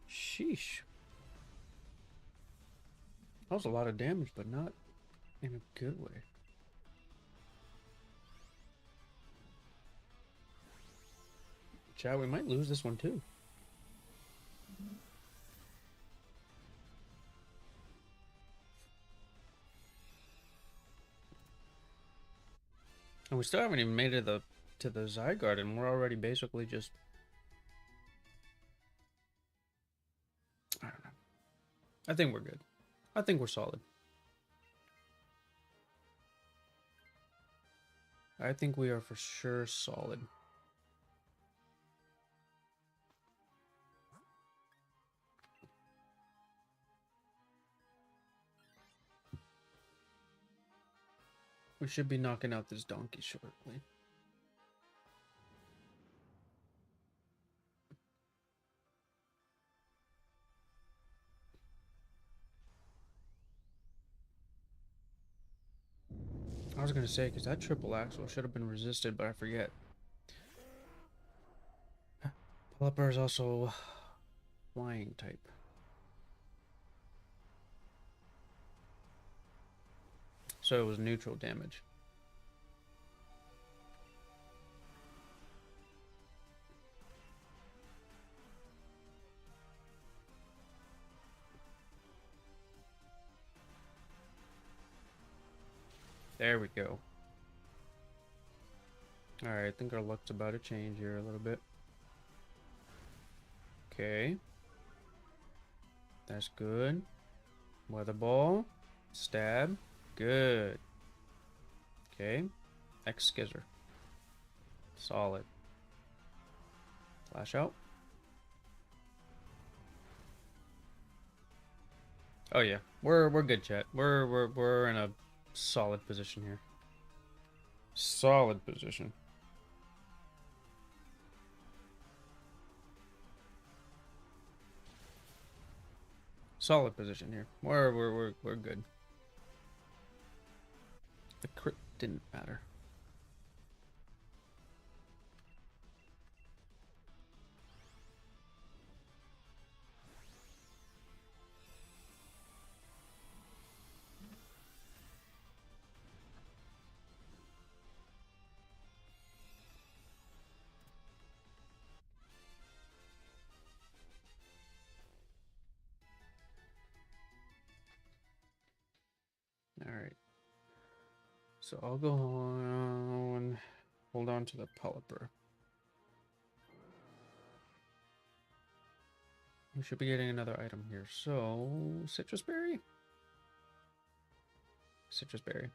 Sheesh. That was a lot of damage, but not in a good way. Chat, we might lose this one too. And we still haven't even made it to the Zygarde, and we're already basically just... I don't know. I think we're good. I think we're solid. I think we are for sure solid. We should be knocking out this donkey shortly. I was gonna say, because that triple axle should have been resisted, but I forget. Pelipper is also flying type. So it was neutral damage. There we go. Alright, I think our luck's about to change here a little bit. Okay. That's good. Weather ball. Stab. Good. Okay. X skizzer. Solid. Flash out. Oh yeah. We're good, chat. We're in a solid position here. Solid position. Solid position here. We're good. The crit didn't matter. Alright. So I'll go on, hold on to the Pelipper. We should be getting another item here. So, Citrus Berry? Citrus Berry.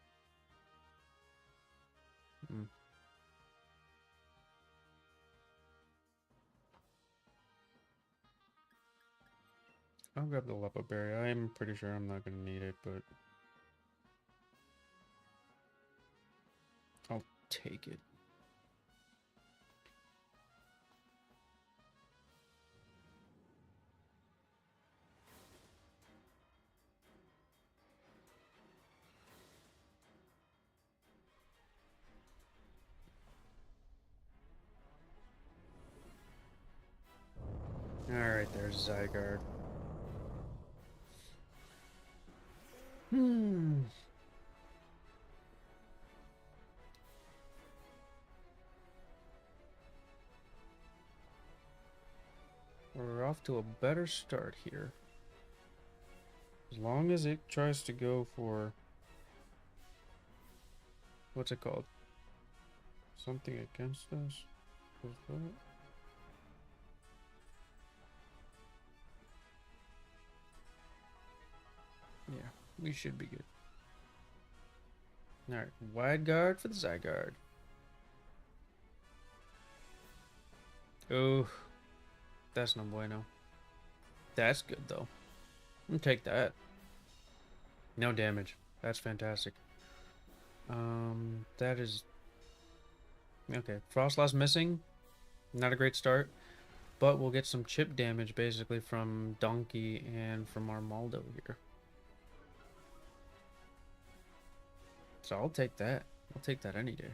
I'll grab the Lepo Berry. I'm pretty sure I'm not going to need it, but I'll take it. Alright, there's Zygarde. We're off to a better start here. As long as it tries to go for... What's it called? Something against us? What's that? Yeah, we should be good. Alright, wide guard for the Zygarde. Oh, that's no bueno. That's good, though. I'll take that. No damage. That's fantastic. That is... Okay, Frostlass missing. Not a great start. But we'll get some chip damage, basically, from Donkey and from Armaldo here. So I'll take that. I'll take that any day.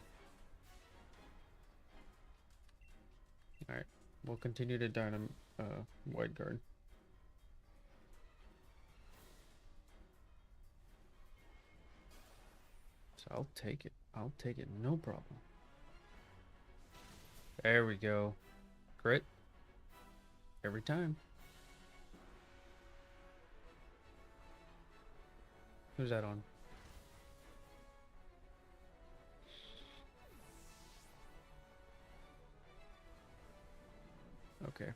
Alright. We'll continue to Wide Guard. So I'll take it. I'll take it. No problem. There we go. Crit. Every time. Who's that on? Okay.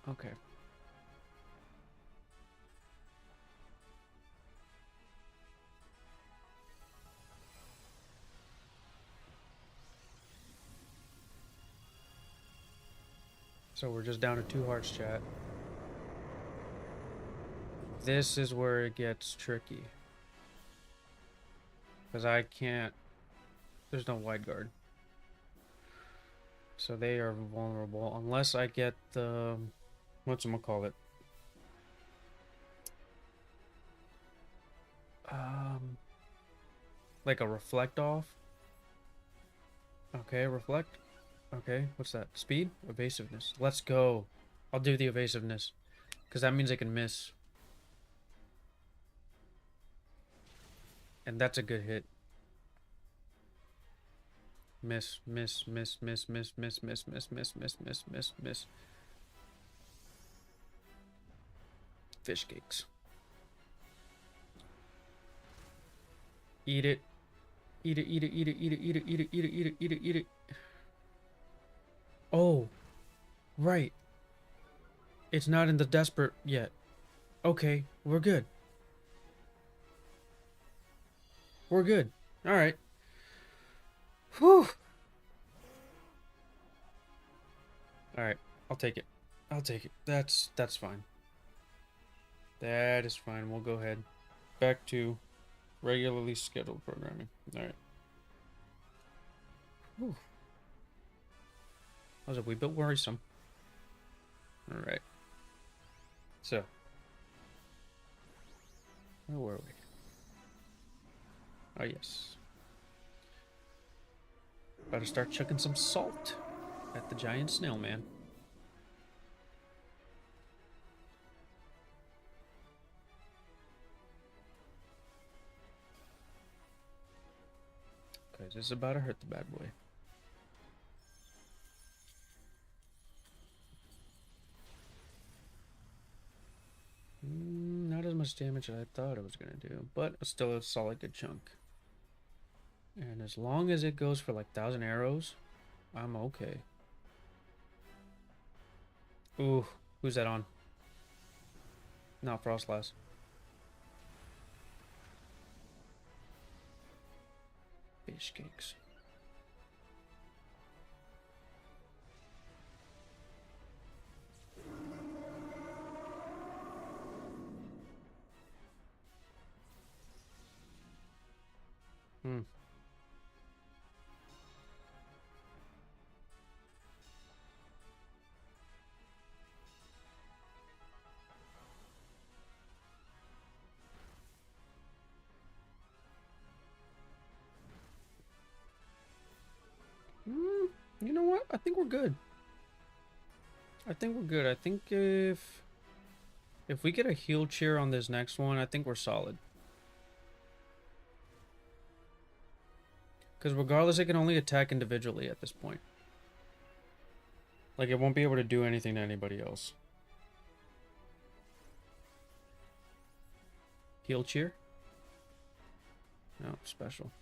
Okay. So we're just down to 2 hearts, chat. This is where it gets tricky. Because I can't... There's no wide guard. So they are vulnerable. Unless I get the... Whatchamacallit? Like a reflect off. Okay, reflect. Okay, what's that? Speed? Evasiveness. Let's go. I'll do the evasiveness. Because that means I can miss. And that's a good hit. Miss, miss, miss, miss, miss, miss, miss, miss, miss, miss, miss, miss, miss. Fish cakes. Eat it. Eat it, eat it, eat it, eat it, eat it, eat it, eat it, eat it, eat it, eat it. Oh, right. It's not in the desperate yet. Okay, we're good. We're good. All right. Whew. All right, I'll take it. I'll take it. That's fine. That is fine. We'll go ahead. Back to regularly scheduled programming. All right. Whew. That was a wee bit worrisome. All right. So, where were we? Oh, yes. About to start chucking some salt at the giant snail man. Okay, this is about to hurt the bad boy. Not as much damage as I thought it was going to do, but still a solid good chunk. And as long as it goes for like 1,000 arrows, I'm okay. Ooh, who's that on? Not Frostlass. Fish cakes. Hmm. You know what? I think we're good. I think we're good. I think if we get a heal cheer on this next one, I think we're solid. Because regardless, it can only attack individually at this point. Like, it won't be able to do anything to anybody else. Heal cheer? No, special.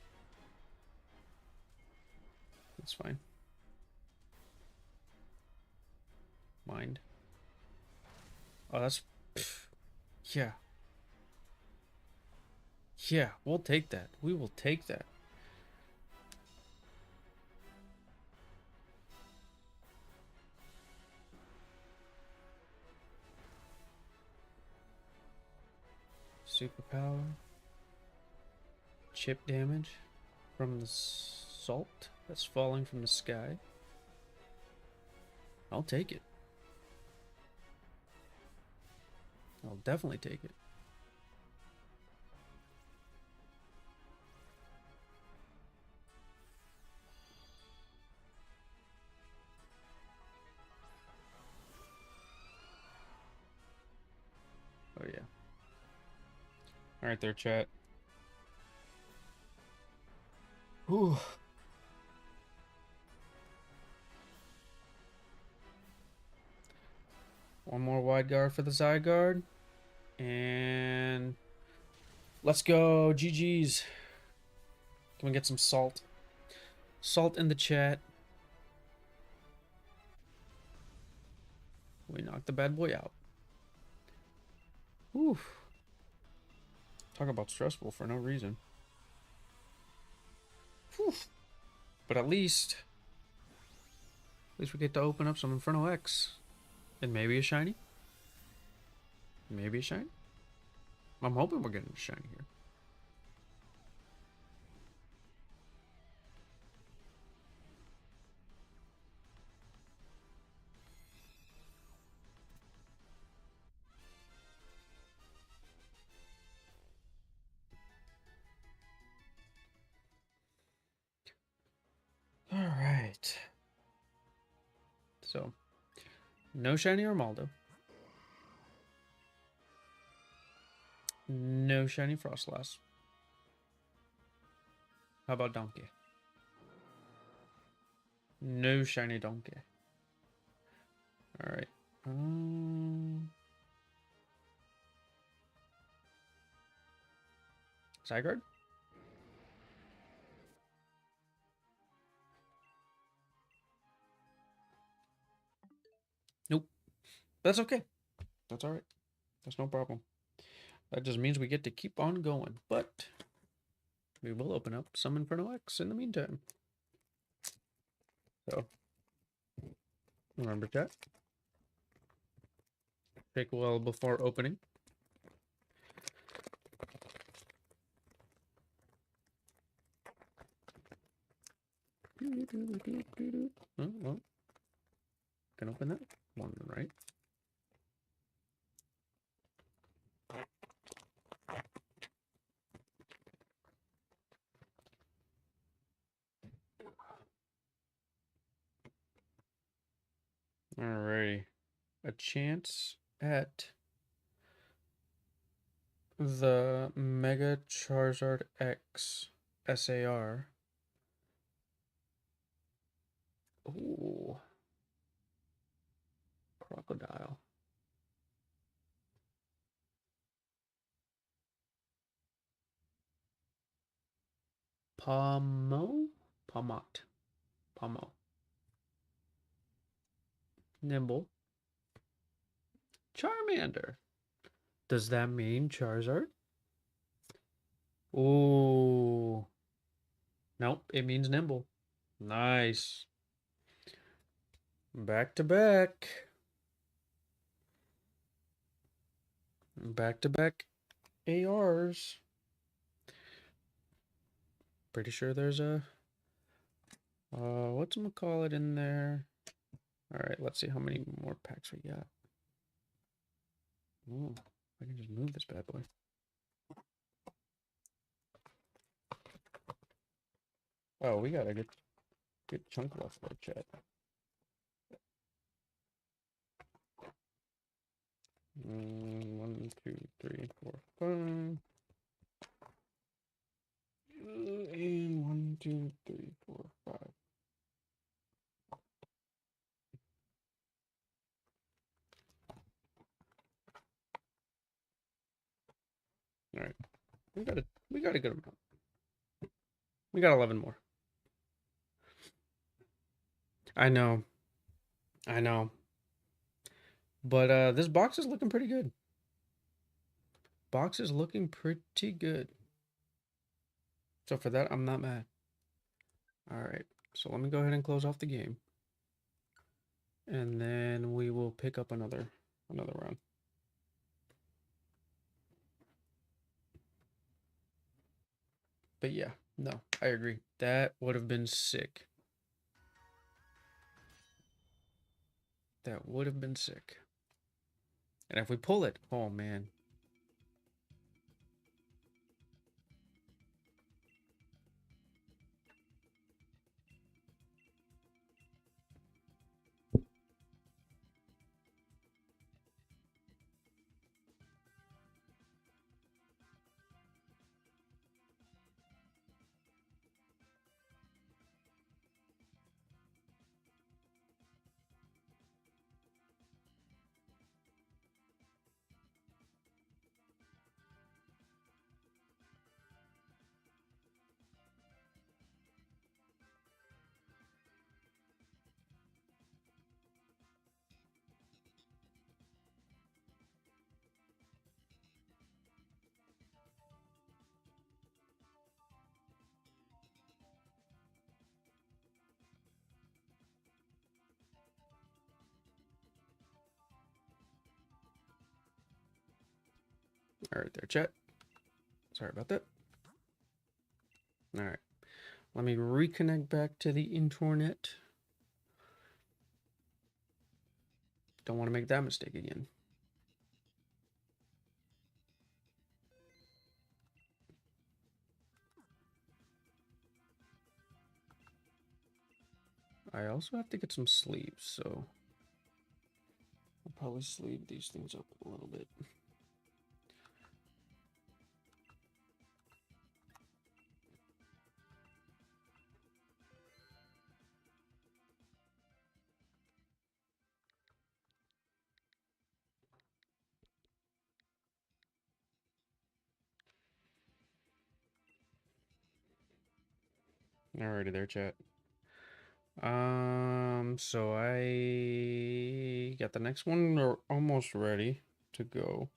That's fine. Mind. Oh, that's... Pff, yeah. Yeah, we'll take that. We will take that. Superpower. Chip damage from the salt that's falling from the sky. I'll take it. I'll definitely take it. yeah. All right, there, chat. Whew. One more wide guard for the Zygarde. And let's go. GG's. Can we get some salt? Salt in the chat. We knocked the bad boy out. Whew. Talk about stressful for no reason. Whew. But at least we get to open up some Inferno X. And maybe a shiny. Maybe a shiny. I'm hoping we're getting a shiny here. All right. So, no shiny Armaldo. No shiny Frostlass. How about Donkey? No shiny Donkey. All right. Zygarde? Nope. That's okay. That's all right. That's no problem. That just means we get to keep on going. But we will open up some Inferno X in the meantime. So, remember chat. Take a while before opening. Oh, well, can open that one, right? Alrighty. A chance at the Mega Charizard X SAR. Ooh. Crocodile. Pomo? Pomot. Pomo. Nimble. Charmander. Does that mean Charizard? Ooh. Nope, it means Nimble. Nice. Back to back. Back to back ARs. Pretty sure there's a whatchamacallit in there. Alright, let's see how many more packs we got. Ooh, I can just move this bad boy. Oh, we got a good chunk left there, chat. One, two, three, four, five. And one, two, three, four, five. All right, we got a good amount. We got 11 more. I know, I know. But this box is looking pretty good. Box is looking pretty good. So for that, I'm not mad. All right, so let me go ahead and close off the game, and then we will pick up another round. But yeah, no, I agree. That would have been sick. That would have been sick. And if we pull it, oh man. All right, there, chat. Sorry about that. All right. Let me reconnect back to the internet. Don't want to make that mistake again. I also have to get some sleeves, so I'll probably sleeve these things up a little bit. Alrighty there, chat. So I got the next one almost ready to go.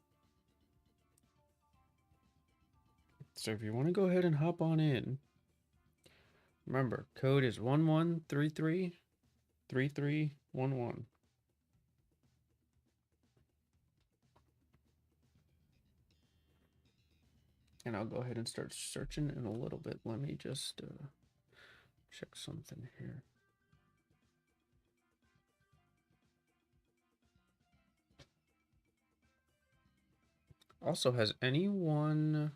So if you want to go ahead and hop on in, remember, code is 11333311. And I'll go ahead and start searching in a little bit. Let me just check something here. Also, has anyone...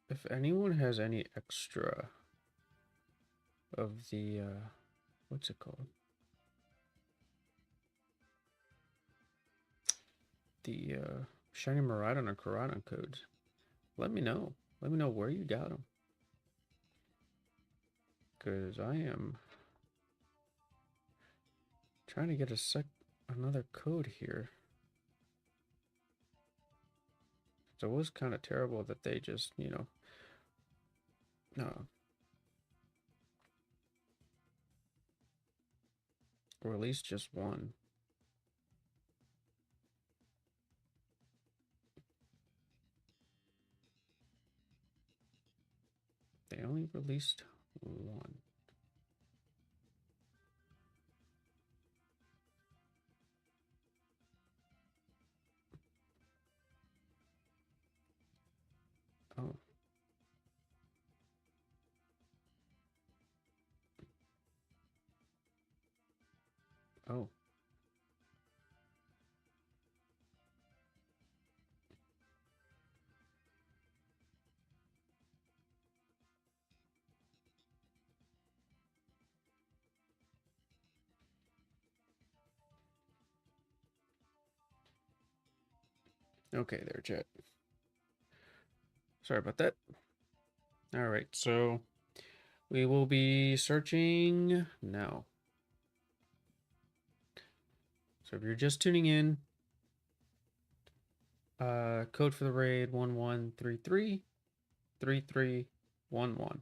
If anyone has any extra of the, what's it called? The Shiny Miraidon or Koraidon codes, let me know. Let me know where you got them. Because I am trying to get another code here. So it was kind of terrible that they just, you know, released just one. They only released one. Oh. Oh. Okay, there, chat. Sorry about that. All right, so we will be searching now. So if you're just tuning in, code for the raid 11333311.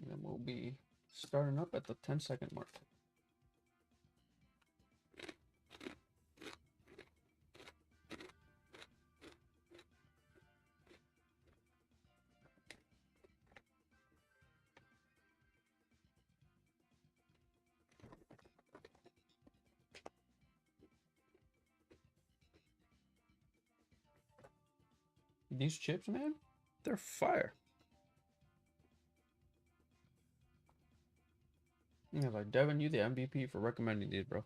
And then we'll be starting up at the 10-second mark. These chips, man, they're fire. Yeah, like Devin, you the MVP for recommending these, bro.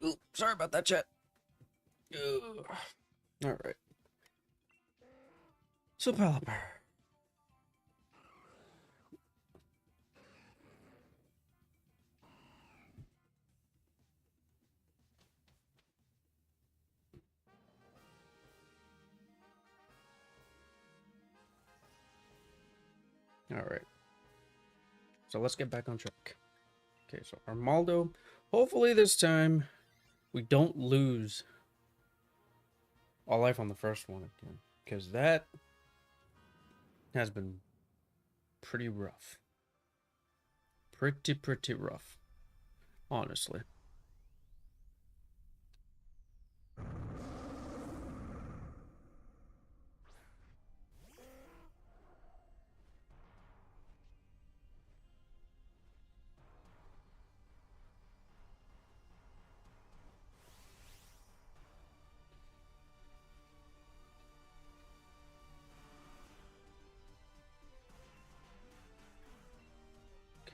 Ooh, sorry about that, chat. All right. So, Pelipper. All right. So let's get back on track. Okay, so Armaldo. Hopefully this time we don't lose all life on the first one again, because that has been pretty rough. Pretty rough, honestly.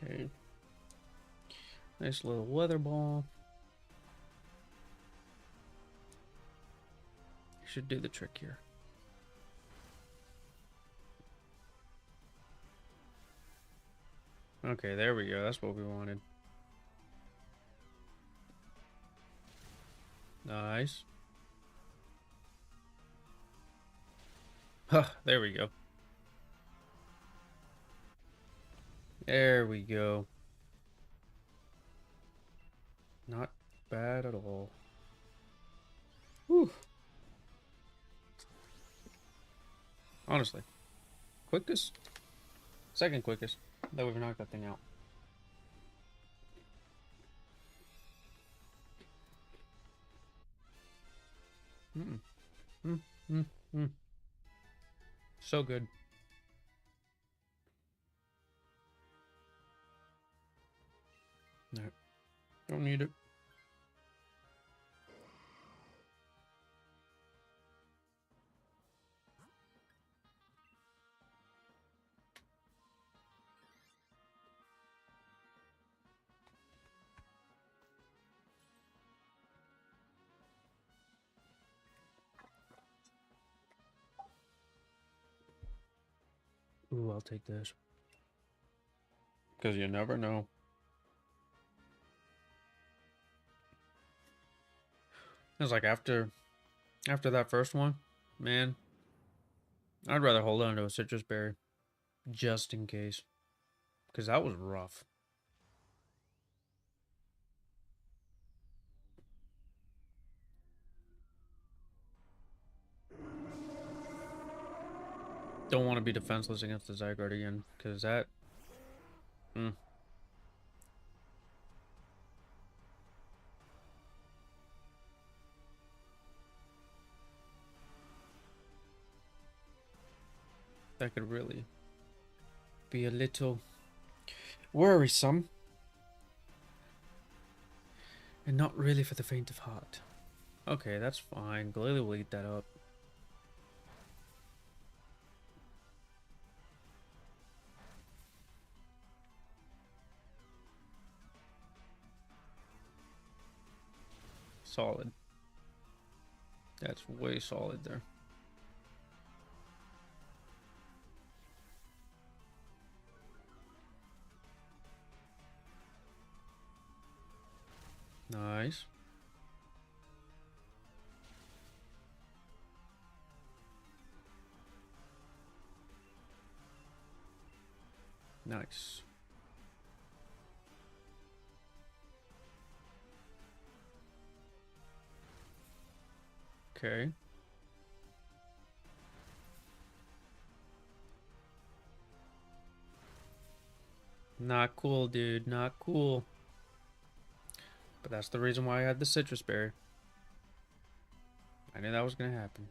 Okay. Nice little weather ball. Should do the trick here. Okay, there we go. That's what we wanted. Nice. Huh, there we go. There we go. Not bad at all. Whew. Honestly. Quickest? Second quickest that we've knocked that thing out. Mm -mm. Mm -mm. So good. No, don't need it. Ooh, I'll take this. Because you never know. It was like after that first one, man, I'd rather hold on to a citrus berry just in case. Because that was rough. Don't want to be defenseless against the Zygarde again. Because that... that could really be a little worrisome. And not really for the faint of heart. Okay, that's fine. Glalie will eat that up. Solid. That's way solid there. Nice. Nice. Okay. Not cool, dude. Not cool. But that's the reason why I had the citrus berry. I knew that was going to happen.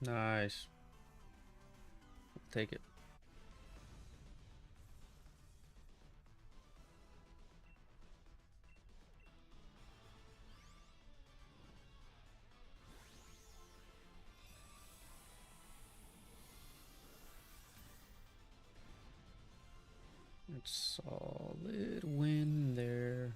Nice. Take it. solid win there.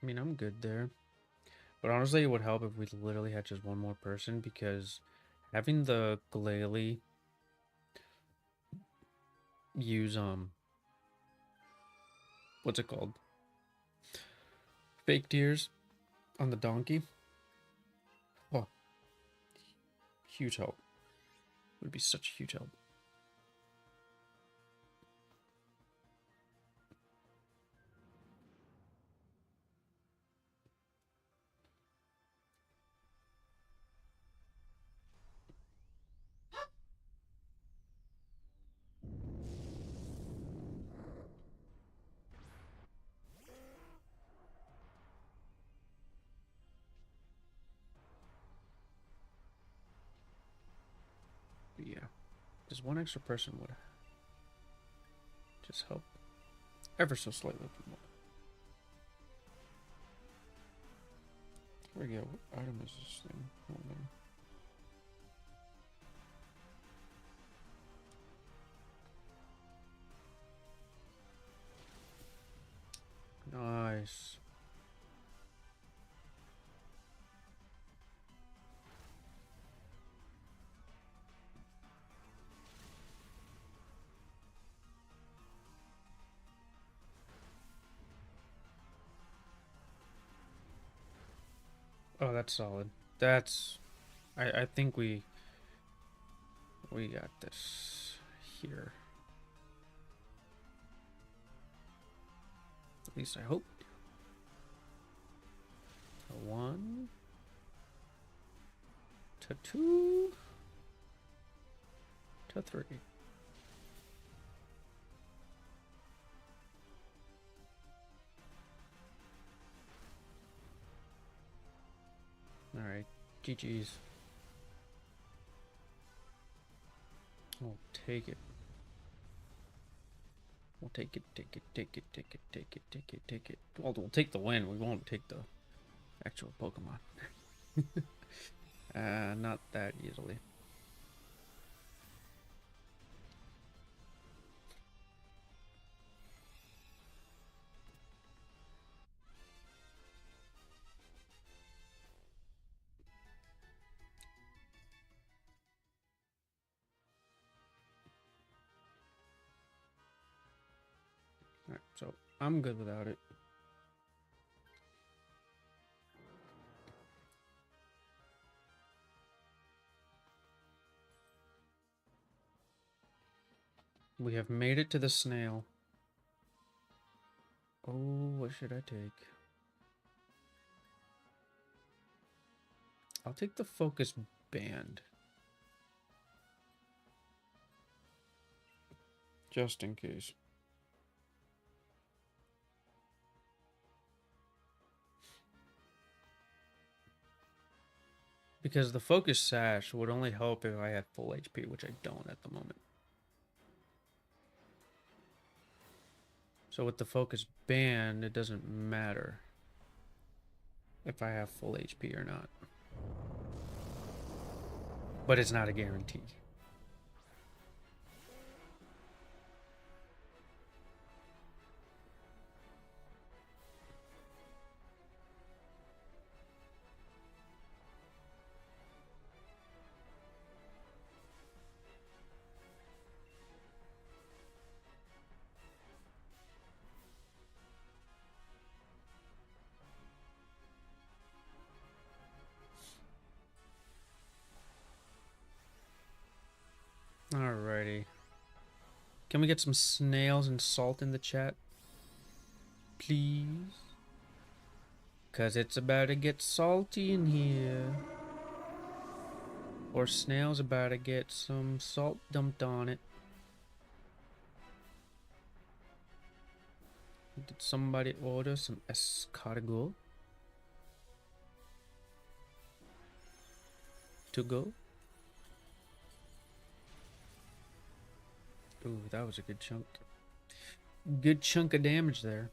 I mean, I'm good there. But honestly, it would help if we literally had just one more person, because having the Glalie use, what's it called? Fake tears on the donkey. Oh, huge help. Would be such a huge help. But yeah, just one extra person would just help ever so slightly more. Where we go? What item is this thing? Hold on. Nice. Oh, that's solid. That's... I think we got this here. At least I hope. 1 to 2 to 3. Alright, GG's. We'll take it. We'll take it, take it, take it, take it, take it, take it, take it. Well, we'll take the win. We won't take the actual Pokemon. Not that easily. Alright, so I'm good without it. We have made it to the snail. Oh, what should I take? I'll take the focus band. Just in case. Because the focus sash would only help if I had full HP, which I don't at the moment. So with the focus band, it doesn't matter if I have full HP or not. But it's not a guarantee. Alrighty. Can we get some snails and salt in the chat? Please? Because it's about to get salty in here. Or snails about to get some salt dumped on it. Did somebody order some escargot? To go? Ooh, that was a good chunk. Good chunk of damage there.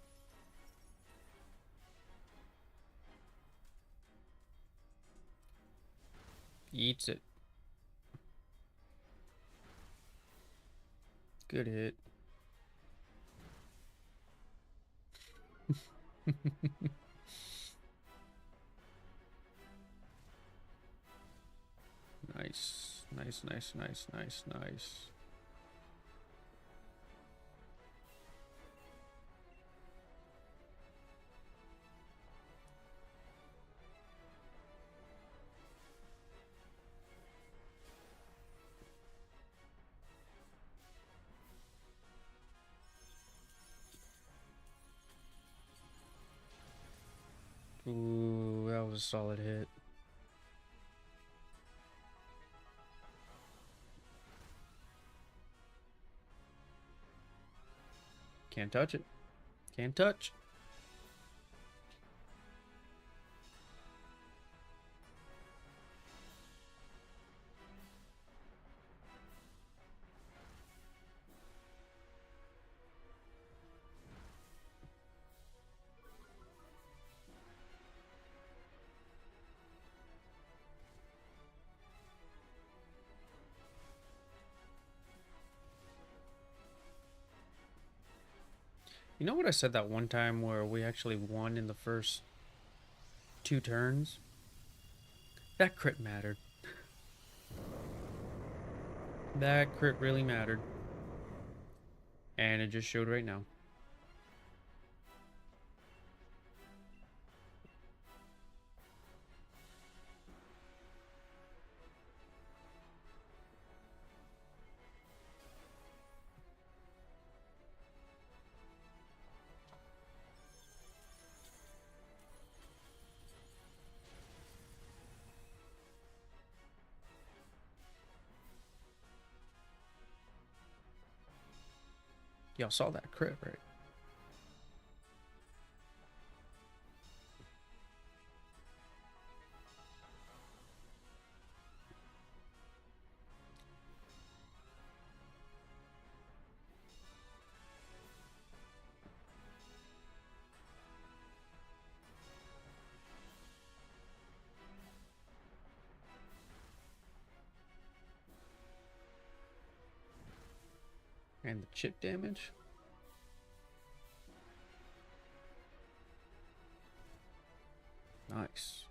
Eats it. Good hit. Nice. Nice, nice, nice, nice, nice. Ooh, that was a solid hit. Can't touch it. Can't touch. You know what I said that one time where we actually won in the first 2 turns? That crit mattered. That crit really mattered. And it just showed right now. Y'all saw that crit, right? And the chip damage. Nice.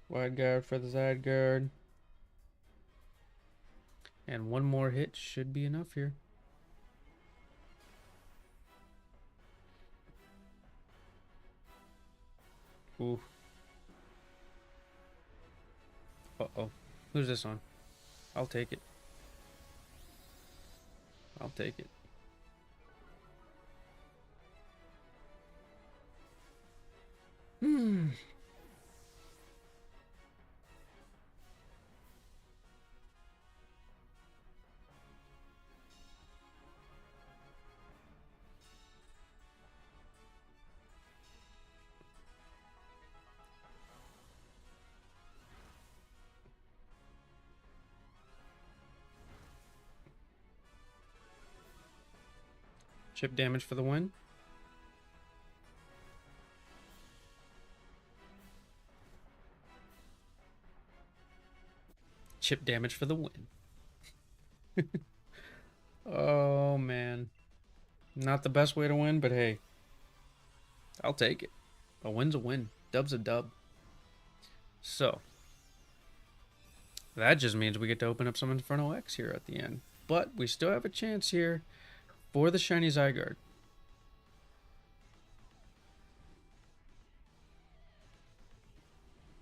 Wide guard for the Zygarde. And one more hit should be enough here. Ooh. Uh-oh. Who's this on? I'll take it. I'll take it. Hmm. Chip damage for the win. Chip damage for the win. Oh, man. Not the best way to win, but hey. I'll take it. A win's a win. Dub's a dub. So. That just means we get to open up some Inferno X here at the end. But we still have a chance here for the shiny Zygarde.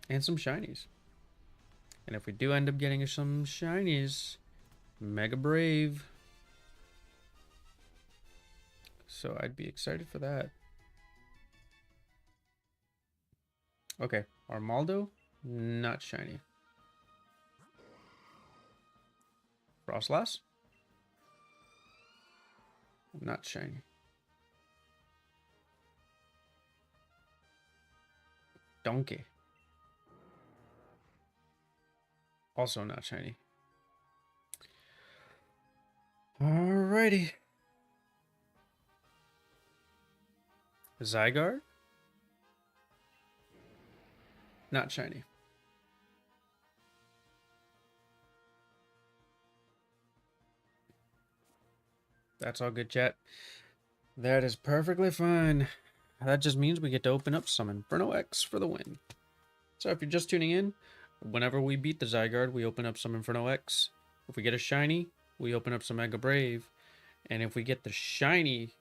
And some shinies. And if we do end up getting some shinies, Mega Brave. So I'd be excited for that. Okay, Armaldo, not shiny. Frostlass. Not shiny. Donkey. Also not shiny. Alrighty. Zygarde? Not shiny. That's all good, chat. That is perfectly fine. That just means we get to open up some Inferno X for the win. So if you're just tuning in, whenever we beat the Zygarde, we open up some Inferno X. If we get a shiny, we open up some Mega Brave. And if we get the shiny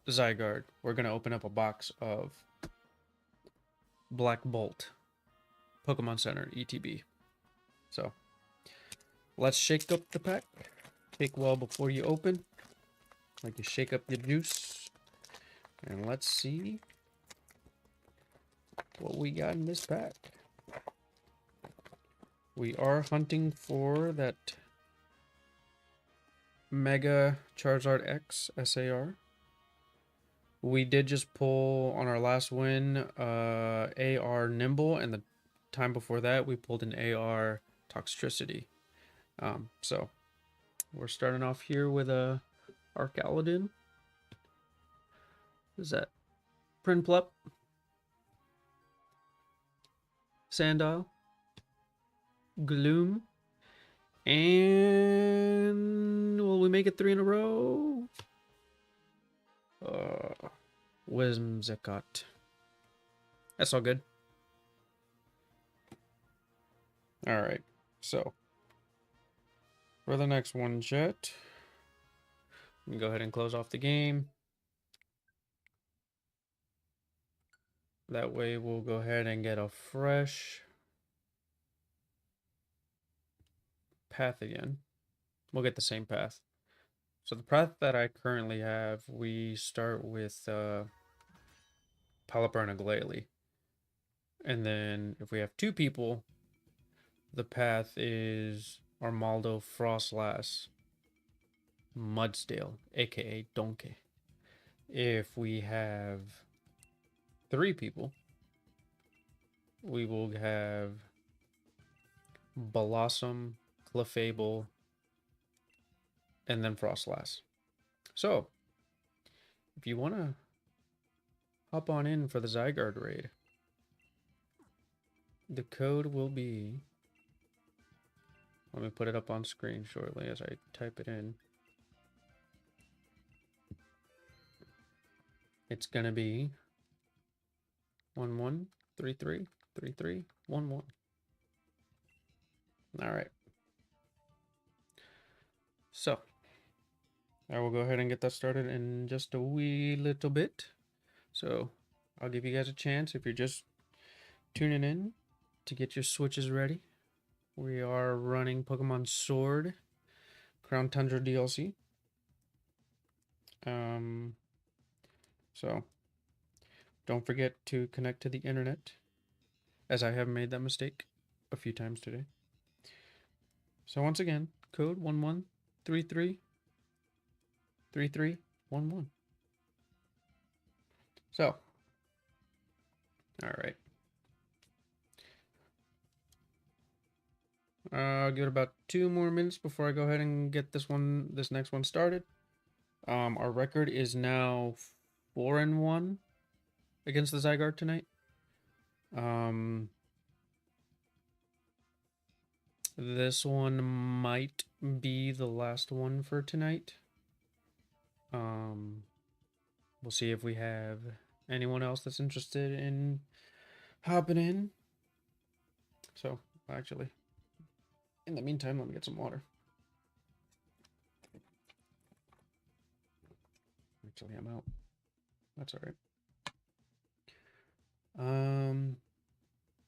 Zygarde, we're going to open up a box of Black Bolt, Pokemon Center, ETB. So let's shake up the pack. Take well before you open. Like you shake up your juice. And let's see what we got in this pack. We are hunting for that Mega Charizard X SAR. We did just pull on our last win AR Nimble, and the time before that we pulled an AR Toxtricity. So we're starting off here with a Arcaladin. Is that Prinplup? Sandile? Gloom? And will we make it 3 in a row? Whimsicott. That's all good. Alright, so for the next one, chat, we can go ahead and close off the game. That way we'll go ahead and get a fresh path again. We'll get the same path. So the path that I currently have, we start with Palipar and Glalie. And then if we have 2 people, the path is Armaldo, Frostlass, Mudsdale, aka Donkey. If we have 3 people, we will have Blossom, Clefable, and then Frostlass. So, if you want to hop on in for the Zygarde raid, the code will be... Let me put it up on screen shortly as I type it in. It's going to be 11333311. All right. So, I will go ahead and get that started in just a wee little bit. So, I'll give you guys a chance if you're just tuning in to get your switches ready. We are running Pokemon Sword, Crown Tundra DLC. So, don't forget to connect to the internet, as I have made that mistake a few times today. So once again, code 11333311. So, all right. I'll give it about 2 more minutes before I go ahead and get this next one started. Our record is now 4-1 against the Zygarde tonight. This one might be the last one for tonight. We'll see if we have anyone else that's interested in hopping in. So, actually, in the meantime, let me get some water. Actually, I'm out. That's all right.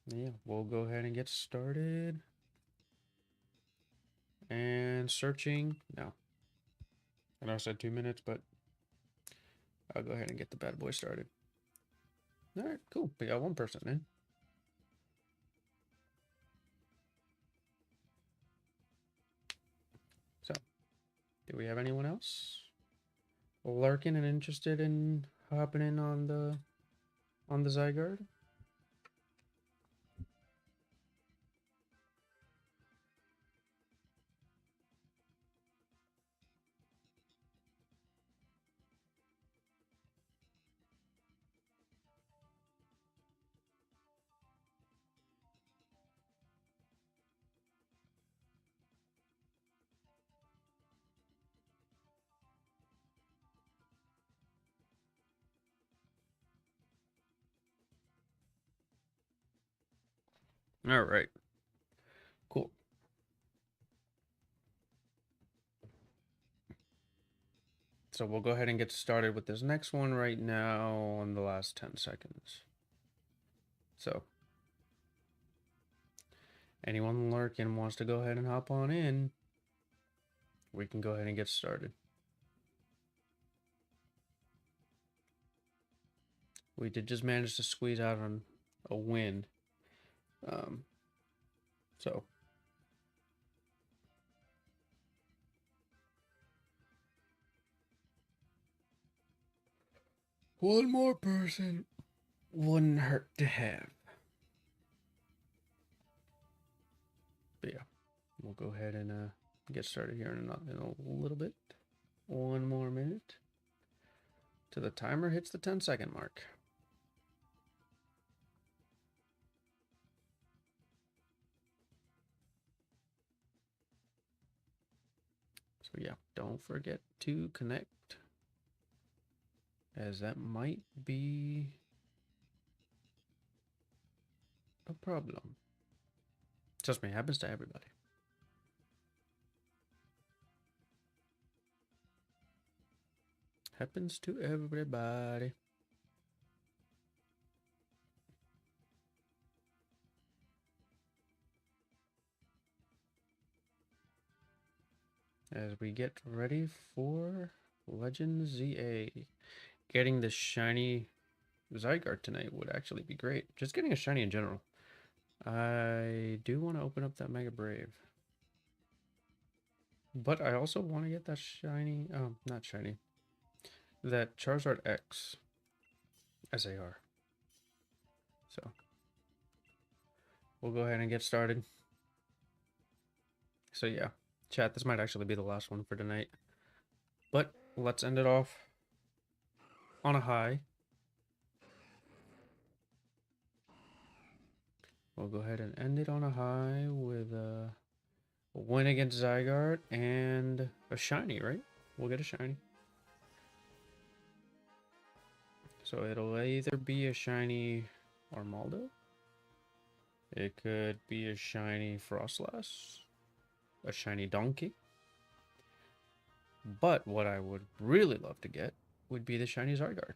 Yeah, we'll go ahead and get started. And searching. No. I know I said 2 minutes, but I'll go ahead and get the bad boy started. All right, cool. We got 1 person in. So, do we have anyone else? lurking and interested in hopping in on the Zygarde? All right. Cool. So we'll go ahead and get started with this next one right now in the last 10 seconds. So anyone lurking wants to go ahead and hop on in, we can go ahead and get started. We did just manage to squeeze out on a win. So one more person wouldn't hurt to have. But yeah, we'll go ahead and get started here in a little bit. One more minute till the timer hits the 10-second mark. So yeah, don't forget to connect, as that might be a problem. Trust me, it happens to everybody. Happens to everybody. As we get ready for Legend ZA. Getting the shiny Zygarde tonight would actually be great. Just getting a shiny in general. I do want to open up that Mega Brave. But I also want to get that shiny, not shiny, that Charizard X SAR. So we'll go ahead and get started. So yeah, chat, this might actually be the last one for tonight. But let's end it off on a high. We'll go ahead and end it on a high with a win against Zygarde and a shiny, right? We'll get a shiny. So it'll either be a shiny Armaldo. It could be a shiny Frostlass. A shiny Donkey. But what I would really love to get would be the shiny Zygarde.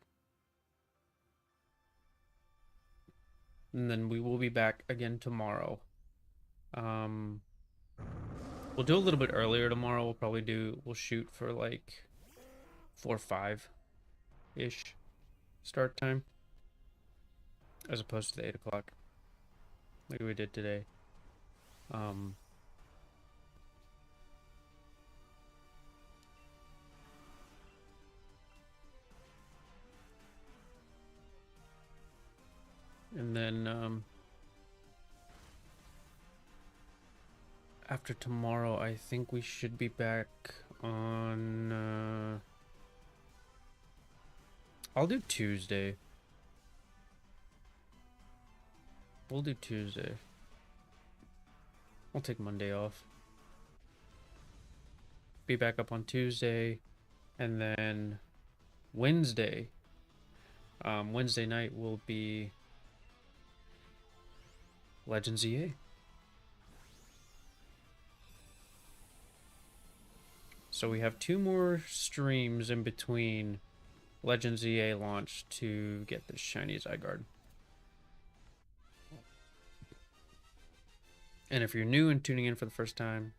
And then we will be back again tomorrow. We'll do a little bit earlier tomorrow. We'll shoot for like 4 or 5-ish start time. As opposed to the 8 o'clock. Like we did today. And then after tomorrow, I think we should be back on I'll do Tuesday. We'll do Tuesday. I'll take Monday off. Be back up on Tuesday, and then Wednesday. Wednesday night will be Legends EA. So we have 2 more streams in between Legends EA launch to get the shiny Zygarde. And if you're new and tuning in for the first time,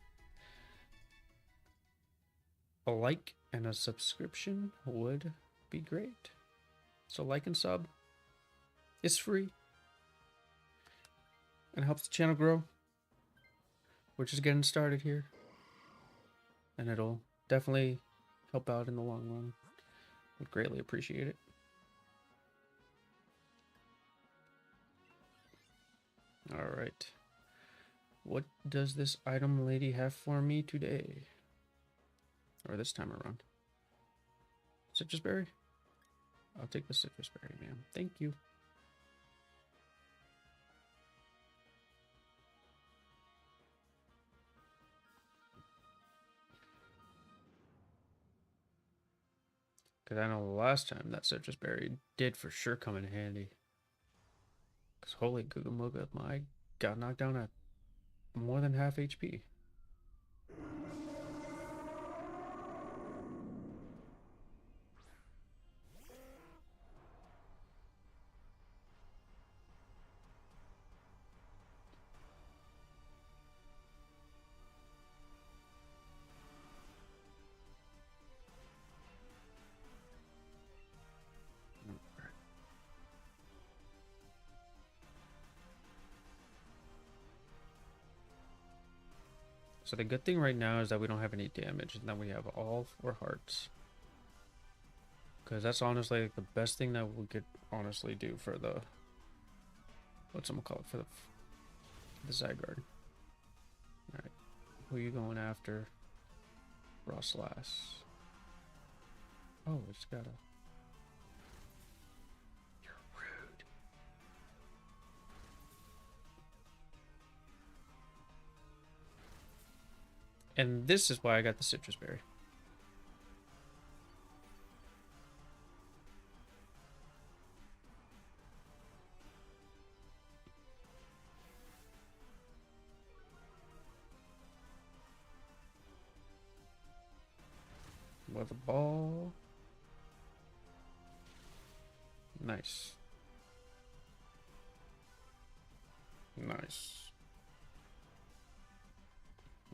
a like and a subscription would be great. So like and sub. It's free. And helps the channel grow. We're just getting started here. And it'll definitely help out in the long run. Would greatly appreciate it. All right. What does this item lady have for me today? Or this time around? Citrus berry? I'll take the citrus berry, ma'am. Thank you. Because I know the last time that citrus berry did for sure come in handy. Because holy Googa Mooga, I got knocked down at more than half HP. So the good thing right now is that we don't have any damage, and then we have all 4 hearts. Because that's honestly like the best thing that we could honestly do for the... What's it called? For the Zygarde. Alright. Who are you going after? Rosslass. Oh, it's got a... You're rude. And this is why I got the citrus berry. With a ball. Nice. Nice.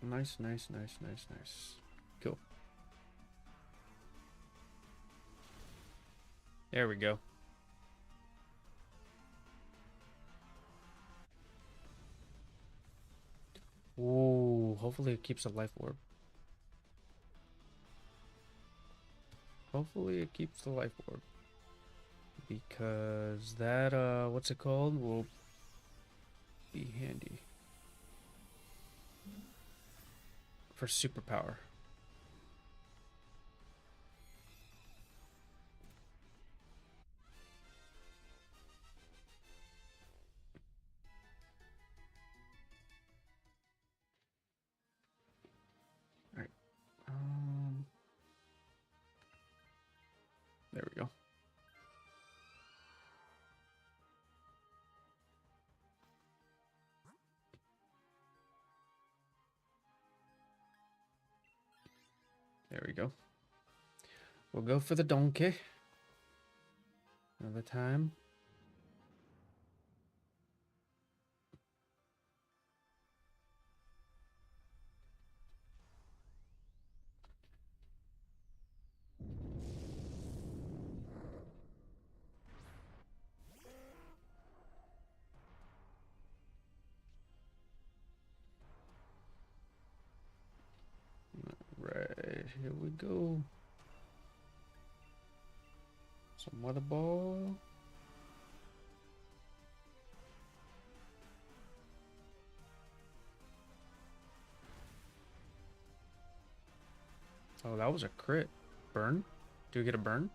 Nice, nice, nice, nice, nice. Cool. There we go. Ooh, hopefully it keeps a life orb. Hopefully it keeps the life orb. Because that, what's it called? Will be handy. For superpower. Alright. There we go. There we go. We'll go for the donkey. Another time. Right, here we go. Some weather ball. Oh, that was a crit. Burn? Do we get a burn?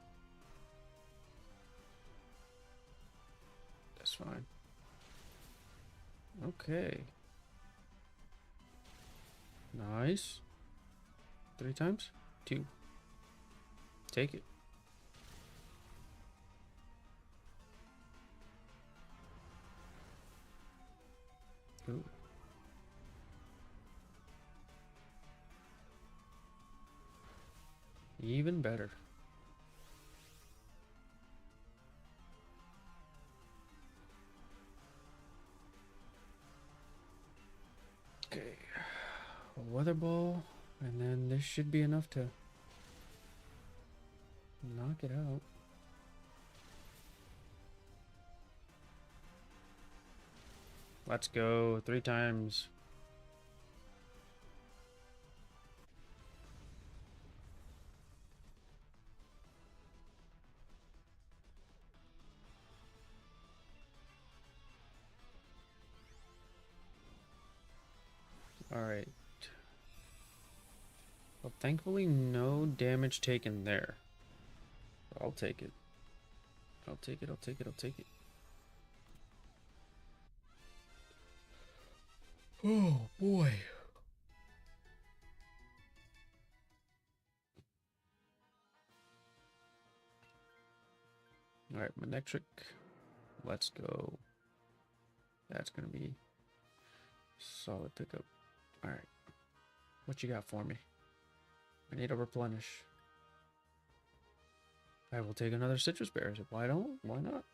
That's fine. Okay. Nice. 3 times? 2. Take it. Ooh. Even better. Okay. A weather ball, and then this should be enough to knock it out. Let's go. 3 times. Alright. Well, thankfully, no damage taken there. I'll take it. I'll take it, I'll take it, I'll take it. Oh, boy. Alright, Manectric. Let's go. That's going to be solid pickup. Alright. What you got for me? I need to replenish. I will take another citrus berry. Why don't? Why not?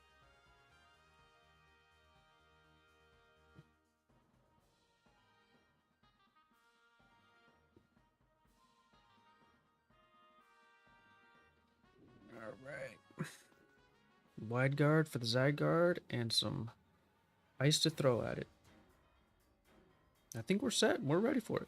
Alright. Wide guard for the Zygarde and some ice to throw at it. I think we're set. We're ready for it.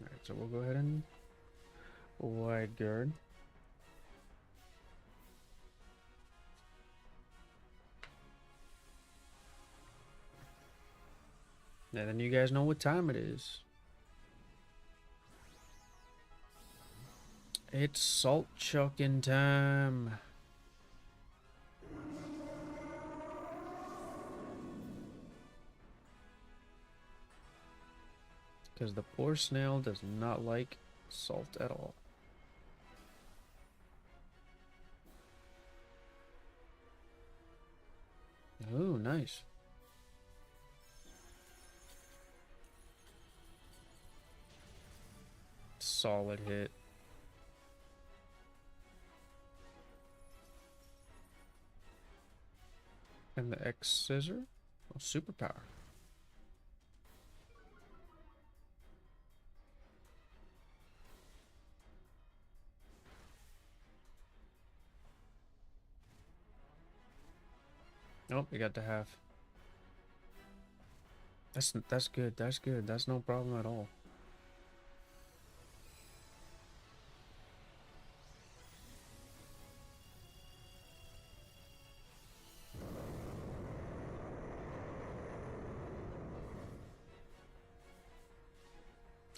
Alright, so we'll go ahead and wide guard. And then you guys know what time it is. It's salt chucking time. Because the poor snail does not like salt at all. Oh, nice. Solid hit. And the X scissor? Oh, superpower. Nope, we got the half. That's good. That's good. That's no problem at all.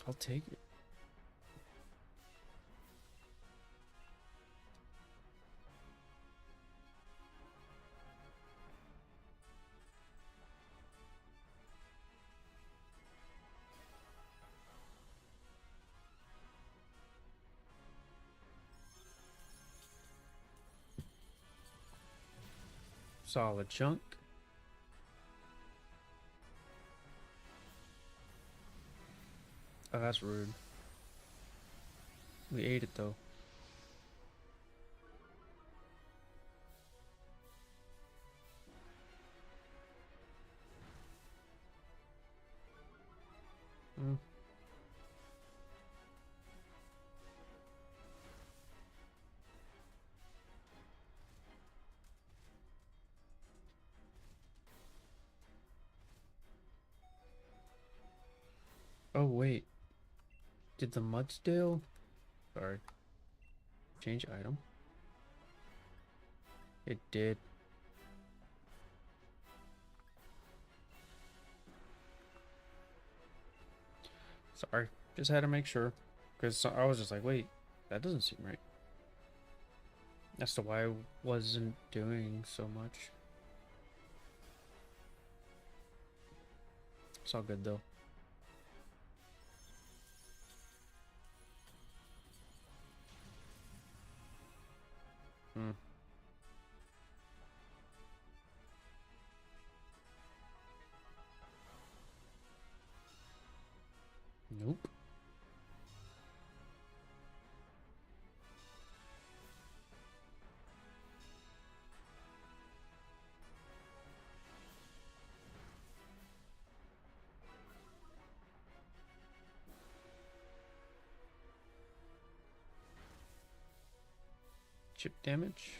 I'll take it. Solid chunk. Oh, that's rude. We ate it though. Mm. Oh, wait. Did the Mudsdale? Sorry. Change item. It did. Sorry. Just had to make sure. Because I was just like, wait, that doesn't seem right. That's to why I wasn't doing so much. It's all good though. Hmm. Nope. chip damage.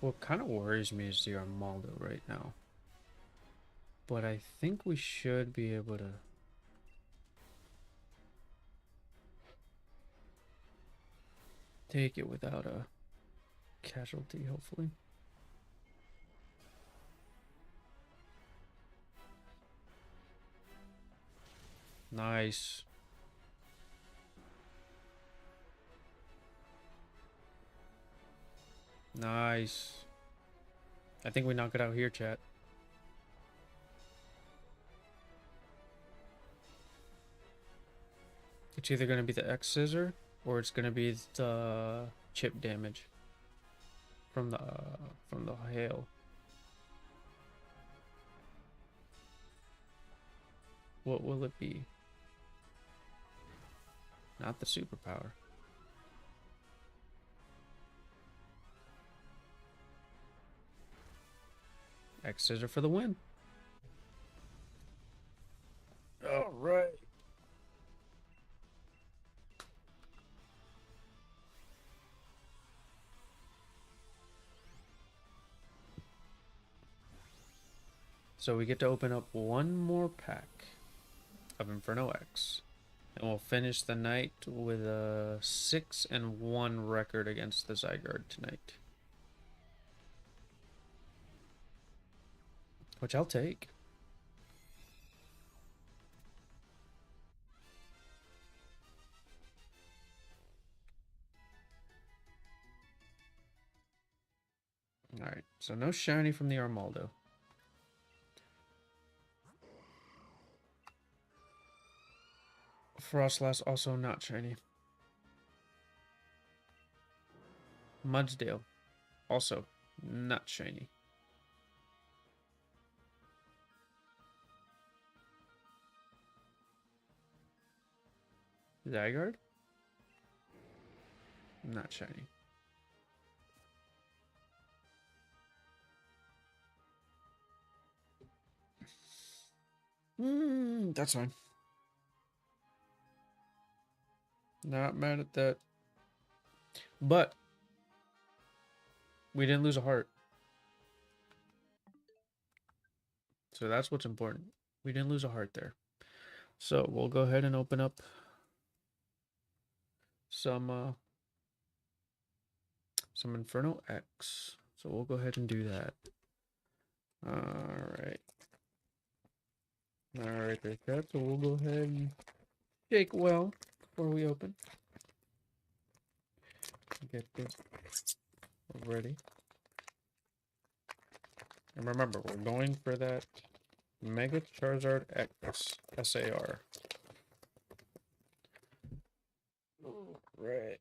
What kind of worries me is the Armaldo right now. But I think we should be able to... take it without a casualty, hopefully. Nice. Nice. I think we knock it out here, chat. It's either going to be the X scissor or it's going to be the chip damage from the hail. What will it be? Not the superpower. X scissor for the win. All right. So we get to open up one more pack of Inferno X. And we'll finish the night with a 6-1 record against the Zygarde tonight. Which I'll take. Alright, so no shiny from the Armaldo. Frostlass also not shiny. Mudsdale also not shiny. Zygarde? Not shiny. That's fine. Not mad at that. But we didn't lose a heart. So that's what's important. We didn't lose a heart there. So we'll go ahead and open up some Inferno X. So we'll go ahead and do that. Alright. Alright, there's that. So we'll go ahead and shake well before we open. Get this ready. And remember, we're going for that Mega Charizard X SAR. Right.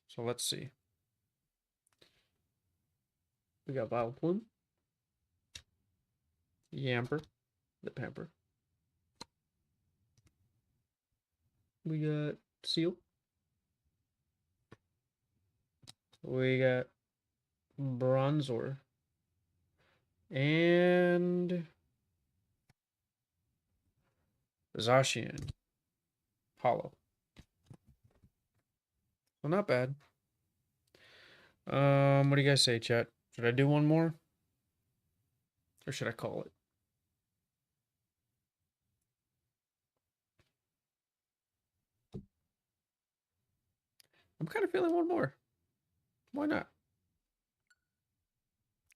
So let's see. We got Vileplume, Yamper, the Pamper. We got Seal. We got Bronzor. And Zacian. Hollow. Well, not bad. What do you guys say, chat? Should I do one more? Or should I call it? I'm kind of feeling one more. Why not?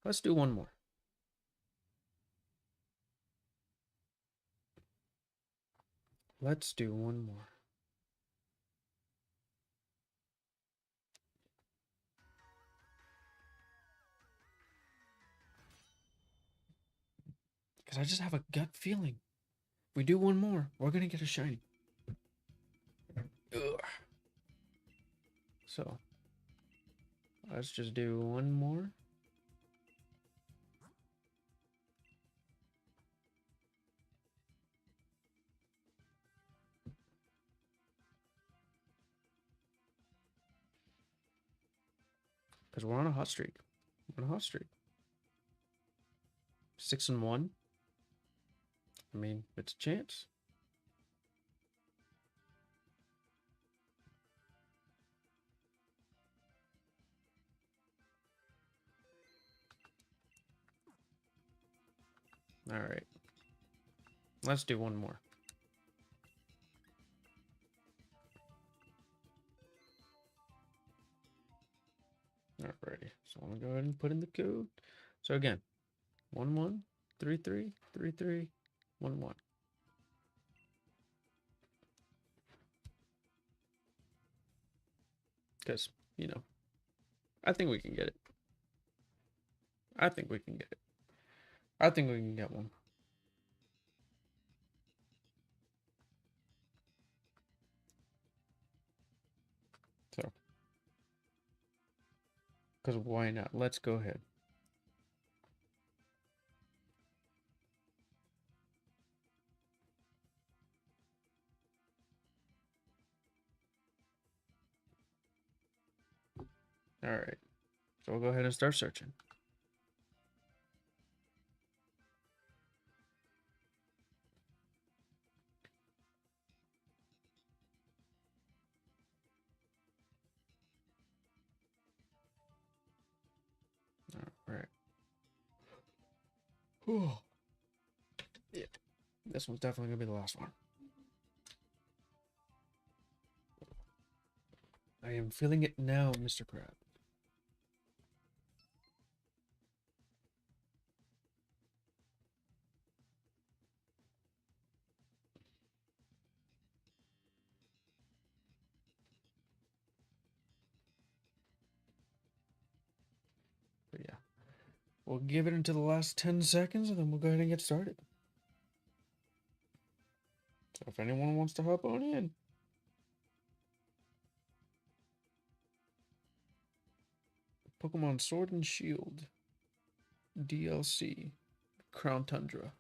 Let's do one more. Let's do one more. Because I just have a gut feeling. If we do one more, we're going to get a shiny. Ugh. So, let's just do one more. Because we're on a hot streak. We're on a hot streak. 6-1. I mean, it's a chance. All right. Let's do one more. Alrighty. So I'm gonna go ahead and put in the code. So again, 11333311. Because, you know, I think we can get it. I think we can get it. I think we can get one. So, because why not? Let's go ahead. All right. So we'll go ahead and start searching. All right. Oh. Yeah. This one's definitely gonna be the last one. I am feeling it now, Mr. Crab. But yeah. We'll give it until the last 10 seconds and then we'll go ahead and get started. So if anyone wants to hop on in. Pokemon Sword and Shield. DLC. Crown Tundra.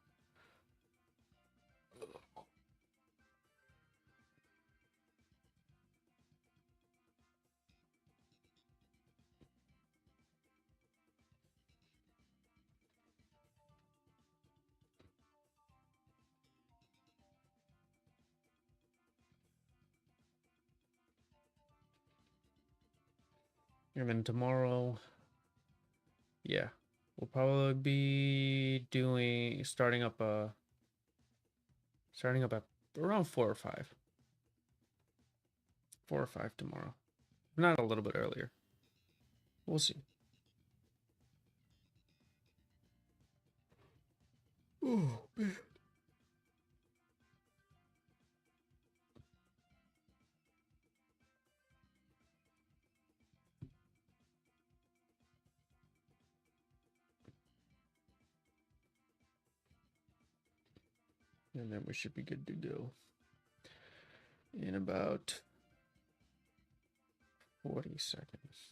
And then tomorrow, yeah, we'll probably be starting up at around 4 or 5. 4 or 5 tomorrow. Not a little bit earlier. We'll see. Oh, man. And then we should be good to go in about 40 seconds.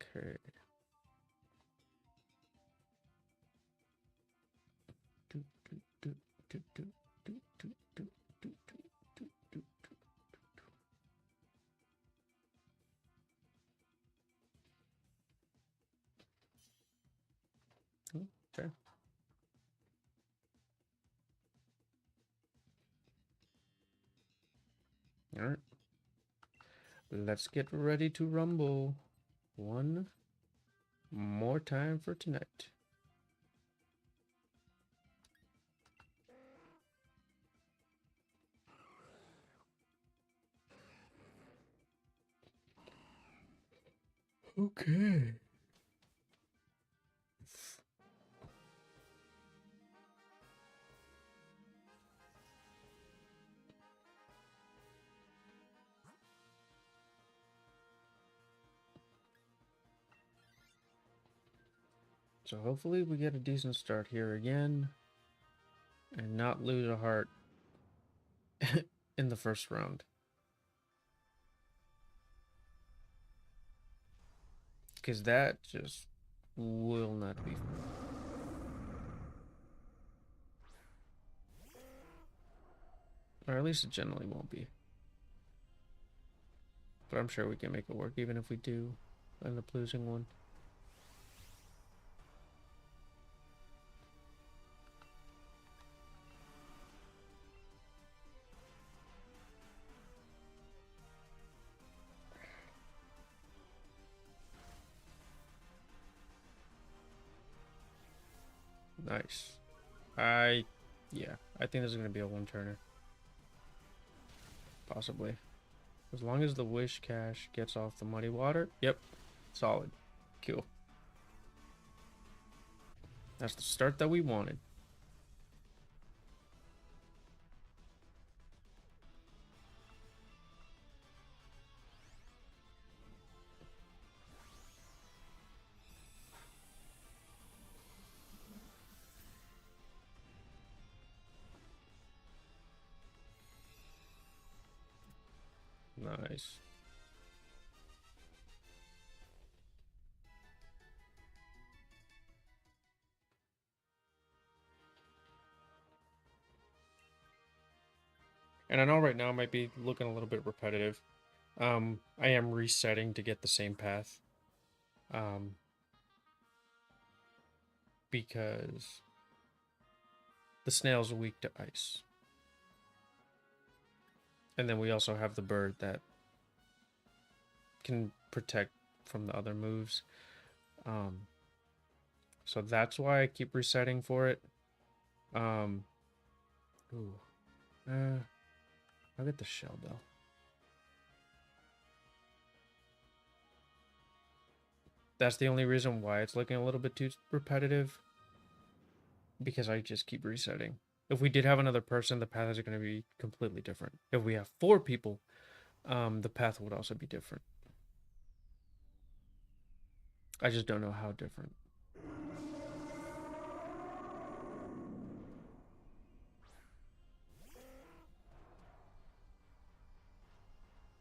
Okay. Okay. All right. Let's get ready to rumble one more time for tonight. Okay. So hopefully we get a decent start here again and not lose a heart in the first round. Because that just will not be fun. Or at least it generally won't be. But I'm sure we can make it work even if we do end up losing one. Nice. Yeah, I think this is going to be a one-turner. Possibly. As long as the Wish Cache gets off the Muddy Water. Yep. Solid. Cool. That's the start that we wanted. Nice. And I know right now it might be looking a little bit repetitive. I am resetting to get the same path. Because the snail's weak to ice. And then we also have the bird that can protect from the other moves. So that's why I keep resetting for it. I'll get the shell though. That's the only reason why it's looking a little bit too repetitive. Because I just keep resetting. If we did have another person, the path is going to be completely different. If we have 4 people, the path would also be different. I just don't know how different.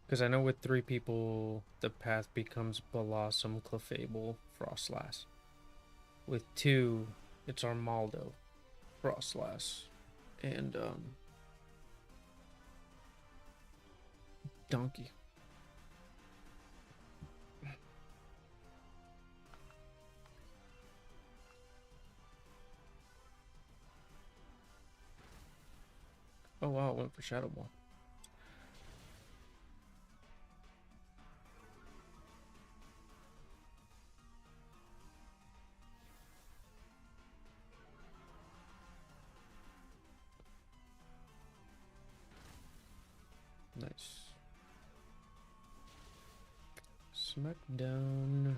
Because I know with 3 people, the path becomes Blossom, Clefable, Frostlass. With 2, it's Armaldo, Frostlass, and Donkey. Oh wow, it went for Shadow Ball. Nice. Smackdown.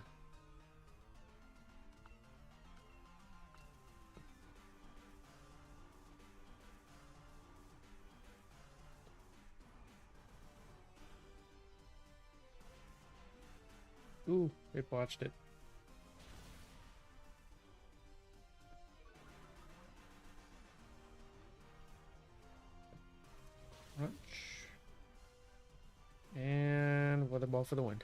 Ooh, it botched it. Crunch. And Weather Ball for the win.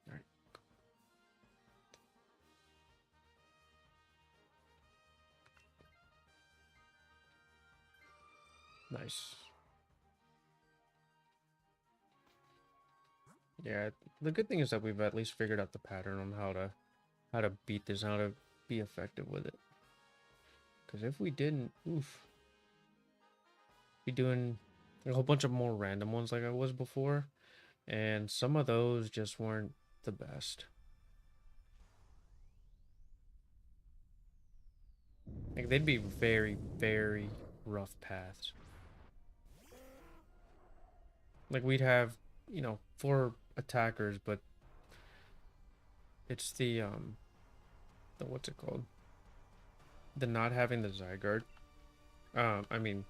Alright. Nice. Yeah, the good thing is that we've at least figured out the pattern on how to beat this, how to be effective with it. Because if we didn't, oof, be doing a whole bunch of more random ones like I was before, and some of those just weren't the best. Like they'd be very, very rough paths. Like we'd have, 4 attackers, but it's the what's it called? The not having the Zygarde. I mean,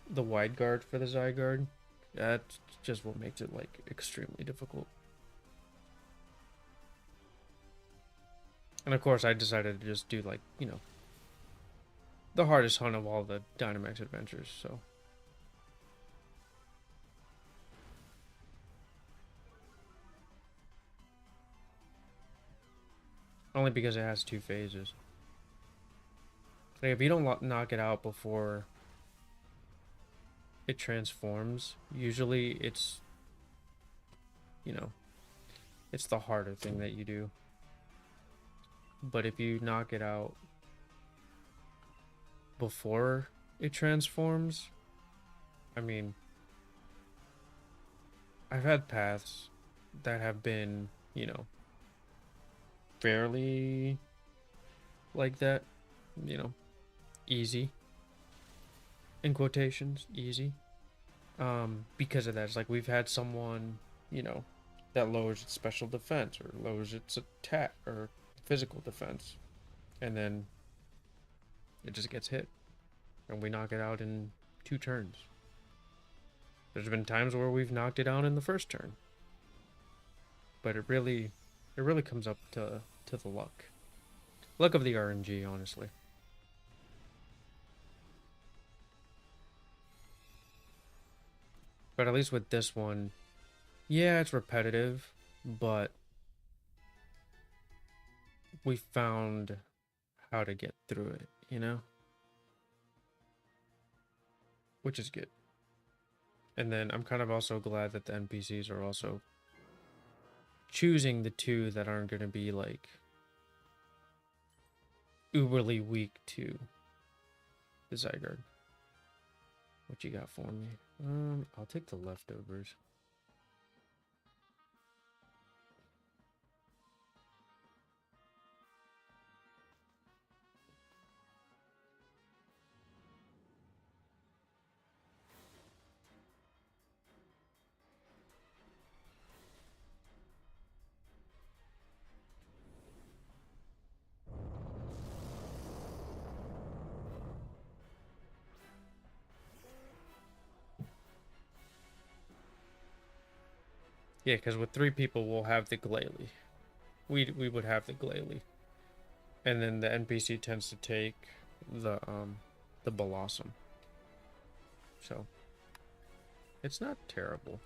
the wide guard for the Zygarde. That's just what makes it like extremely difficult. And of course, I decided to just do like, you know, the hardest hunt of all the Dynamax adventures, so. Only because it has 2 phases. Like, if you don't knock it out before it transforms, usually it's, you know, it's the harder thing that you do. But if you knock it out before it transforms, I mean, I've had paths that have been, you know, fairly like that, you know, easy. In quotations, easy. Because of that, it's like we've had someone, you know, that lowers its special defense or lowers its attack or physical defense, and then it just gets hit, and we knock it out in 2 turns. There's been times where we've knocked it out in the first turn, but it really comes up to the luck of the RNG, honestly. But at least with this one, yeah, it's repetitive, but we found how to get through it, you know? Which is good. And then I'm kind of also glad that the NPCs are also choosing the 2 that aren't going to be like uberly weak to the Zygarde. What you got for me? I'll take the leftovers. Yeah, because with 3 people, we'll have the Glalie. We would have the Glalie. And then the NPC tends to take the Blossom. So, it's not terrible.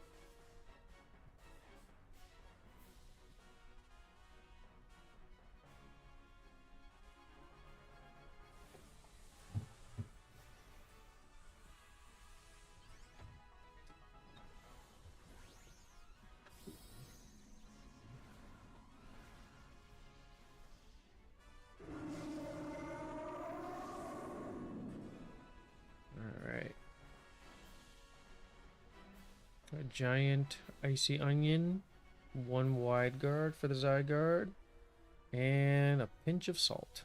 Alright. A giant icy onion, 1 wide guard for the Zygarde, and a pinch of salt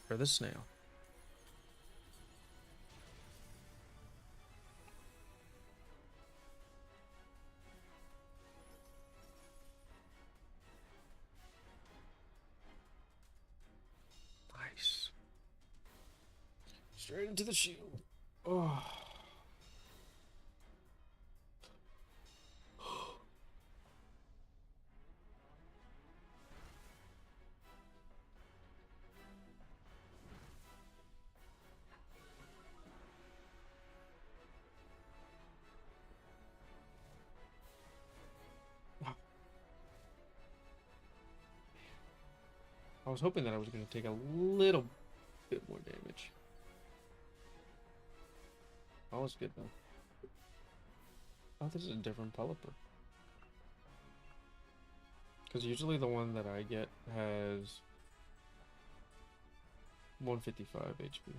for the snail. Nice. Straight into the shield. Oh. I was hoping that I was going to take a little bit more damage. That was good though. Oh, this is a different Pelipper. Because usually the one that I get has 155 HP.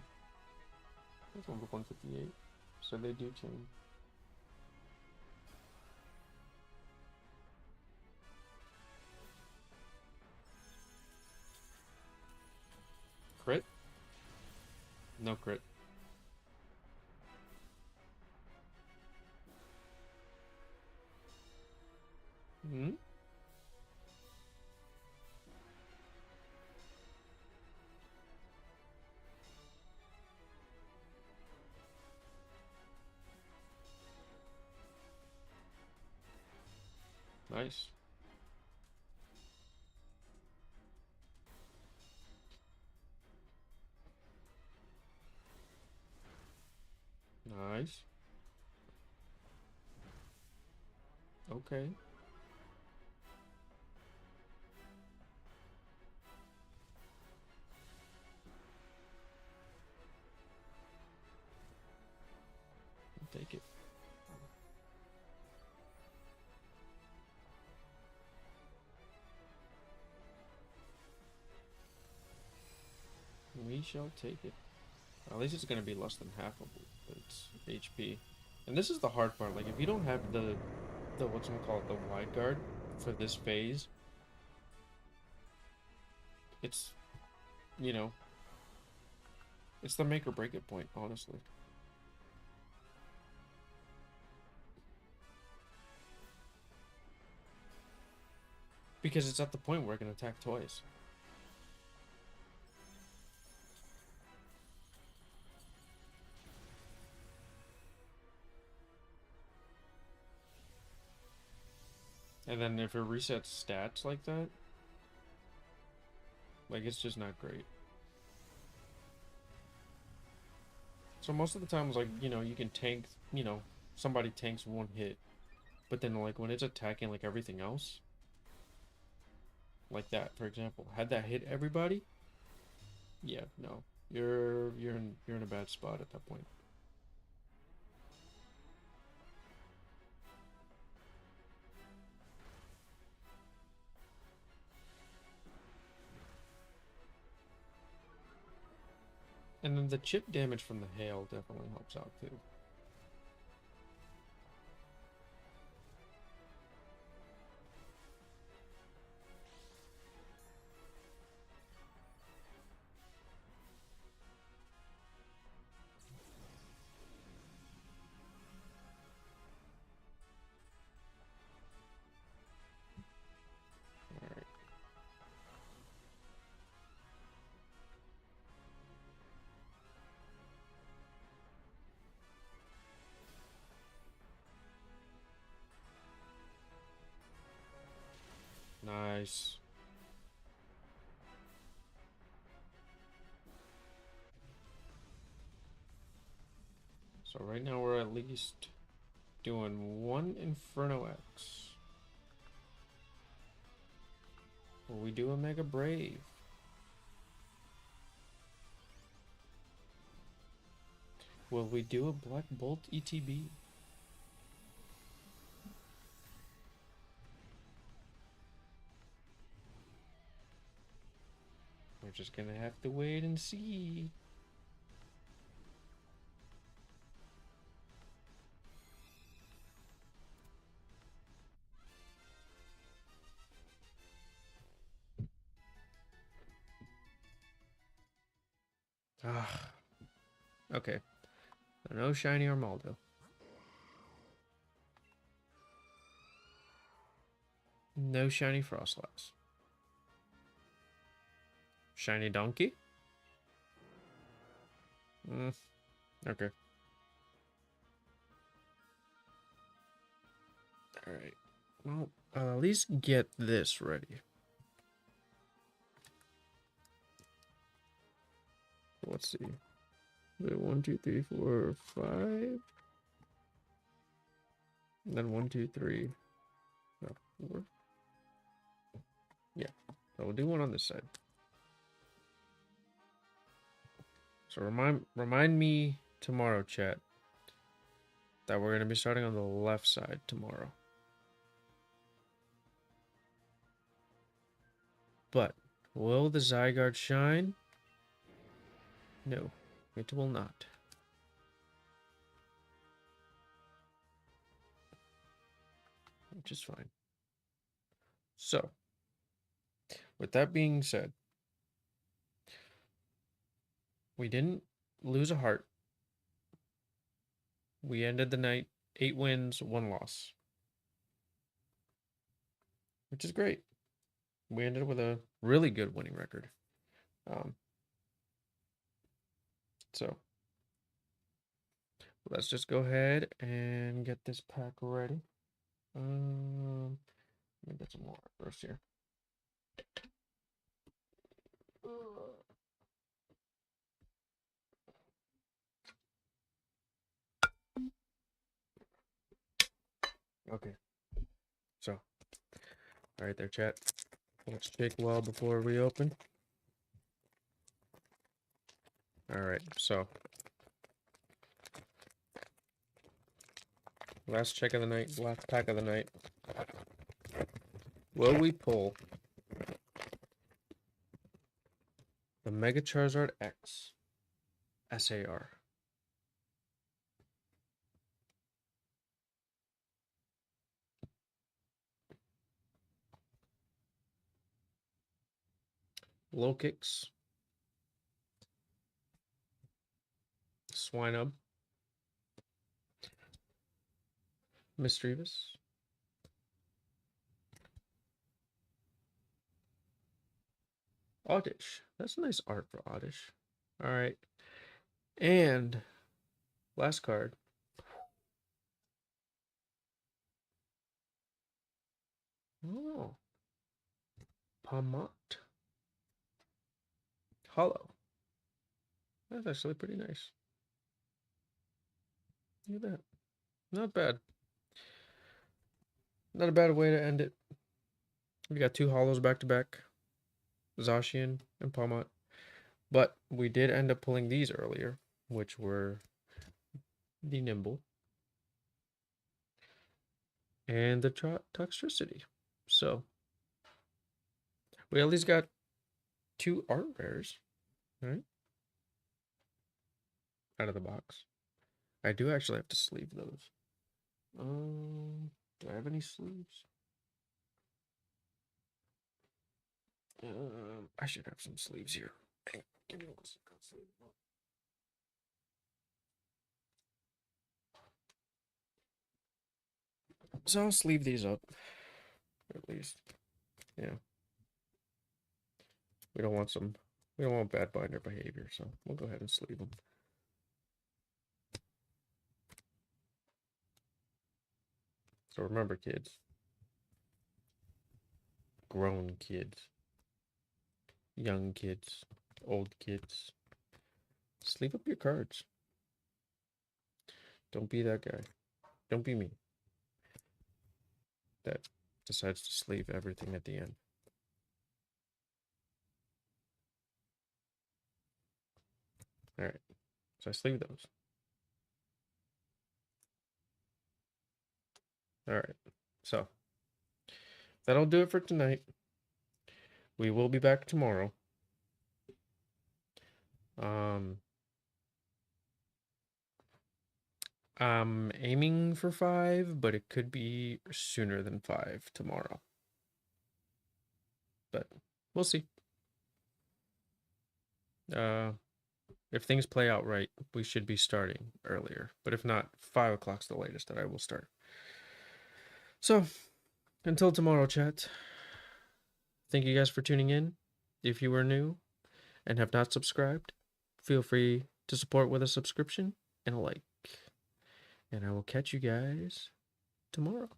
This one with 158. So they do change. Crit? No crit. Hmm? Nice. Nice. Okay. I'll take it. We shall take it. At least it's gonna be less than half of its HP. And this is the hard part. Like if you don't have the what's gonna call it, the wide guard for this phase, it's you know, it's the make or break it point, honestly. Because it's at the point where it can attack twice. And then if it resets stats like that, like it's just not great. So most of the times, like, you know, you can tank, you know, somebody tanks one hit. But then, like, when it's attacking, like, everything else, like that, for example, had that hit everybody, yeah, no. You're in a bad spot at that point. And then the chip damage from the hail definitely helps out, too. Alright. Nice. So right now we're at least doing one Inferno X. Will we do a Mega Brave? Will we do a Black Bolt ETB? We're just gonna have to wait and see. Ah. Okay. No shiny Armaldo. No shiny Frostlass. Shiny Donkey? Okay. Alright. Well, I'll at least get this ready. Let's see. Wait, 1, 2, 3, 4, 5. And then 1, 2, 3. No, 4. Yeah. So we'll do one on this side. So remind me tomorrow, chat, that we're gonna be starting on the left side tomorrow. But will the Zygarde shine? No, it will not. Which is fine. So, with that being said, we didn't lose a heart. We ended the night 8 wins, 1 loss. Which is great. We ended with a really good winning record. So, let's just go ahead and get this pack ready. Let me get some more first here. Okay. So, all right there, chat. Let's shake well before we open. All right, so last check of the night, last pack of the night. Will we pull the Mega Charizard X SAR? Low Kicks, Swinub, Mischievous, Oddish. That's nice art for Oddish. All right. And last card. Oh. Pamat. Hollow. That's actually pretty nice. Look at that. Not bad. Not a bad way to end it. We got two hollows back to back. Zacian and Pamat. But we did end up pulling these earlier, which were the Nimble and the Toxtricity. So we at least got two art rares, right? Out of the box. I do actually have to sleeve those. Do I have any sleeves? I should have some sleeves here. Give me 1 second. So I'll sleeve these up, at least. Yeah. We don't want bad binder behavior, so we'll go ahead and sleeve them. So remember, kids. Grown kids. Young kids. Old kids. Sleeve up your cards. Don't be that guy. Don't be me. That decides to sleeve everything at the end. Alright. So I sleeve those. Alright. So that'll do it for tonight. We will be back tomorrow. I'm aiming for 5, but it could be sooner than 5 tomorrow. But we'll see. If things play out right, we should be starting earlier. But if not, 5 o'clock's the latest that I will start. So, until tomorrow, chat. Thank you guys for tuning in. If you are new and have not subscribed, feel free to support with a subscription and a like. And I will catch you guys tomorrow.